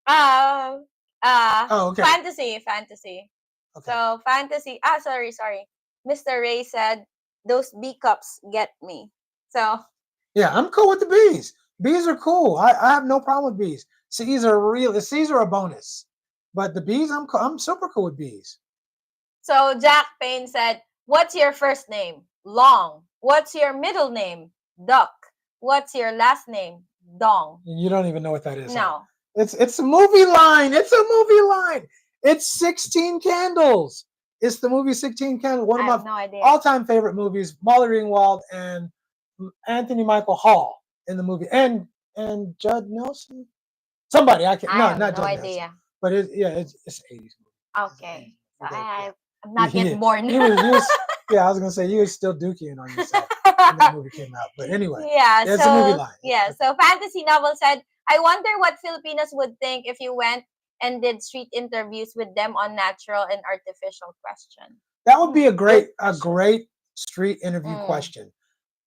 Okay. Fantasy. Okay. So fantasy. Sorry. Mr. Ray said those B cups get me. So. Yeah, I'm cool with the B's. B's are cool. I have no problem with B's. C's are a bonus, but the B's I'm super cool with B's. So Jack Payne said, "What's your first name? Long. What's your middle name? Duck. What's your last name? Dong." You don't even know what that is. No. Huh? It's a movie line. It's 16 Candles. It's the movie 16 Candles. One of my all-time favorite movies. Molly Ringwald and Anthony Michael Hall in the movie, and Judd Nelson. Somebody I can't. Not Judd idea. Nelson. But it's 80s movie. Okay, so I'm not yet born. I was gonna say you was still dookying on yourself when that movie came out. But anyway, it's a movie line. Yeah. So Fantasy Novel said, "I wonder what Filipinos would think if you went and did street interviews with them on natural and artificial question." That would be a great street interview question.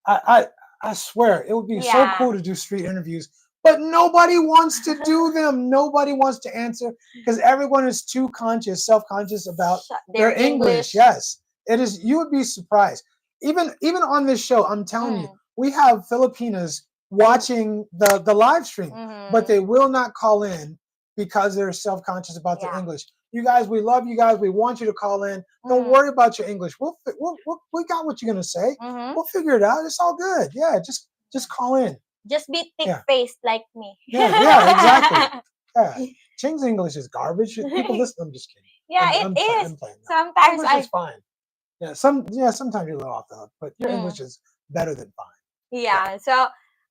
I swear it would be so cool to do street interviews, but nobody wants to do them. Nobody wants to answer because everyone is too self-conscious about their English. Yes, it is. You would be surprised. Even on this show, I'm telling you, we have Filipinas watching the live stream, but they will not call in because they're self-conscious about their English. You guys, we love you guys. We want you to call in. Don't worry about your English. We got what you're gonna say. We'll figure it out. It's all good. Yeah, just call in. Just be thick-faced like me. Yeah, exactly. Yeah, Ching's English is garbage. People listen. I'm just kidding. Yeah, it is. Sometimes English is fine. Yeah, sometimes you're a little off the hook, but your English is better than fine. Yeah. So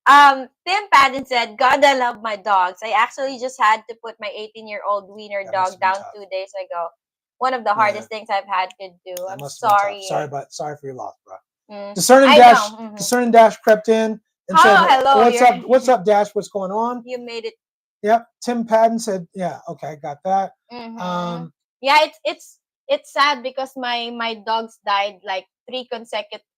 Tim Padden said, "God, I love my dogs. I actually just had to put my 18-year-old wiener dog down 2 days ago. One of the hardest things I've had to do. I'm sorry. Sorry for your loss, bro." Discerning Dash crept in and said, "Hello, what's up, Dash? What's going on?" You made it. Yep. Tim Padden said, "Yeah, okay, got that." Yeah, it's sad because my dogs died like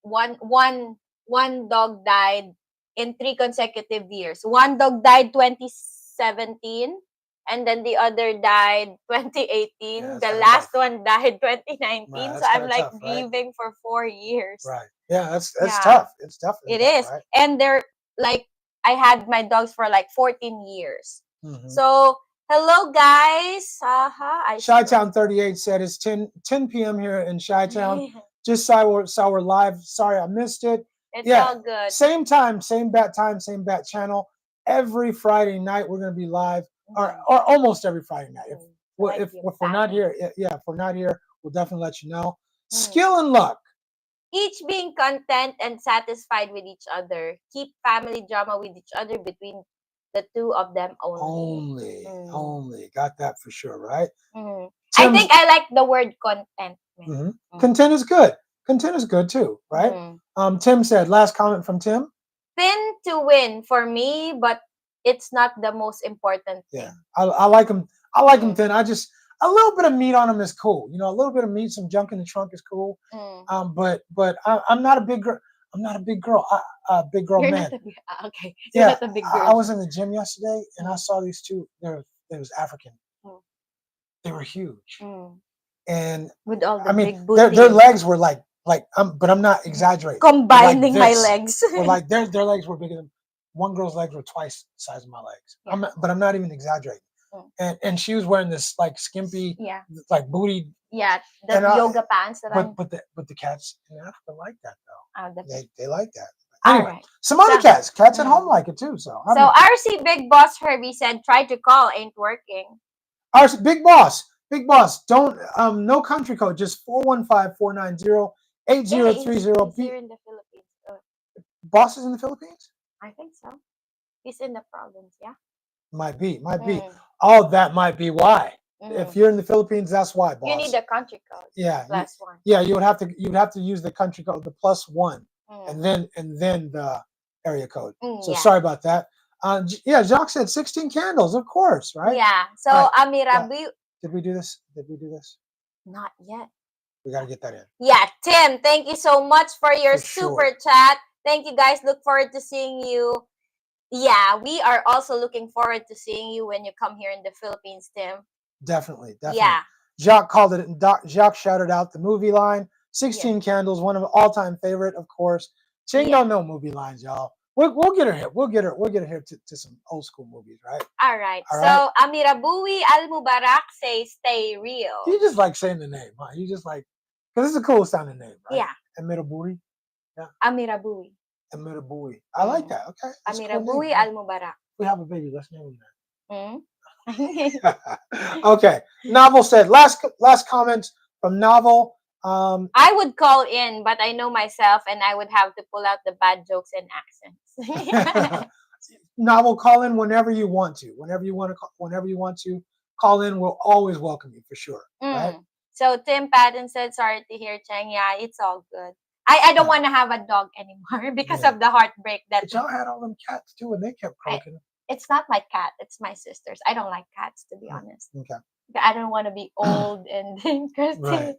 one dog died in 3 consecutive years. One dog died 2017, and then the other died 2018. The last one died 2019. So I'm like grieving for 4 years. Right. Yeah, that's tough. It's definitely it is. Right? And they're like, I had my dogs for like 14 years. So hello guys. Chi-Town 38 said it's 10 p.m. here in Chi-Town. Just saw we're live. Sorry I missed it. It's all good. Same time, same bat channel. Every Friday night we're gonna be live, or almost every Friday night. If we're not here, if we're not here, we'll definitely let you know. Skill and luck. Each being content and satisfied with each other. Keep family drama with each other between the two of them only. Only. Got that for sure, right? I think I like the word content. Content is good. Content is good too, right? Tim said, last comment from Tim. Thin to win for me, but it's not the most important thing. Yeah, I like him. I like him thin. a little bit of meat on them is cool. You know, a little bit of meat, some junk in the trunk is cool. But I'm not a big girl. I'm not a big girl. Big girl You're man. not a big, okay. You're Yeah, not a big girl. I was in the gym yesterday and I saw these two. They was African. They were huge. And with all the I mean, big booty. their legs were like but I'm not exaggerating. Combining like my legs. or like their legs were bigger than one girl's legs were twice the size of my legs. Yeah. But I'm not even exaggerating. And she was wearing this like skimpy, like booty. Yeah, the yoga pants that but the cats in Africa like that though. They like that. Anyway, right. some other cats at home like it too. So RC Big Boss Herbie said, try to call, ain't working. RC Big Boss, don't no country code, just 415-490-8030. He's here in the Philippines. Boss is in the Philippines? I think so. He's in the province, yeah. Might be. Oh, that might be why. If you're in the Philippines, that's why, boss. You need the country code. Yeah. +1. Yeah, you'd have to use the country code, the +1, and then the area code. So sorry about that. Jacques said 16 candles, of course, right? Yeah. So Amirabu. Did we do this? Not yet. We got to get that in. Yeah, Tim, thank you so much for your super chat. Thank you, guys. Look forward to seeing you. Yeah, we are also looking forward to seeing you when you come here in the Philippines, Tim. Definitely. Yeah. Jacques called it. Jacques shouted out the movie line. 16 Candles, one of all-time favorite, of course. Ching don't know movie lines, y'all. We'll get her here. We'll get her here to some old school movies, right? All right. So Amirabui Al Mubarak says, "Stay real." You just like saying the name, huh? You just like, because it's a cool sounding name, right? Yeah. Amirabui. Yeah. Amirabui. Amirabui. I like that. Okay. Amirabui Al Mubarak. We have a baby. Let's name him that. Okay. Novel said last comment from Novel. I would call in, but I know myself, and I would have to pull out the bad jokes and accents. Novel, call in whenever you want to. Whenever you want to call in, we'll always welcome you for sure. Right? So Tim Patton said, "Sorry to hear, Cheng. Yeah, it's all good. I don't want to have a dog anymore because of the heartbreak that." But y'all had all them cats too, and they kept croaking. It's not my cat; it's my sister's. I don't like cats, to be honest. Okay. I don't want to be old and crusty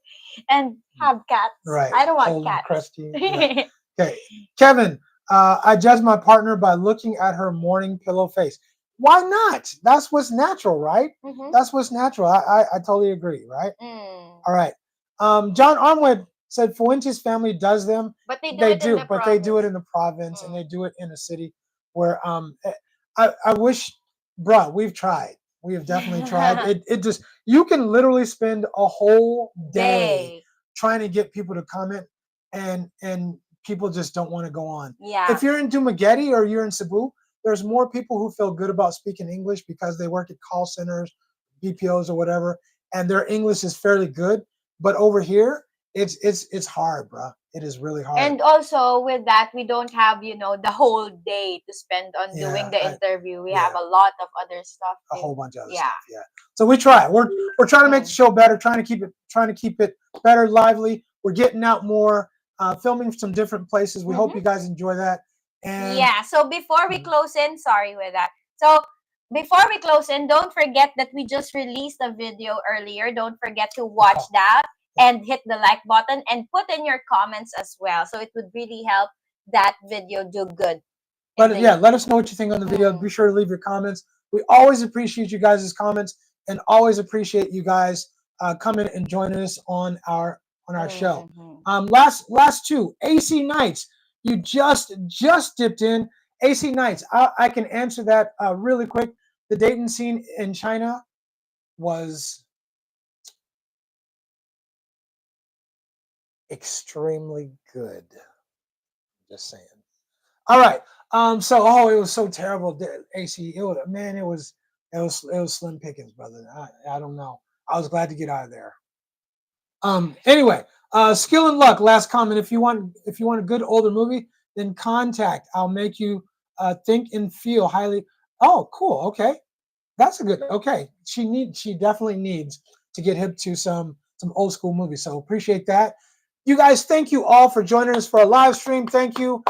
and have cats. Right. I don't want old cats. And crusty. Right. Okay, Kevin. I judge my partner by looking at her morning pillow face. Why not? That's what's natural, right? That's what's natural. I totally agree, right? All right. John Armwood said Fuentes family does them. But they do it in the province and they do it in a city where I wish, bruh, we've tried. We have definitely tried. It just, you can literally spend a whole day trying to get people to comment and people just don't want to go on. Yeah. If you're in Dumaguete or you're in Cebu, there's more people who feel good about speaking English because they work at call centers, BPOs or whatever, and their English is fairly good. But over here, it's hard, bro. It is really hard. And also with that, we don't have, the whole day to spend on doing the interview. We have a lot of other stuff. A whole bunch of other stuff. Yeah. So we try. We're trying to make the show better, trying to keep it better, lively. We're getting out more, filming some different places. We hope you guys enjoy that. And so before we close in, sorry with that. So before we close in, don't forget that we just released a video earlier. Don't forget to watch that and hit the like button and put in your comments as well. So it would really help that video do good. But let us know what you think on the video. Be sure to leave your comments. We always appreciate you guys' comments and always appreciate you guys coming and joining us on our show. Last two, AC Nights. You just dipped in. AC Nights. I can answer that really quick. The dating scene in China was extremely good. Just saying. All right. It was so terrible. AC. It was slim pickings, brother. I don't know. I was glad to get out of there. Anyway, Skill and Luck. Last comment. If you want a good older movie, then contact. I'll make you think and feel highly. Oh, cool. Okay, that's a good. Okay, she definitely needs to get hip to some old school movies. So appreciate that. You guys, thank you all for joining us for a live stream. Thank you.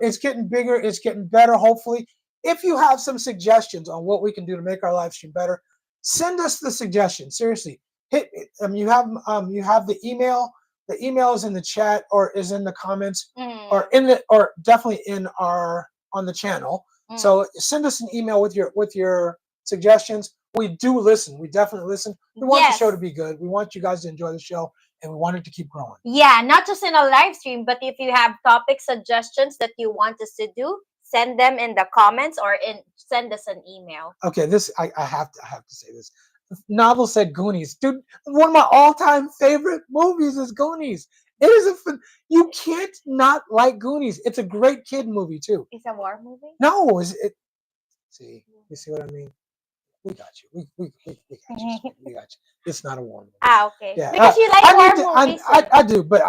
It's getting bigger. It's getting better. Hopefully, if you have some suggestions on what we can do to make our live stream better, Send us the suggestion. Seriously, you have the email. The email is in the chat or is in the comments or definitely on the channel. So send us an email with your suggestions. We do listen. We definitely listen. We want the show to be good. We want you guys to enjoy the show, and we want it to keep growing. Yeah, not just in a live stream, but if you have topic suggestions that you want us to do, send them in the comments or send us an email. Okay, I have to say this. Novel said Goonies. Dude, one of my all-time favorite movies is Goonies. It is you can't not like Goonies. It's a great kid movie too. It's a war movie? No, see, you see what I mean? We got you. We got you. We got you. It's not a war movie. Okay. Yeah, because you like war movies. I do, but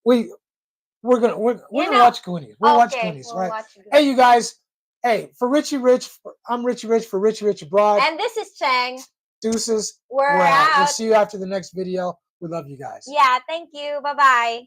we're gonna watch Goonies. We'll watch Goonies, right? Watch Goonies. Hey, you guys. Hey, for Richie Rich, I'm Richie Rich for Richie Rich Abroad. And this is Cheng. Deuces. We're out. We'll see you after the next video. We love you guys. Yeah, thank you. Bye-bye.